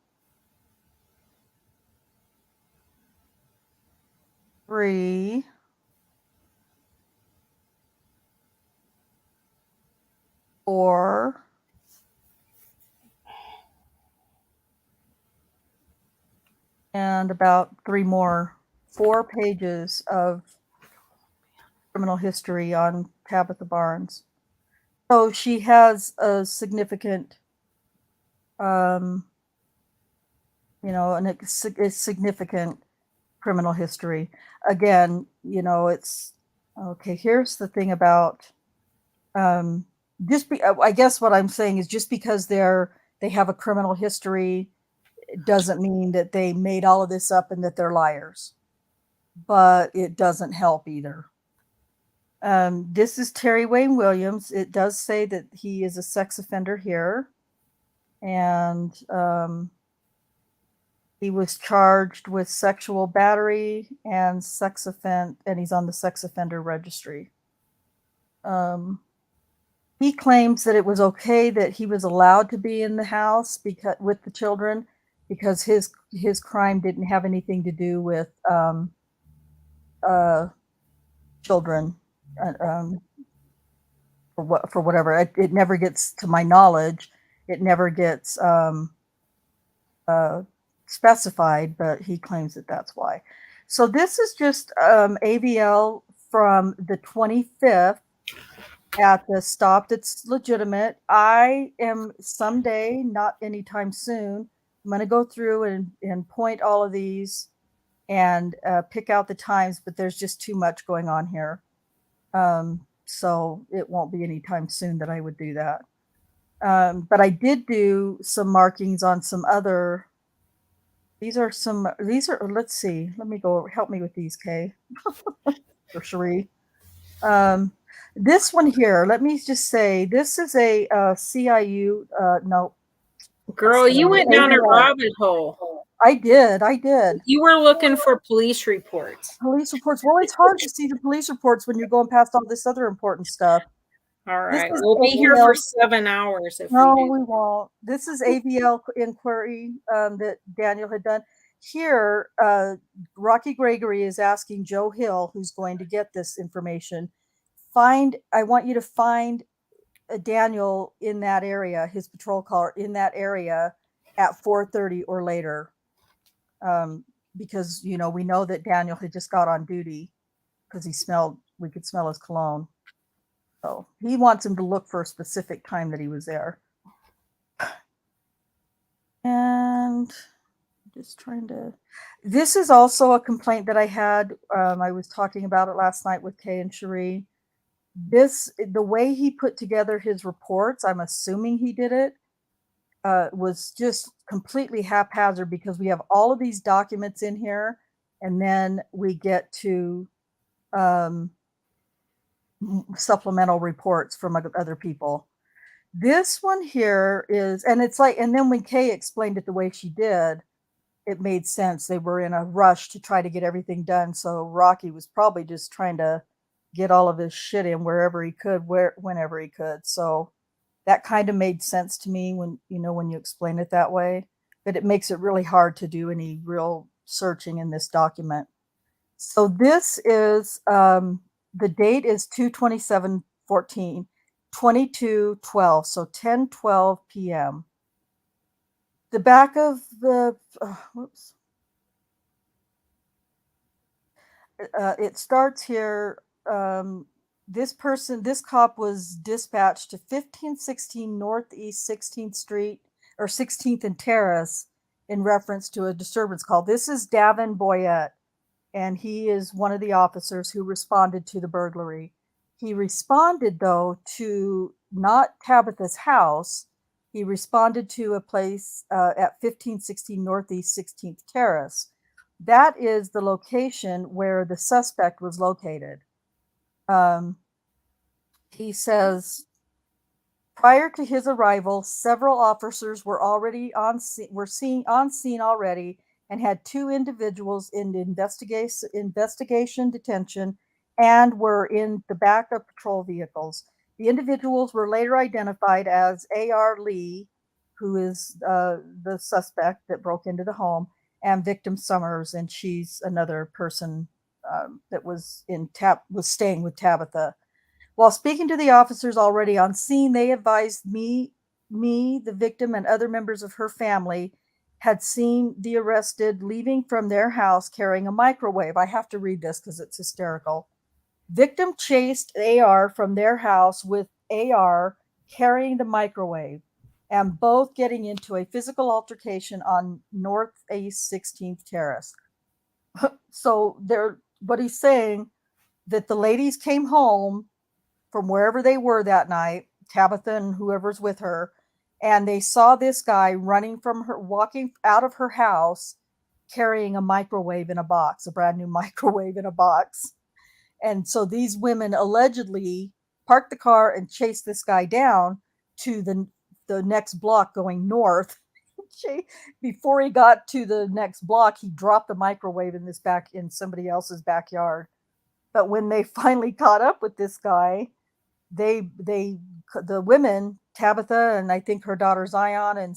3, 4, and about 3 more. 4 pages of criminal history on Tabitha Barnes. So she has a significant, a significant criminal history. Again, it's okay. Here's the thing about, I guess what I'm saying is just because they have a criminal history, it doesn't mean that they made all of this up and that they're liars. But it doesn't help either. This is Terry Wayne Williams. It does say that he is a sex offender here. And he was charged with sexual battery and sex offense, and he's on the sex offender registry. He claims that it was okay that he was allowed to be in the house with the children because his crime didn't have anything to do with children. For whatever, it never gets, to my knowledge, it never gets specified, but he claims that that's why. So this is just AVL from the 25th at the stop that's legitimate. I am someday, not anytime soon, I'm going to go through and point all of these and pick out the times, but there's just too much going on here. So it won't be anytime soon that I would do that. But I did do some markings on some other. These are, let's see, let me go, help me with these, Kay, or Cherie. This one here, let me just say, this is a CIU, no. Girl, you went down a rabbit hole. I did. You were looking for police reports. Police reports. Well, it's hard to see the police reports when you're going past all this other important stuff. All right. We'll be here for 7 hours. No, we won't. This is AVL inquiry that Daniel had done. Here, Rocky Gregory is asking Joe Hill, who's going to get this information, I want you to find Daniel in that area, his patrol car in that area at 4:30 or later. Because, we know that Daniel had just got on duty because we could smell his cologne. So he wants him to look for a specific time that he was there. And just trying to, this is also a complaint that I had. I was talking about it last night with Kay and Cherie. The way he put together his reports, I'm assuming he did it, was just completely haphazard because we have all of these documents in here and then we get to supplemental reports from other people. This one here is, and it's like, and then when Kay explained it the way she did, it made sense. They were in a rush to try to get everything done. So Rocky was probably just trying to get all of his shit in wherever he could, whenever he could. So that kind of made sense to me when you explain it that way, but it makes it really hard to do any real searching in this document. So this is, the date is 2/27/14, 22/12, so 10:12 p.m. The back of the, it starts here. This cop was dispatched to 1516 Northeast 16th Street or 16th and Terrace in reference to a disturbance call. This is Davin Boyette, and he is one of the officers who responded to the burglary. He responded, though, to not Tabitha's house. He responded to a place at 1516 Northeast 16th Terrace. That is the location where the suspect was located. He says, prior to his arrival, several officers were already on scene already and had 2 individuals in investigation detention and were in the back of patrol vehicles. The individuals were later identified as A.R. Lee, who is the suspect that broke into the home, and victim Summers, and she's another person that was staying with Tabitha. While speaking to the officers already on scene, they advised me, the victim, and other members of her family had seen the arrested leaving from their house carrying a microwave. I have to read this because it's hysterical. Victim chased AR from their house with AR carrying the microwave, and both getting into a physical altercation on Northeast 16th Terrace. So what he's saying, that the ladies came home from wherever they were that night, Tabitha and whoever's with her, and they saw this guy running from her, walking out of her house, carrying a microwave in a box, a brand new microwave in a box. And so these women allegedly parked the car and chased this guy down to the next block going north. Before he got to the next block, he dropped the microwave in somebody else's backyard. But when they finally caught up with this guy, the women, Tabitha and I think her daughter Zion and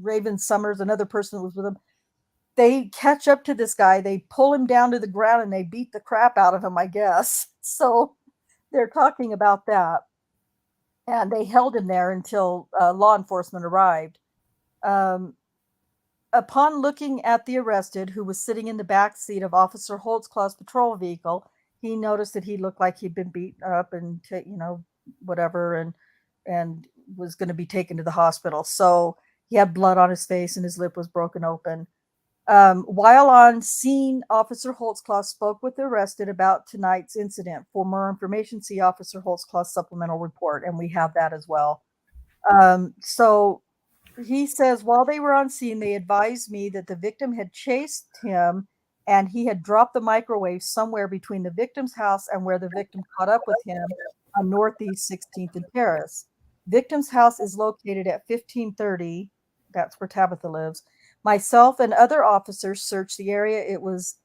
Raven Summers, another person was with them, they catch up to this guy, they pull him down to the ground, and they beat the crap out of him, I guess. So they're talking about that. And they held him there until law enforcement arrived. Upon looking at the arrested, who was sitting in the back seat of Officer Holtzclaw's patrol vehicle, he noticed that he looked like he'd been beaten up and whatever, and was going to be taken to the hospital. So he had blood on his face and his lip was broken open. While on scene, Officer Holtzclaw spoke with the arrested about tonight's incident. For more information, see Officer Holtzclaw's supplemental report, and we have that as well. So he says, while they were on scene, they advised me that the victim had chased him and he had dropped the microwave somewhere between the victim's house and where the victim caught up with him on Northeast 16th and Terrace. Victim's house is located at 1530. That's where Tabitha lives. Myself and other officers searched the area.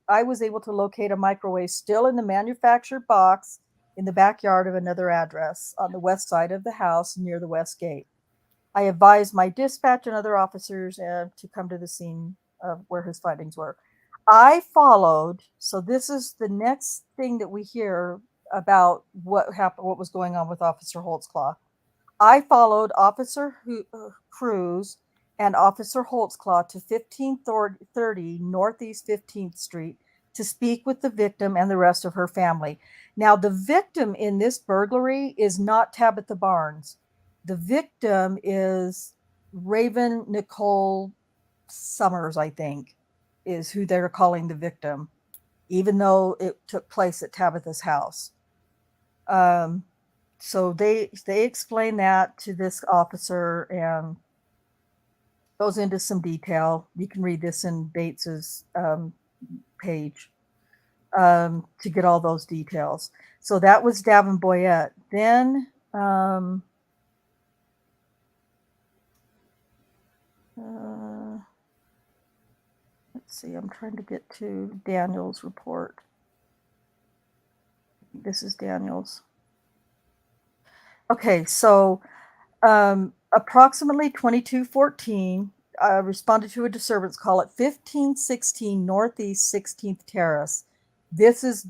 I was able to locate a microwave still in the manufactured box in the backyard of another address on the west side of the house near the west gate. I advised my dispatch and other officers to come to the scene of where his findings were. I followed, so this is the next thing that we hear about what happened, what was going on with Officer Holtzclaw. I followed Officer Cruz and Officer Holtzclaw to 1530 Northeast 15th Street to speak with the victim and the rest of her family. Now, the victim in this burglary is not Tabitha Barnes. The victim is Raven Nicole Summers, I think, is who they're calling the victim, even though it took place at Tabitha's house. So they explain that to this officer and goes into some detail. You can read this in Bates's page to get all those details. So that was Davenport. Then let's see, I'm trying to get to Daniel's report. This is Daniel's. Okay, so approximately 2214 responded to a disturbance call at 1516 Northeast 16th Terrace. This is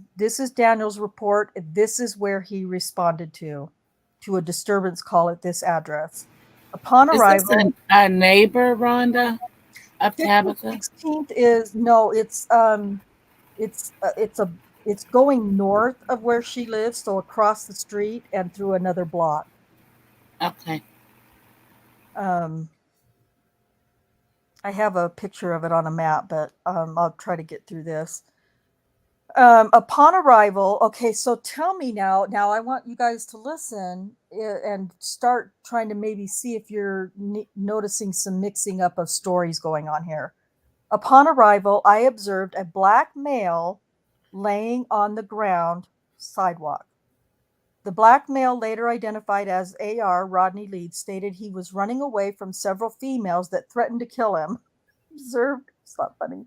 Daniel's report. This is where he responded to a disturbance call at this address. Upon arrival, this a neighbor, Rhonda, of Tabitha? 16th is no, it's going north of where she lives, so across the street and through another block. Okay. I have a picture of it on a map, but I'll try to get through this. Upon arrival, okay, so tell me now I want you guys to listen and start trying to maybe see if you're noticing some mixing up of stories going on here. Upon arrival, I observed a black male laying on the ground sidewalk. The black male, later identified as A.R. Rodney Leeds, stated he was running away from several females that threatened to kill him. observed, it's not funny.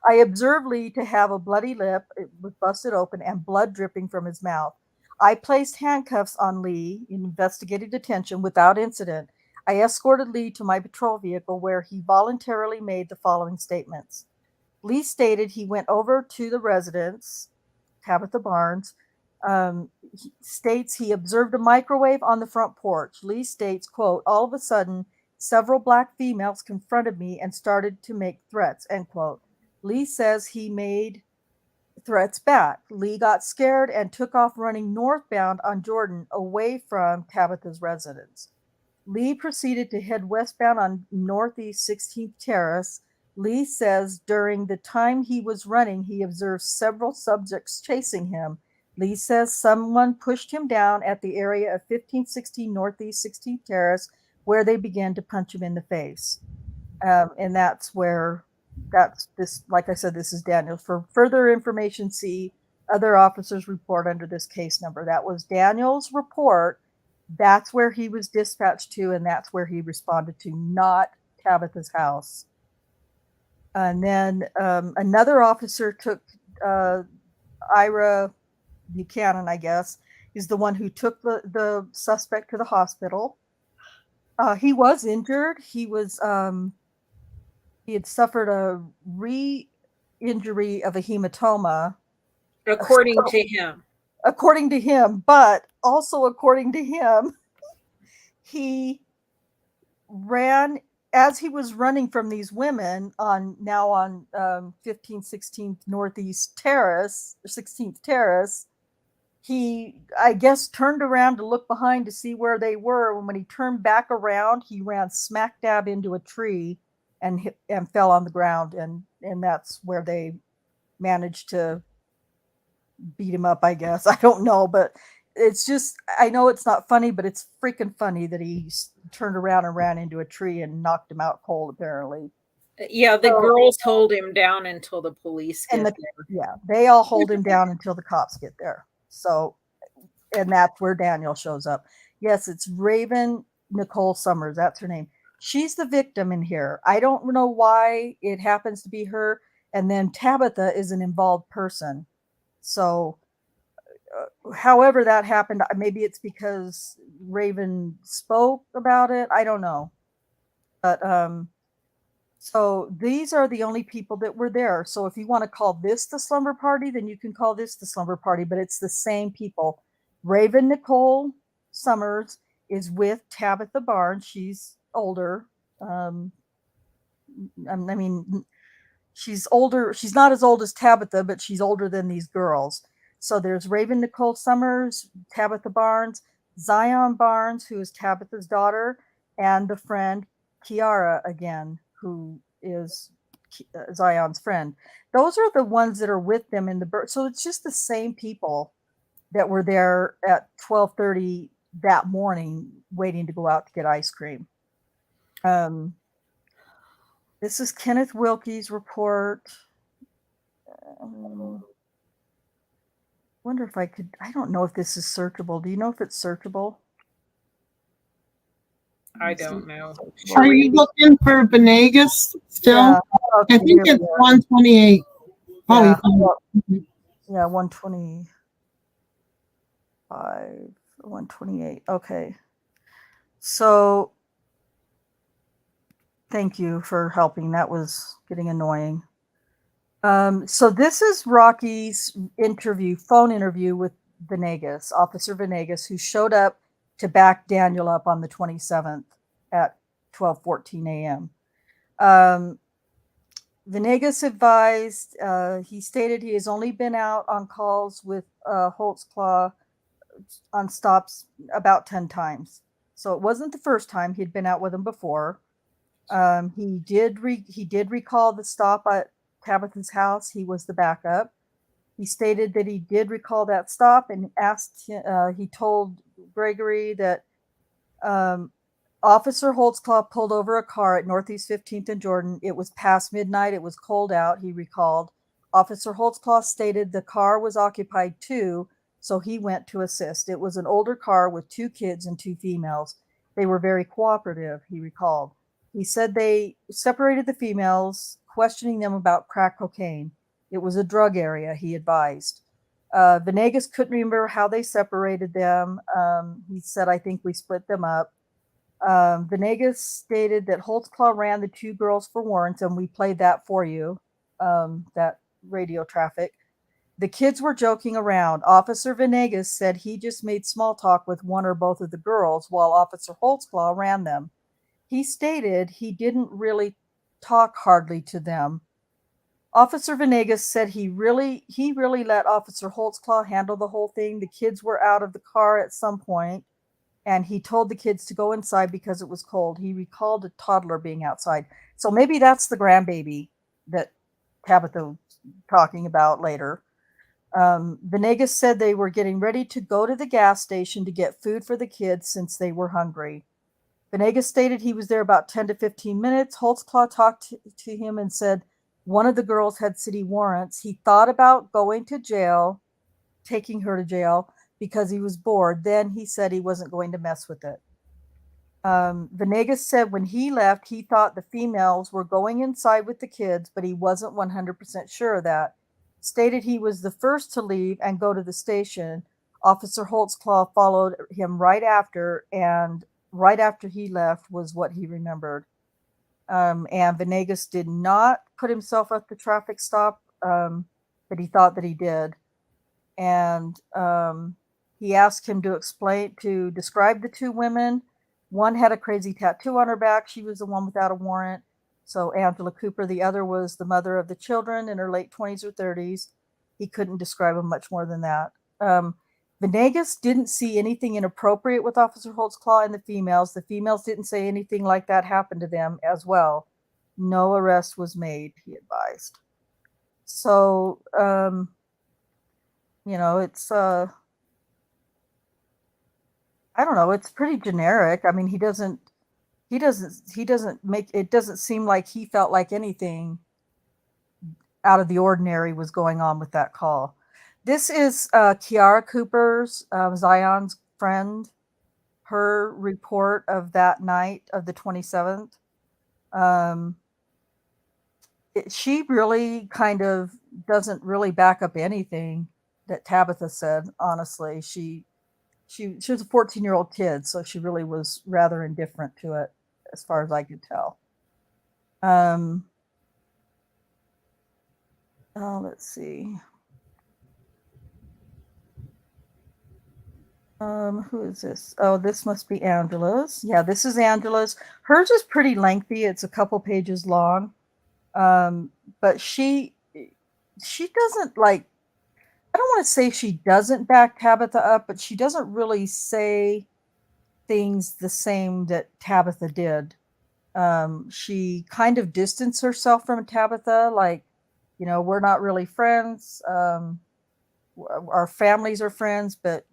I observed Lee to have a bloody lip, it was busted open, and blood dripping from his mouth. I placed handcuffs on Lee in investigative detention without incident. I escorted Lee to my patrol vehicle where he voluntarily made the following statements. Lee stated he went over to the residence, Tabitha Barnes, he states he observed a microwave on the front porch. Lee states, quote, all of a sudden, several black females confronted me and started to make threats, end quote. Lee says he made threats back. Lee got scared and took off running northbound on Jordan away from Tabitha's residence. Lee proceeded to head westbound on Northeast 16th Terrace. Lee says during the time he was running, he observed several subjects chasing him. Lee says someone pushed him down at the area of 1516 Northeast 16th Terrace, where they began to punch him in the face. And that's this, like I said, this is Daniel. For further information, see other officers' report under this case number. That was Daniel's report. That's where he was dispatched to, and that's where he responded to, not Tabitha's house. And then another officer took Ira Buchanan, I guess, is the one who took the suspect to the hospital. He was injured. He had suffered a re-injury of a hematoma. According to him. According to him, but also according to him, he ran as he was running from these women on 1516 Northeast Terrace, 16th Terrace. He, I guess, turned around to look behind to see where they were. And when he turned back around, he ran smack dab into a tree and fell on the ground. And that's where they managed to beat him up, I guess. I don't know, but it's just, I know it's not funny, but it's freaking funny that he turned around and ran into a tree and knocked him out cold, apparently. Yeah, the girls hold him down until the police get there. Yeah, they all hold him down until the cops get there. So, and that's where Daniel shows up. Yes, it's Raven Nicole Summers. That's her name. She's the victim in here. I don't know why it happens to be her. And then Tabitha is an involved person. So, however that happened, maybe it's because Raven spoke about it. I don't know. But, so these are the only people that were there. So if you want to call this the slumber party, then you can call this the slumber party, but it's the same people. Raven Nicole Summers is with Tabitha Barnes. She's older. I mean, she's older. She's not as old as Tabitha, but she's older than these girls. So there's Raven Nicole Summers, Tabitha Barnes, Zion Barnes, who is Tabitha's daughter, and the friend Kiara again, who is Zion's friend. Those are the ones that are with them in the so it's just the same people that were there at 12:30 that morning waiting to go out to get ice cream. This is Kenneth Wilkie's report. Wonder if I could, I don't know if this is searchable. Do you know if it's searchable? I don't know. Are you looking for Venegas still? Yeah. I think it's 128. Oh, Yeah, you yeah, 125, 128. Okay. So thank you for helping. That was getting annoying. So this is Rocky's phone interview with Venegas, Officer Venegas, who showed up to back Daniel up on the 27th at 12:14 a.m. Venegas advised, he stated he has only been out on calls with Holtzclaw on stops about 10 times. So it wasn't the first time he'd been out with him before. He did recall the stop at Tabitha's house. He was the backup. He stated that he did recall that stop and he told Gregory that Officer Holtzclaw pulled over a car at Northeast 15th and Jordan. It was past midnight. It was cold out, he recalled. Officer Holtzclaw stated the car was occupied too, so he went to assist. It was an older car with 2 kids and 2 females. They were very cooperative, he recalled. He said they separated the females, questioning them about crack cocaine. It was a drug area, he advised. Venegas couldn't remember how they separated them. He said, I think we split them up. Venegas stated that Holtzclaw ran the two girls for warrants, and we played that for you, that radio traffic. The kids were joking around. Officer Venegas said he just made small talk with one or both of the girls while Officer Holtzclaw ran them. He stated he didn't really talk hardly to them. Officer Venegas said he really let Officer Holtzclaw handle the whole thing. The kids were out of the car at some point, and he told the kids to go inside because it was cold. He recalled a toddler being outside. So maybe that's the grandbaby that Tabitha was talking about later. Venegas said they were getting ready to go to the gas station to get food for the kids since they were hungry. Venegas stated he was there about 10 to 15 minutes. Holtzclaw talked to him and said one of the girls had city warrants. He thought about going to jail, taking her to jail, because he was bored. Then he said he wasn't going to mess with it. Venegas said when he left, he thought the females were going inside with the kids, but he wasn't 100% sure of that. Stated he was the first to leave and go to the station. Officer Holtzclaw followed him right after, and right after he left was what he remembered. And Venegas did not put himself at the traffic stop, but he thought that he did. And he asked him to describe the two women. One had a crazy tattoo on her back. She was the one without a warrant. So Angela Cooper, the other was the mother of the children in her late 20s or 30s. He couldn't describe them much more than that. Venegas didn't see anything inappropriate with Officer Holtzclaw and the females. The females didn't say anything like that happened to them as well. No arrest was made, he advised. So, it's, I don't know, it's pretty generic. I mean, he doesn't make, it doesn't seem like he felt like anything out of the ordinary was going on with that call. This is Kiara Cooper's, Zion's friend, her report of that night of the 27th. She really kind of doesn't really back up anything that Tabitha said, honestly. She was a 14-year-old kid, so she really was rather indifferent to it, as far as I could tell. Let's see. Who is this? Oh, this must be Angela's. Yeah, this is Angela's. Hers is pretty lengthy. It's a couple pages long. But she doesn't I don't want to say she doesn't back Tabitha up, but she doesn't really say things the same that Tabitha did. She kind of distanced herself from Tabitha, we're not really friends. Our families are friends, but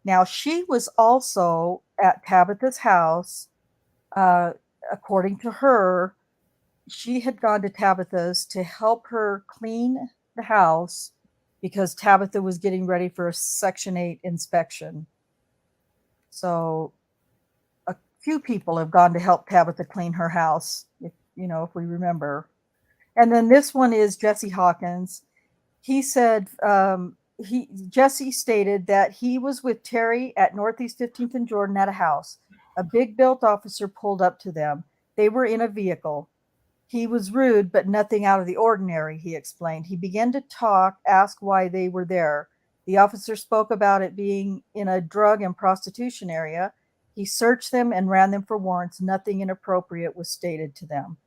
now she was also at Tabitha's house. According to her, she had gone to Tabitha's to help her clean the house because Tabitha was getting ready for a Section 8 inspection. So a few people have gone to help Tabitha clean her house, if we remember. And then this one is Jesse Hawkins. He said, Jesse stated that he was with Terry at Northeast 15th and Jordan at a house. A big built officer pulled up to them. They were in a vehicle. He was rude, but nothing out of the ordinary, he explained. He began to talk, ask why they were there. The officer spoke about it being in a drug and prostitution area. He searched them and ran them for warrants. Nothing inappropriate was stated to them.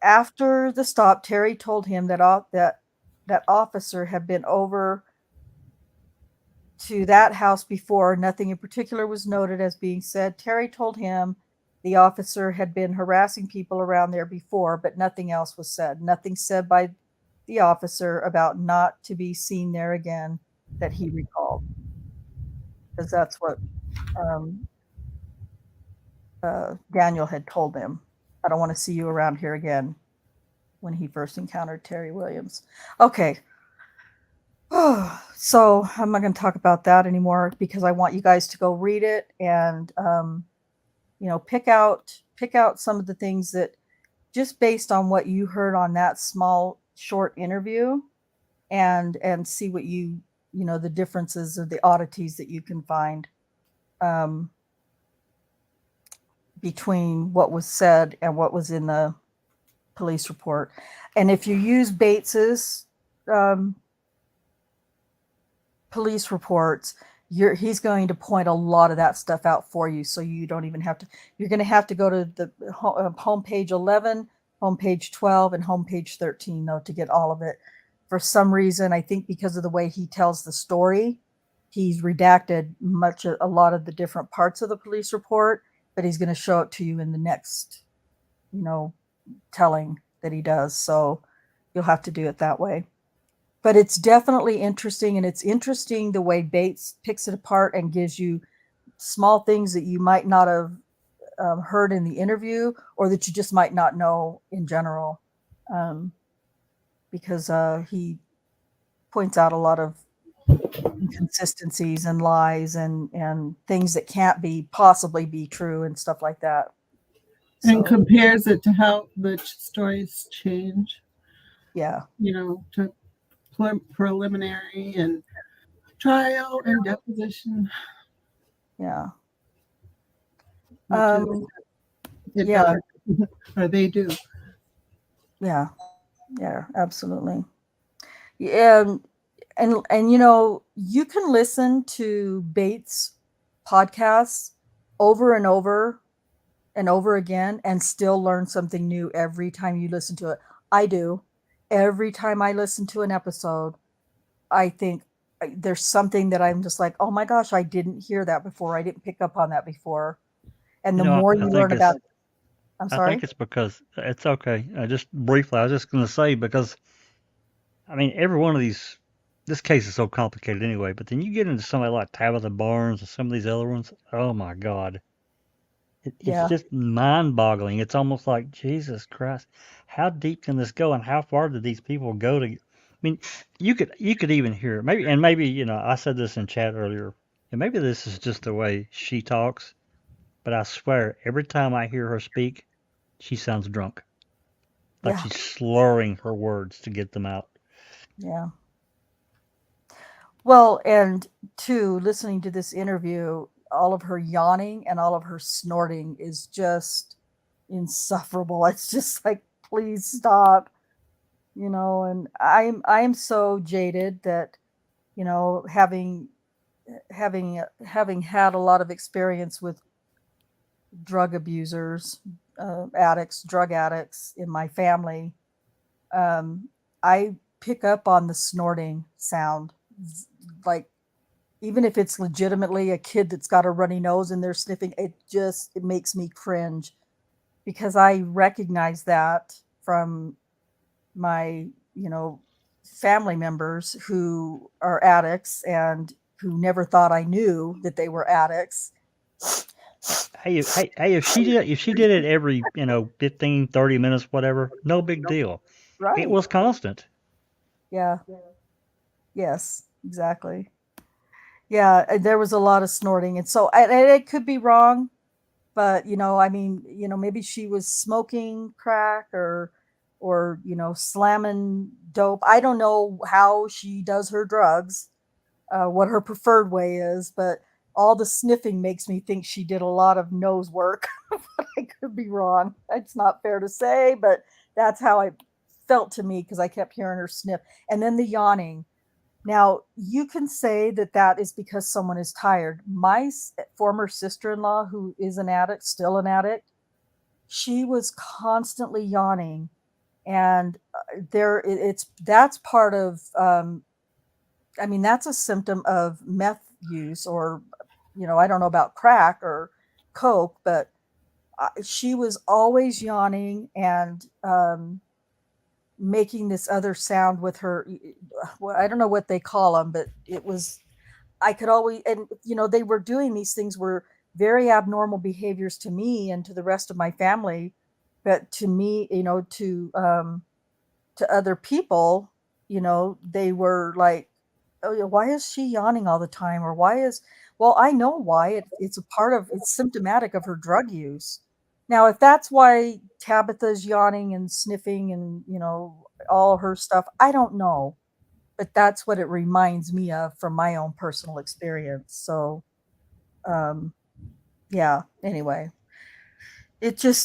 After the stop, Terry told him that officer had been over to that house before. Nothing in particular was noted as being said. Terry told him the officer had been harassing people around there before, but nothing else was said. Nothing said by the officer about not to be seen there again that he recalled. Because that's what Daniel had told him. I don't want to see you around here again, when he first encountered Terry Williams. Okay. So I'm not going to talk about that anymore because I want you guys to go read it. And, pick out some of the things that, just based on what you heard on that small short interview, and see what the differences or the oddities that you can find between what was said and what was in the police report. And if you use Bates's police reports, he's going to point a lot of that stuff out for you, so you don't even have to. You're going to have to go to the homepage 11, homepage 12, and homepage 13 though to get all of it. For some reason, I think because of the way he tells the story, he's redacted a lot of the different parts of the police report, but he's going to show it to you in the next, telling that he does. So you'll have to do it that way. But it's definitely interesting, and it's interesting the way Bates picks it apart and gives you small things that you might not have heard in the interview, or that you just might not know in general, because he points out a lot of inconsistencies and lies and things that can't possibly be true and stuff like that. And compares it to how the stories change. Yeah. To preliminary and trial and deposition. Yeah. Yeah. Or they do. Yeah. Yeah, absolutely. Yeah. And you can listen to Bates podcasts over and over and over again and still learn something new every time you listen to it. I do. Every time I listen to an episode, I think there's something that I'm just like, oh my gosh, I didn't hear that before. I didn't pick up on that before. And the more you learn about, I'm sorry. I think it's because it's okay. Just briefly, I was just going to say, because every one of this case is so complicated anyway, but then you get into somebody like Tabitha Barnes and some of these other ones. Oh my God. It's just mind-boggling. It's almost like, Jesus Christ, how deep can this go, and how far did these people go to? You could even hear maybe I said this in chat earlier, and maybe this is just the way she talks, but I swear every time I hear her speak, she sounds drunk, like she's slurring her words to get them out. Yeah. Well, and too, listening to this interview, all of her yawning and all of her snorting is just insufferable. It's just like, please stop, and I'm so jaded that, having had a lot of experience with drug abusers, drug addicts in my family, I pick up on the snorting sound. Like, even if it's legitimately a kid that's got a runny nose and they're sniffing, it makes me cringe, because I recognize that from my, family members who are addicts and who never thought I knew that they were addicts. Hey, if she did it every, 15, 30 minutes, whatever, no big deal. Right. It was constant. Yeah. Yes, exactly. Yeah, there was a lot of snorting, and so it could be wrong, but maybe she was smoking crack or slamming dope. I don't know how she does her drugs, what her preferred way is, but all the sniffing makes me think she did a lot of nose work. But I could be wrong. It's not fair to say, but that's how it felt to me, because I kept hearing her sniff. And then the yawning. Now, you can say that is because someone is tired. My former sister-in-law, who is an addict, still an addict, she was constantly yawning. And that's part of, that's a symptom of meth use, or, I don't know about crack or coke, but she was always yawning and making this other sound with her. Well, I don't know what they call them, but I could always, and they were doing these things were very abnormal behaviors to me and to the rest of my family, but to me, to other people, they were like, oh, why is she yawning all the time? Or why Well, I know why. It's symptomatic of her drug use. Now, if that's why Tabitha's yawning and sniffing and, all her stuff, I don't know. But that's what it reminds me of from my own personal experience. So, yeah, anyway.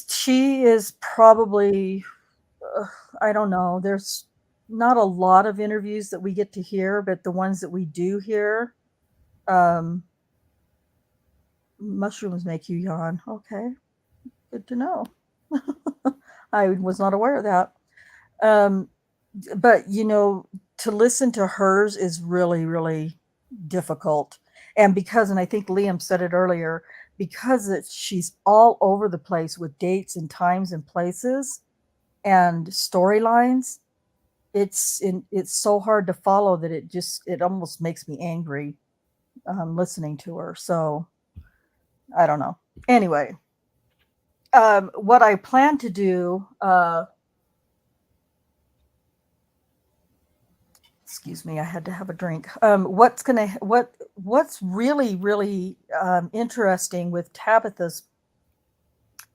She is probably, I don't know. There's not a lot of interviews that we get to hear, but the ones that we do hear, mushrooms make you yawn. Okay, good to know. I was not aware of that. But to listen to hers is really, really difficult. And I think Liam said it earlier, because she's all over the place with dates and times and places and storylines. It's so hard to follow that it almost makes me angry listening to her. So I don't know. Anyway, what I plan to do, excuse me, I had to have a drink. What's really, really interesting with Tabitha's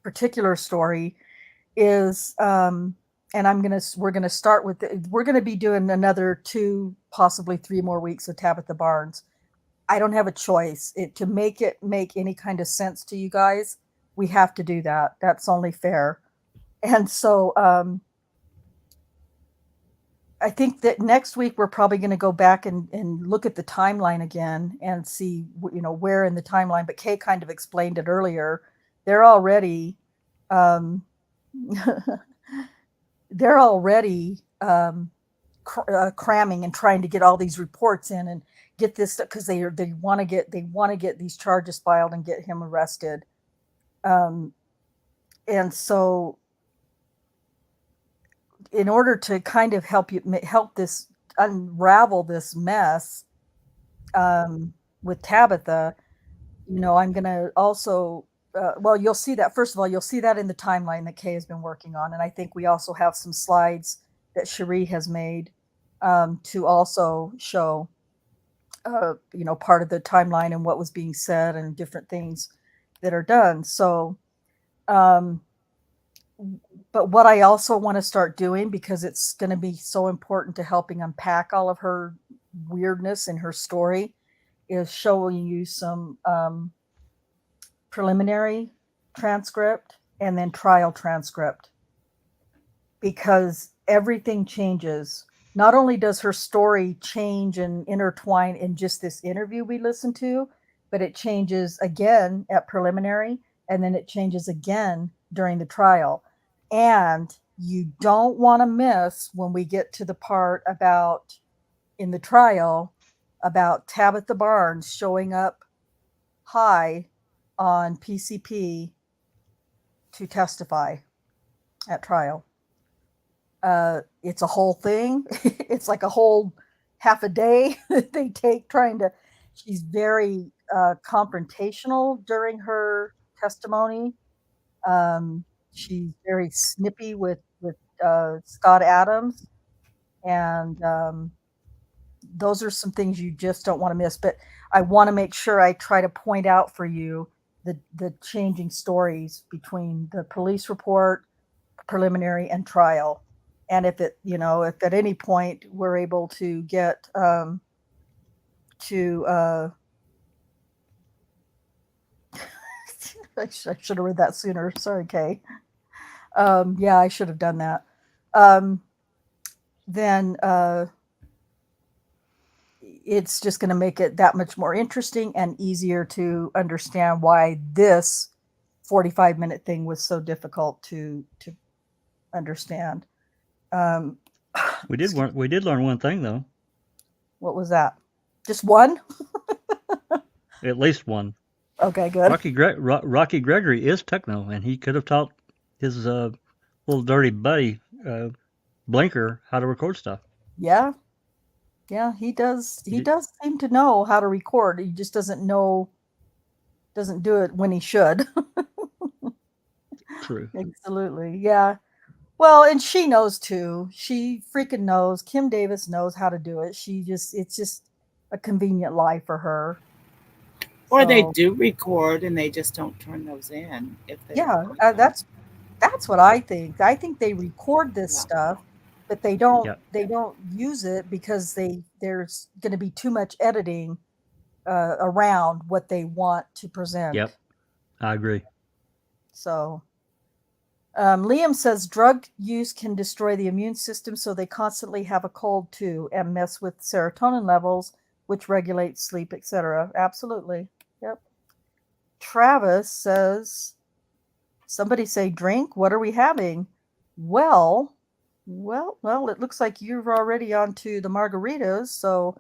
particular story is, and we're gonna start with we're gonna be doing another 2, possibly 3 more weeks of Tabitha Barnes. I don't have a choice. To make it make any kind of sense to you guys, we have to do that. That's only fair. And so I think that next week we're probably going to go back and look at the timeline again and see, where in the timeline. But Kay kind of explained it earlier. They're already cramming and trying to get all these reports in and get this, because they want to get these charges filed and get him arrested. And so, in order to kind of help this unravel this mess with Tabitha, I'm going to also, you'll see that. First of all, you'll see that in the timeline that Kay has been working on. And I think we also have some slides that Cherie has made to also show, part of the timeline and what was being said and different things that are done. So, but what I also want to start doing, because it's going to be so important to helping unpack all of her weirdness in her story, is showing you some preliminary transcript and then trial transcript, because everything changes. Not only does her story change and intertwine in just this interview we listened to, but it changes again at preliminary, and then it changes again during the trial. And you don't want to miss when we get to the part about, in the trial, about Tabitha Barnes showing up high on PCP to testify at trial. It's a whole thing. It's like a whole half a day that they take trying to. She's very confrontational during her testimony. She's very snippy with Scott Adams, and those are some things you just don't want to miss. But I want to make sure I try to point out for you the changing stories between the police report, preliminary, and trial. And if at any point we're able to get I should have read that sooner. Sorry, Kay. Yeah, I should have done that. Then it's just going to make it that much more interesting and easier to understand why this 45-minute thing was so difficult to understand. We did learn one thing though. What was that? Just one? At least one. Okay, good. Rocky Gregory is techno, and he could have taught his little dirty buddy Blinker how to record stuff. Yeah, he does. He does seem to know how to record. He just doesn't do it when he should. True. Absolutely, yeah. Well, and she knows too. She freaking knows. Kim Davis knows how to do it. It's just a convenient lie for her. Or they So, do record and they just don't turn those in if they. yeah, that's what I think. I think they record this Yeah. stuff, but they don't use it because there's going to be too much editing around what they want to present. Yep, I agree. So, Liam says drug use can destroy the immune system, so they constantly have a cold too and mess with serotonin levels, which regulates sleep, etc. Absolutely. Yep. Travis says, somebody say drink. What are we having? Well, it looks like you're already on to the margaritas. So,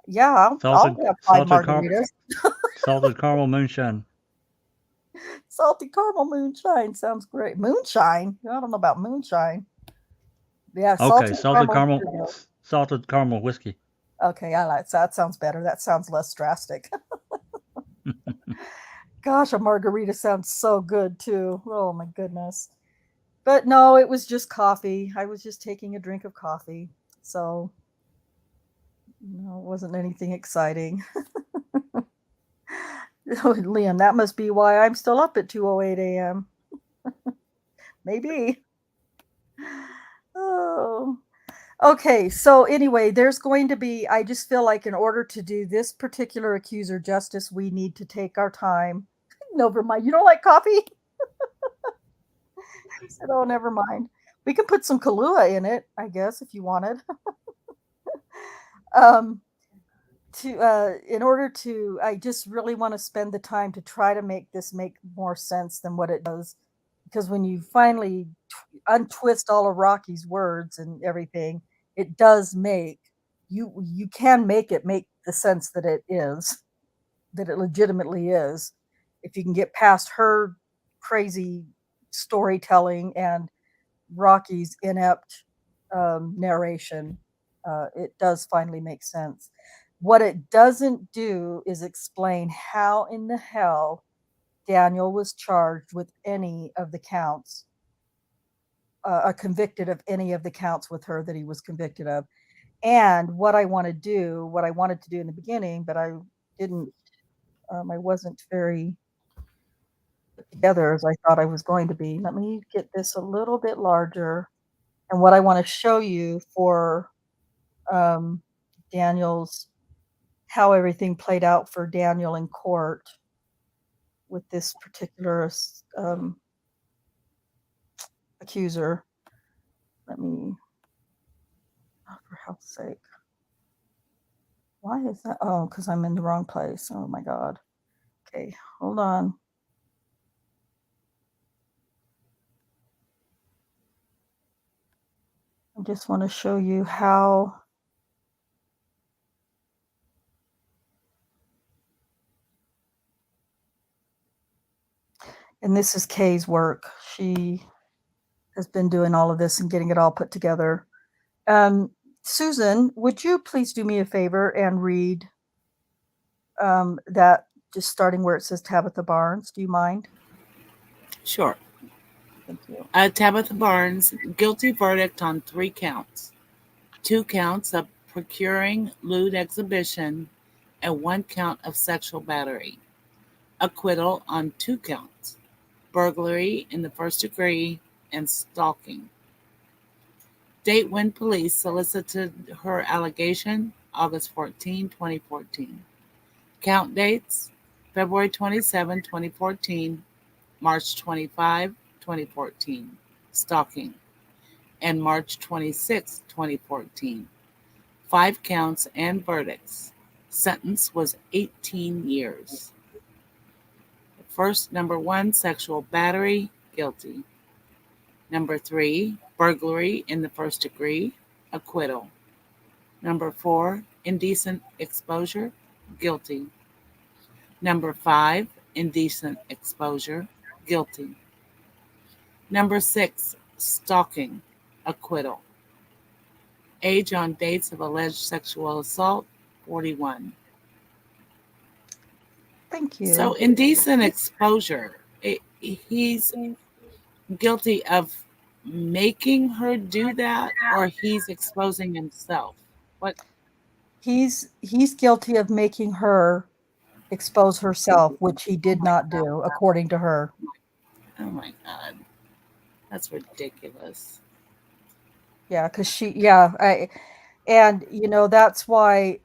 yeah, I'll have 5 margaritas. Salted caramel moonshine. Salty caramel moonshine sounds great. Moonshine? I don't know about moonshine. Yeah, Okay, caramel. salted caramel whiskey. Okay, I like that. Sounds better. That sounds less drastic. Gosh, a margarita sounds so good too. Oh my goodness. But no, it was just coffee. I was just taking a drink of coffee. So, no, it wasn't anything exciting. Liam, that must be why I'm still up at 2:08 a.m. Maybe. Oh. Okay, so anyway, there's going to be, I just feel like in order to do this particular accuser justice, we need to take our time. Never mind. You don't like coffee? He said, oh, never mind. We can put some Kahlua in it, I guess, if you wanted. In order to, I just really want to spend the time to try to make this make more sense than what it does. Because when you finally untwist all of Rocky's words and everything, it does make, you can make it make the sense that it is, that it legitimately is. If you can get past her crazy storytelling and Rocky's inept narration, it does finally make sense. What it doesn't do is explain how in the hell Daniel was charged with any of the counts, convicted of any of the counts with her that he was convicted of. And what I wanted to do in the beginning, but I didn't, I wasn't very put together as I thought I was going to be. Let me get this a little bit larger. And what I want to show you for Daniel's, how everything played out for Daniel in court with this particular accuser. Let me, oh, for health's sake. Why is that? Oh, because I'm in the wrong place. Oh my God. Okay, hold on. I just want to show you how and this is Kay's work. She has been doing all of this and getting it all put together. Susan, would you please do me a favor and read that, just starting where it says Tabitha Barnes? Do you mind? Sure. Thank you. Tabitha Barnes, guilty verdict on 3 counts. 2 counts of procuring lewd exhibition and 1 count of sexual battery. Acquittal on 2 counts. Burglary in the first degree and stalking. Date when police solicited her allegation, August 14, 2014. Count dates, February 27, 2014, March 25, 2014, stalking, and March 26, 2014. 5 counts and verdicts. Sentence was 18 years. First, number 1, sexual battery, guilty. Number 3, burglary in the first degree, acquittal. Number 4, indecent exposure, guilty. Number 5, indecent exposure, guilty. Number 6, stalking, acquittal. Age on dates of alleged sexual assault, 41. Thank you. So indecent exposure, he's guilty of making her do that, or he's exposing himself? What? He's guilty of making her expose herself, which he did not do, according to her. Oh my God. That's ridiculous. Yeah, because and that's why,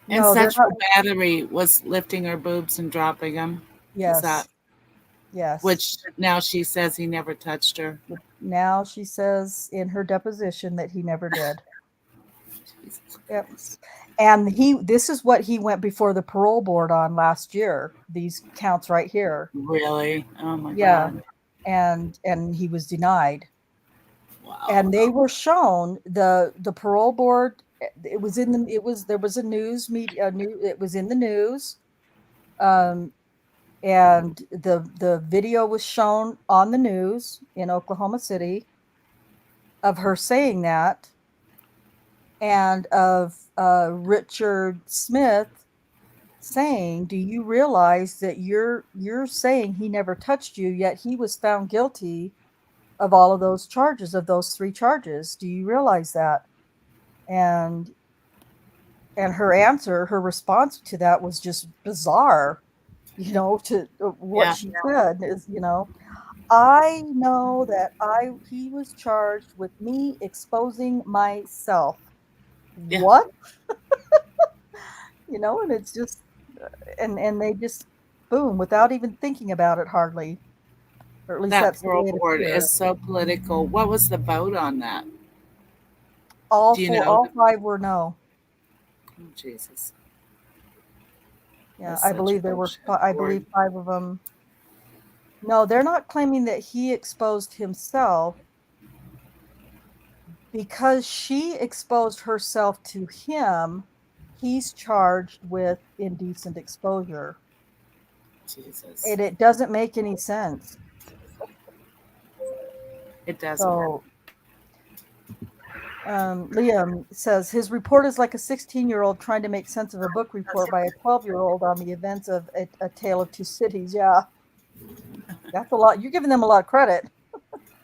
And no, they're sexual not. battery was lifting her boobs and dropping them. Is that, Yes. which now she says he never touched her. Now she says in her deposition that he never did. Yep. And this is what he went before the parole board on last year. These counts right here. Really? Oh my Yeah. God. And he was denied. Wow. And they were shown the parole board. There was a news media it was in the news. And the video was shown on the news in Oklahoma City of her saying that, and of Richard Smith saying, "Do you realize that you're saying he never touched you, yet he was found guilty of all of those charges, of those 3 charges? Do you realize that?" And her response to that was just bizarre, to what she said is, "I know that he was charged with me exposing myself." Yeah. What? And it's just, and they just, boom, without even thinking about it hardly. Or at least That that's the parole way it board appears. is so political. What was the vote on that? All Do you 4, know? all 5 were no. Oh, Jesus. Yeah, That's I such believe there were, bullshit, I Lord. believe 5 of them. No, they're not claiming that he exposed himself, because she exposed herself to him. He's charged with indecent exposure. Jesus. And it doesn't make any sense. It doesn't. So, Liam says his report is like a 16-year-old trying to make sense of a book report by a 12-year-old on the events of a Tale of Two Cities. Yeah, that's a lot. You're giving them a lot of credit.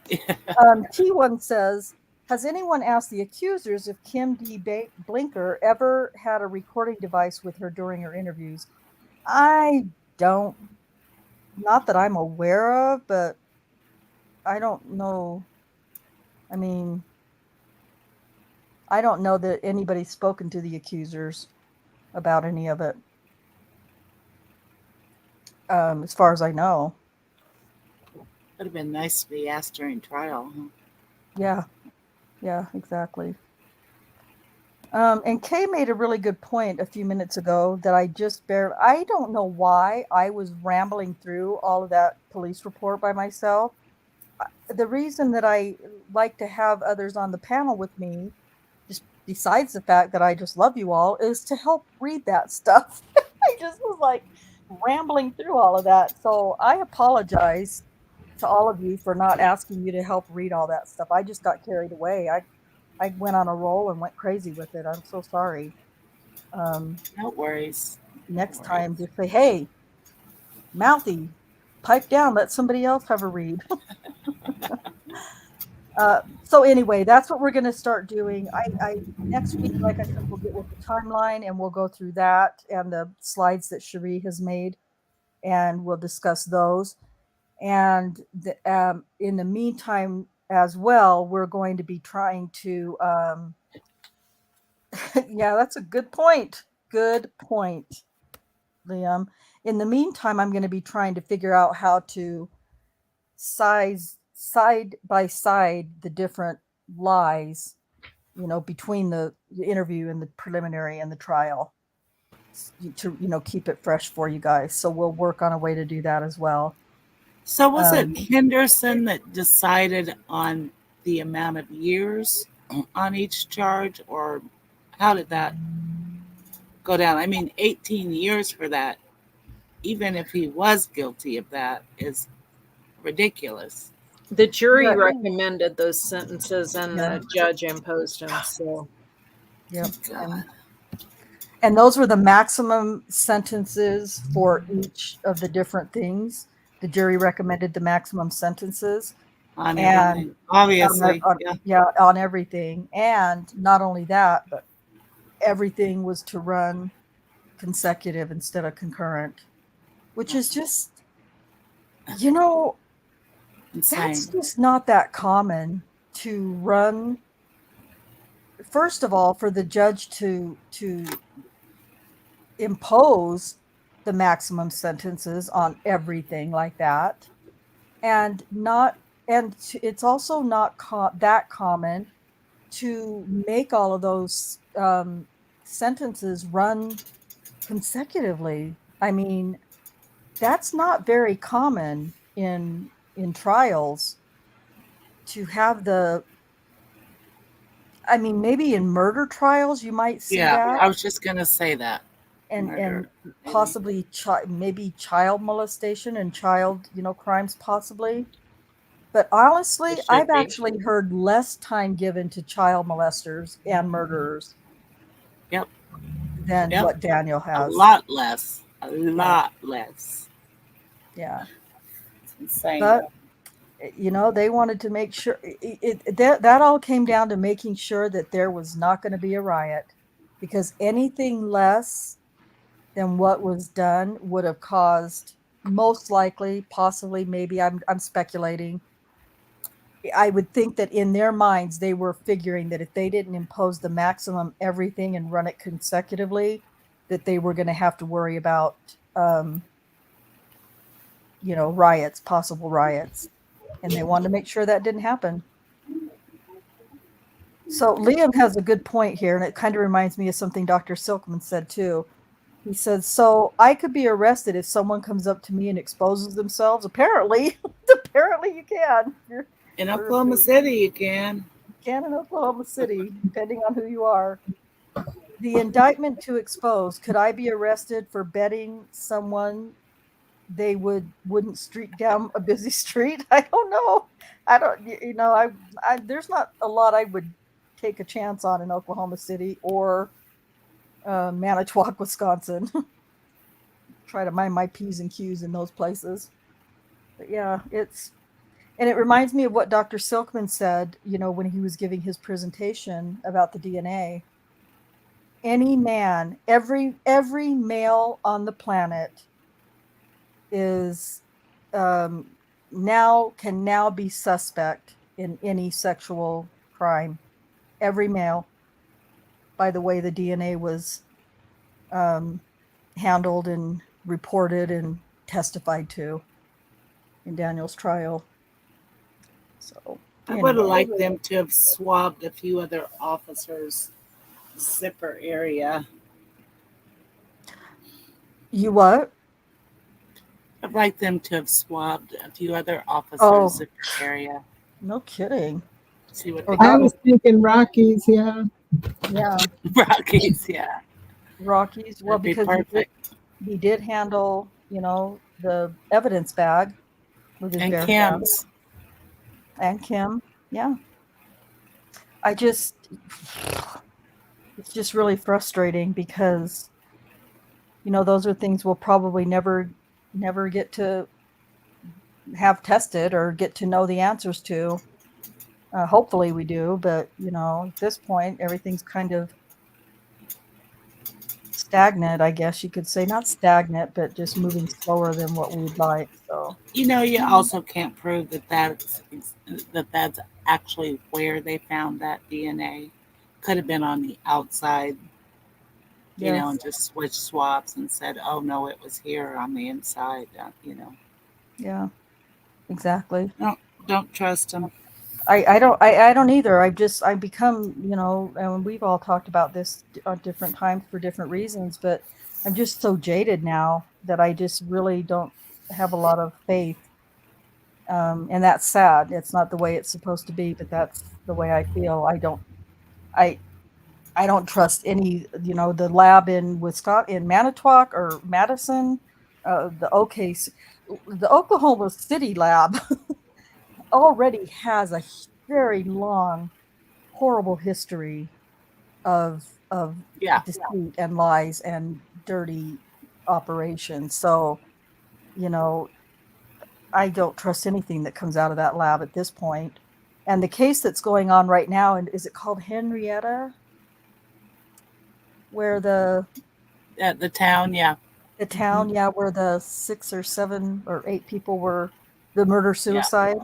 T1 says, has anyone asked the accusers if Kim D. Blinker ever had a recording device with her during her interviews? I don't, not that I'm aware of, but I don't know. I mean, I don't know that anybody's spoken to the accusers about any of it, as far as I know. Would have been nice to be asked during trial. Huh? Yeah, exactly. And Kay made a really good point a few minutes ago that I don't know why I was rambling through all of that police report by myself. The reason that I like to have others on the panel with me, just besides the fact that I just love you all, is to help read that stuff. I just was like rambling through all of that. So I apologize to all of you for not asking you to help read all that stuff. I just got carried away. I went on a roll and went crazy with it. I'm so sorry. No worries. Next time, just say, hey, mouthy, pipe down, let somebody else have a read. So anyway, that's what we're going to start doing. Next week, like I said, we'll get with the timeline and we'll go through that and the slides that Cherie has made, and we'll discuss those. And in the meantime, as well, we're going to be trying to, yeah, that's a good point. Good point, Liam. In the meantime, I'm going to be trying to figure out how to side by side the different lies, between the interview and the preliminary and the trial, to, keep it fresh for you guys. So we'll work on a way to do that as well. So was it Henderson that decided on the amount of years on each charge, or how did that go down? I mean, 18 years for that, even if he was guilty of that, is ridiculous. The jury recommended those sentences and the judge imposed them. So, yep. And those were the maximum sentences for each of the different things. The jury recommended the maximum sentences. On everything, obviously. On everything. And not only that, but everything was to run consecutive instead of concurrent, which is just, you know, that's just not that common to run. First of all, for the judge to impose the maximum sentences on everything like that, and it's also not that common to make all of those sentences run consecutively. I mean, that's not very common in trials to have I mean, maybe in murder trials you might see Yeah, that, I was just gonna say that. and Murder, maybe. possibly maybe child molestation and child, crimes possibly. But honestly, It should I've be. actually heard less time given to child molesters and murderers Yep. than Yep. what Daniel A has. lot less. A lot less. Yeah. It's insane. But they wanted to make sure that all came down to making sure that there was not going to be a riot, because anything less than what was done would have caused, most likely, possibly, maybe, I'm speculating. I would think that in their minds they were figuring that if they didn't impose the maximum everything and run it consecutively, that they were going to have to worry about riots, possible riots, and they wanted to make sure that didn't happen. So Liam has a good point here, and it kind of reminds me of something Dr. Silkman said too. He said, so I could be arrested if someone comes up to me and exposes themselves. Apparently you can. In Oklahoma City, you can. You can in Oklahoma City, depending on who you are. The indictment to expose, could I be arrested for betting someone they wouldn't streak down a busy street? I don't know. I don't, there's not a lot I would take a chance on in Oklahoma City or Manitowoc, Wisconsin. Try to mind my P's and Q's in those places. But yeah, and it reminds me of what Dr. Silkman said, when he was giving his presentation about the DNA. Any man, every male on the planet is can now be suspect in any sexual crime. Every male, by the way the DNA was handled and reported and testified to in Daniel's trial. So I would have liked them to have swabbed a few other officers' zipper area. You what? I'd like them to have swabbed a few other officers' zipper area. No kidding. See what I was thinking Rockies, yeah. Yeah. Rockies, yeah. Rockies. Well, That'd be because perfect. he did handle, the evidence bag with his And bare Kim's. hands. And Kim, yeah. It's just really frustrating because, those are things we'll probably never get to have tested or get to know the answers to. Hopefully we do, but, at this point, everything's kind of stagnant, I guess you could say. Not stagnant, but just moving slower than what we'd like. So You also can't prove that's actually where they found that DNA. Could have been on the outside, yes. And just switched swabs and said, "Oh no, it was here on the inside." Yeah, exactly. No, don't trust them. I don't either. I've become, and we've all talked about this at different times for different reasons, but I'm just so jaded now that I just really don't have a lot of faith. And that's sad. It's not the way it's supposed to be, but that's the way I feel. I don't trust any, the lab in Wisconsin, in Manitowoc or Madison, the Oklahoma City lab already has a very long, horrible history of deceit and lies and dirty operations. So, I don't trust anything that comes out of that lab at this point. And the case that's going on right now, and is it called Henrietta? Where At the town, yeah. The town, yeah, where the 6 or 7 or 8 people were the murder suicide.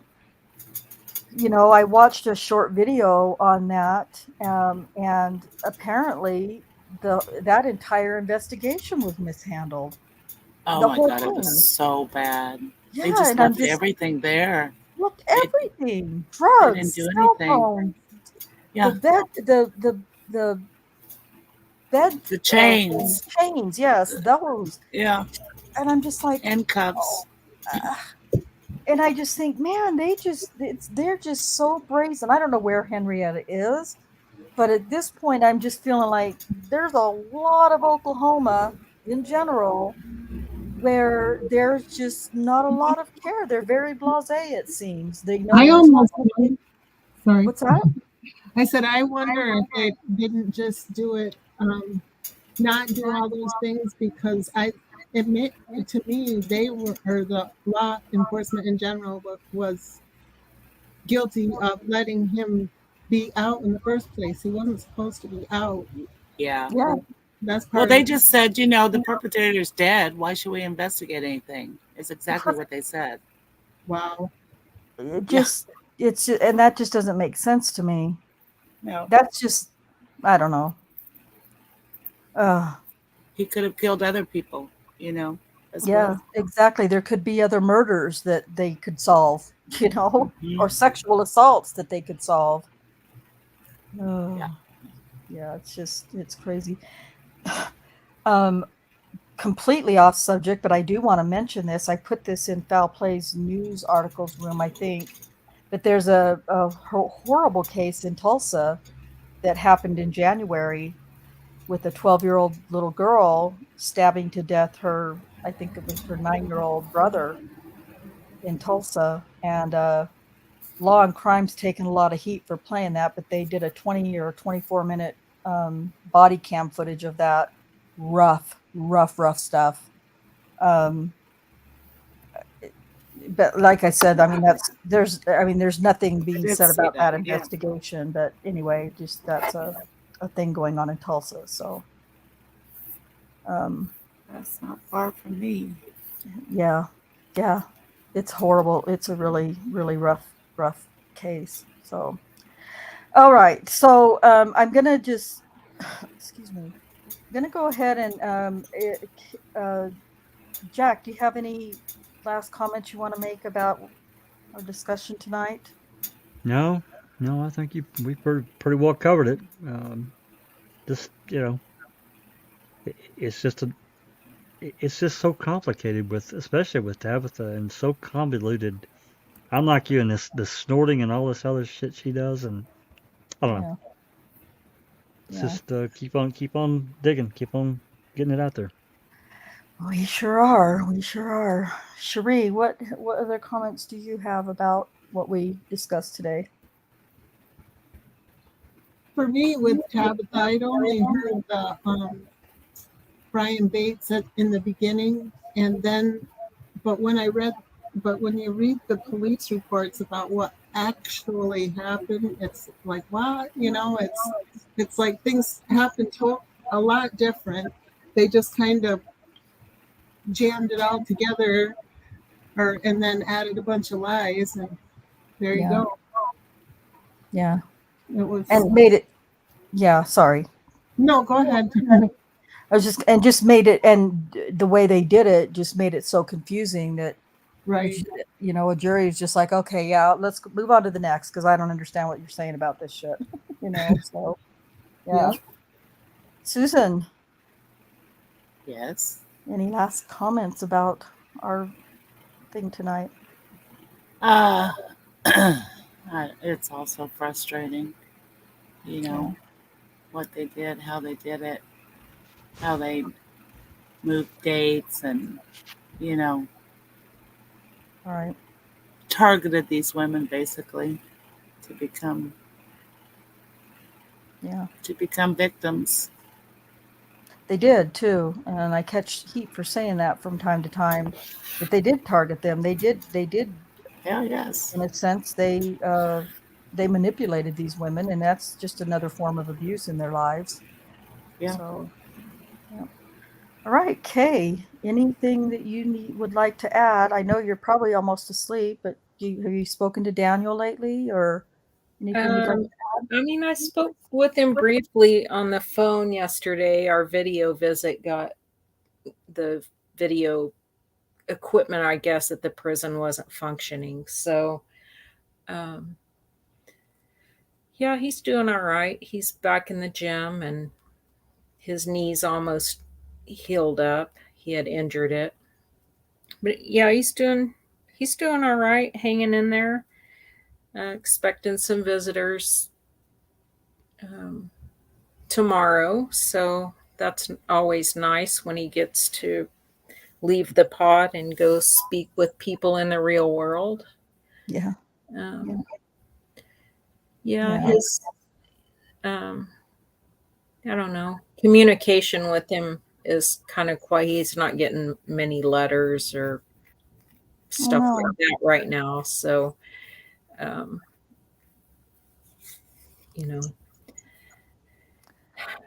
You know, I watched a short video on that, and apparently that entire investigation was mishandled. Oh The my whole God, it was thing. so bad. They Yeah, just and I'm left just everything there. look They everything, didn't drugs, do cell anything. phones, Yeah. the bed The chains. chains, yes, those. Yeah. And I'm just like, And oh, cuffs. and I just think, man, they're just so brazen. I don't know where Henrietta is, but at this point, I'm just feeling like there's a lot of Oklahoma in general where there's just not a lot of care. They're very blasé, it seems. They know I what's almost sorry. what's that? I said I wonder if they didn't just do it, not do all those things because to me they were, or the law enforcement in general was guilty of letting him be out in the first place. He wasn't supposed to be out. Yeah. That's part Well, of they it. just said, you know, the perpetrator's dead. Why should we investigate anything? It's exactly what they said. Wow. It just and that just doesn't make sense to me. No. That's just I don't know. He could have killed other people, you know, as Yeah, well. exactly. There could be other murders that they could solve, you know, or sexual assaults that they could solve. Yeah, it's crazy. Completely off subject, but I do want to mention this. I put this in Foul Play's news articles room, I think. But there's a horrible case in Tulsa that happened in January with a 12-year-old little girl stabbing to death I think it was her 9-year-old brother in Tulsa. And Law and Crime's taken a lot of heat for playing that, but they did a 20 or 24-minute body cam footage of that. Rough stuff. But like I said, I mean there's nothing being said about that investigation. But anyway, just that's a thing going on in Tulsa. So that's not far from me. Yeah, it's horrible. It's a really rough case. So all right, so I'm gonna just excuse me. I'm gonna go ahead and Jack, do you have any last comments you want to make about our discussion tonight? No, I think we pretty well covered it. Just it's just so complicated especially with Tabitha, and so convoluted. I'm like you in this snorting and all this other shit she does, and I don't know. It's just keep on digging, keep on getting it out there. We sure are. Cherie, what other comments do you have about what we discussed today? For me, with Tabitha, I'd only heard the Brian Bates in the beginning, and then, but when you read the police reports about what actually happened, it's like, what? You know, it's like things happened a lot different. They just kind of jammed it all together, and then added a bunch of lies, and there you go. Yeah. It was, and made it. Yeah, sorry. No, go ahead. I was just made it, and the way they did it just made it so confusing that, right? You know, a jury is just like, okay, yeah, let's move on to the next because I don't understand what you're saying about this shit. You know, so yeah. Susan. Yes. Any last comments about our thing tonight? It's also frustrating, you know, what they did, how they did it, how they moved dates, and, you know, all right, targeted these women basically to become victims. They did too, and I catch heat for saying that from time to time. But they did target them. They did. Yeah, yes. In a sense, they manipulated these women, and that's just another form of abuse in their lives. Yeah. So, yeah. All right, Kay, anything that you would like to add? I know you're probably almost asleep, but have you spoken to Daniel lately, or anything you'd like to add? I mean, I spoke with him briefly on the phone yesterday. Our video visit got the video equipment, I guess, at the prison wasn't functioning. So, yeah, he's doing all right. He's back in the gym and his knee's almost healed up. He had injured it. But yeah, he's doing all right, hanging in there. Expecting some visitors tomorrow. So that's always nice when he gets to leave the pod and go speak with people in the real world. Yeah. His I don't know, communication with him is kind of quiet. He's not getting many letters or stuff like that right now. So,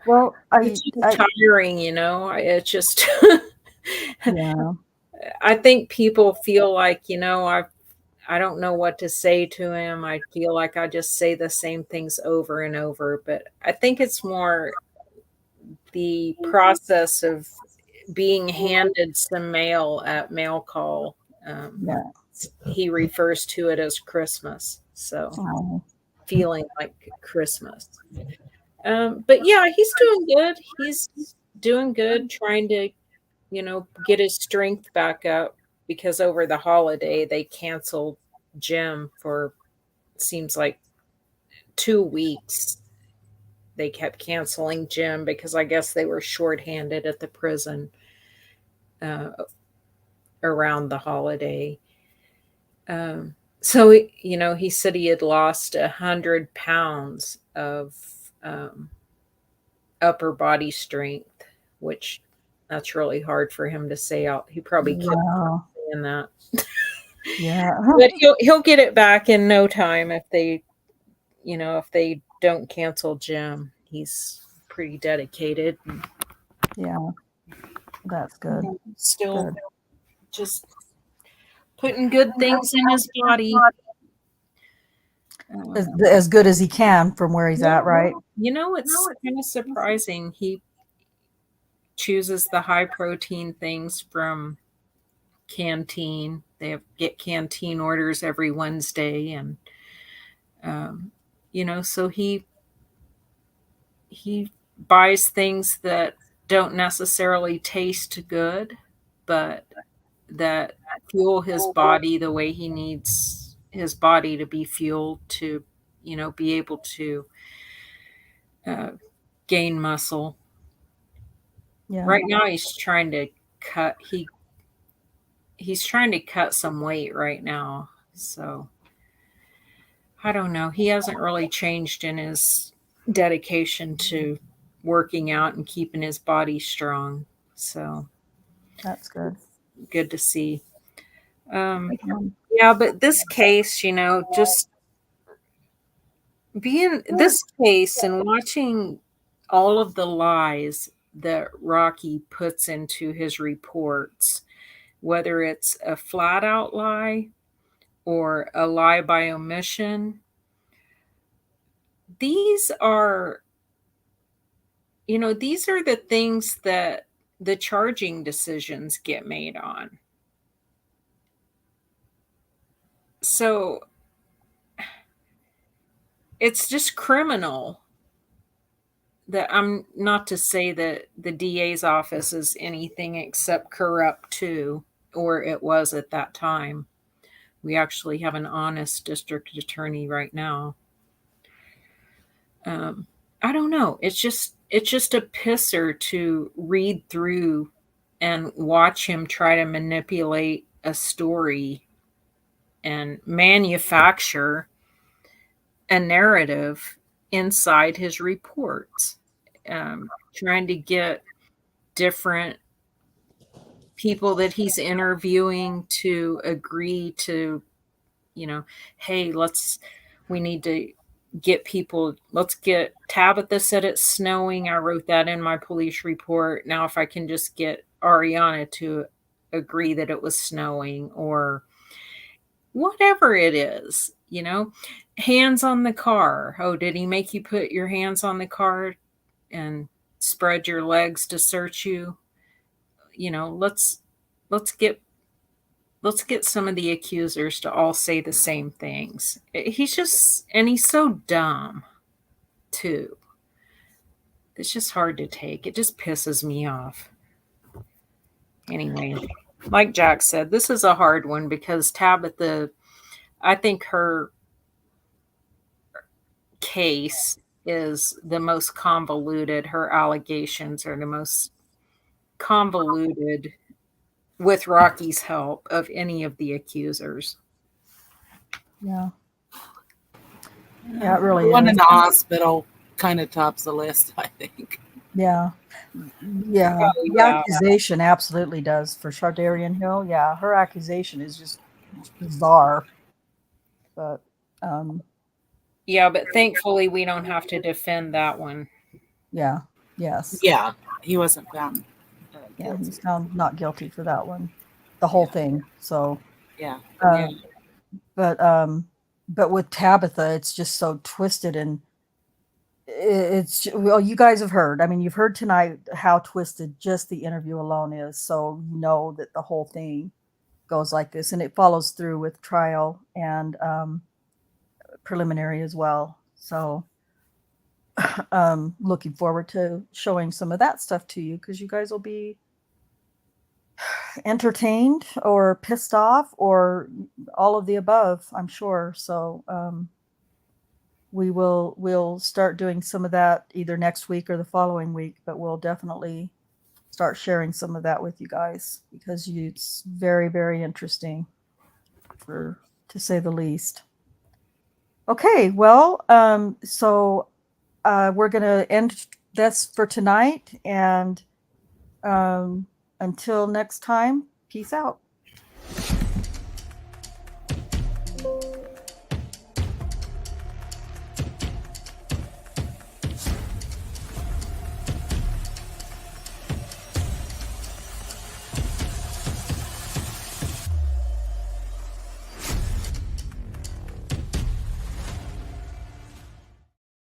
well, it's tiring, it's just, yeah. I think people feel like, I don't know what to say to him. I feel like I just say the same things over and over, but I think it's more the process of being handed some mail at mail call. He refers to it as Christmas. So feeling like Christmas. But yeah, he's doing good. He's doing good, trying to, get his strength back up, because over the holiday they canceled gym for, seems like 2 weeks. They kept canceling gym because I guess they were shorthanded at the prison around the holiday. So, he said he had lost 100 pounds of upper body strength, which that's really hard for him to say out. He probably kept saying that. Yeah. But he'll get it back in no time if they don't cancel gym. He's pretty dedicated. Yeah. That's good. Still just putting good things in his body. As good as he can from where he's at, right? It's kind of surprising. He chooses the high protein things from Canteen. They get Canteen orders every Wednesday, and so he buys things that don't necessarily taste good, but that fuel his body the way he needs his body to be fueled to, be able to gain muscle. Yeah. Right now he's trying to cut some weight right now. So I don't know. He hasn't really changed in his dedication to working out and keeping his body strong. So that's good. Good to see. Yeah, but this case, just being this case and watching all of the lies that Rocky puts into his reports, whether it's a flat out lie or a lie by omission, these are the things that the charging decisions get made on. So it's just criminal. That I'm not to say that the DA's office is anything except corrupt too, or it was at that time. We actually have an honest district attorney right now. I don't know. It's just a pisser to read through and watch him try to manipulate a story and manufacture a narrative inside his reports, trying to get different people that he's interviewing to agree to, hey, we need to get people, let's get Tabitha said it's snowing. I wrote that in my police report. Now, if I can just get Ariana to agree that it was snowing or whatever it is, hands on the car. Oh, did he make you put your hands on the car and spread your legs to search you? Let's get some of the accusers to all say the same things. He's so dumb too. It's just hard to take. It just pisses me off. Anyway, like Jack said, this is a hard one because Tabitha, I think her case is the most convoluted. Her allegations are the most convoluted with Rocky's help of any of the accusers. Yeah. Yeah, it really The one is. in the hospital kind of tops the list, I think. Yeah. Yeah. Oh, The yeah. accusation absolutely does for Shardarian Hill. Yeah. Her accusation is just bizarre. But Yeah, but thankfully we don't have to defend that one. yeah. Yes. Yeah. He wasn't found. Yeah. He's found not guilty for that one. The whole thing. So Yeah. but with Tabitha, it's just so twisted and well, you guys have heard. I mean, you've heard tonight how twisted just the interview alone is. So you know that the whole thing goes like this, and it follows through with trial and preliminary as well. So looking forward to showing some of that stuff to you because you guys will be entertained or pissed off or all of the above, I'm sure. So we'll start doing some of that either next week or the following week, but we'll definitely start sharing some of that with you guys because it's very, very interesting to say the least. Okay, well, so we're going to end this for tonight, and until next time, peace out.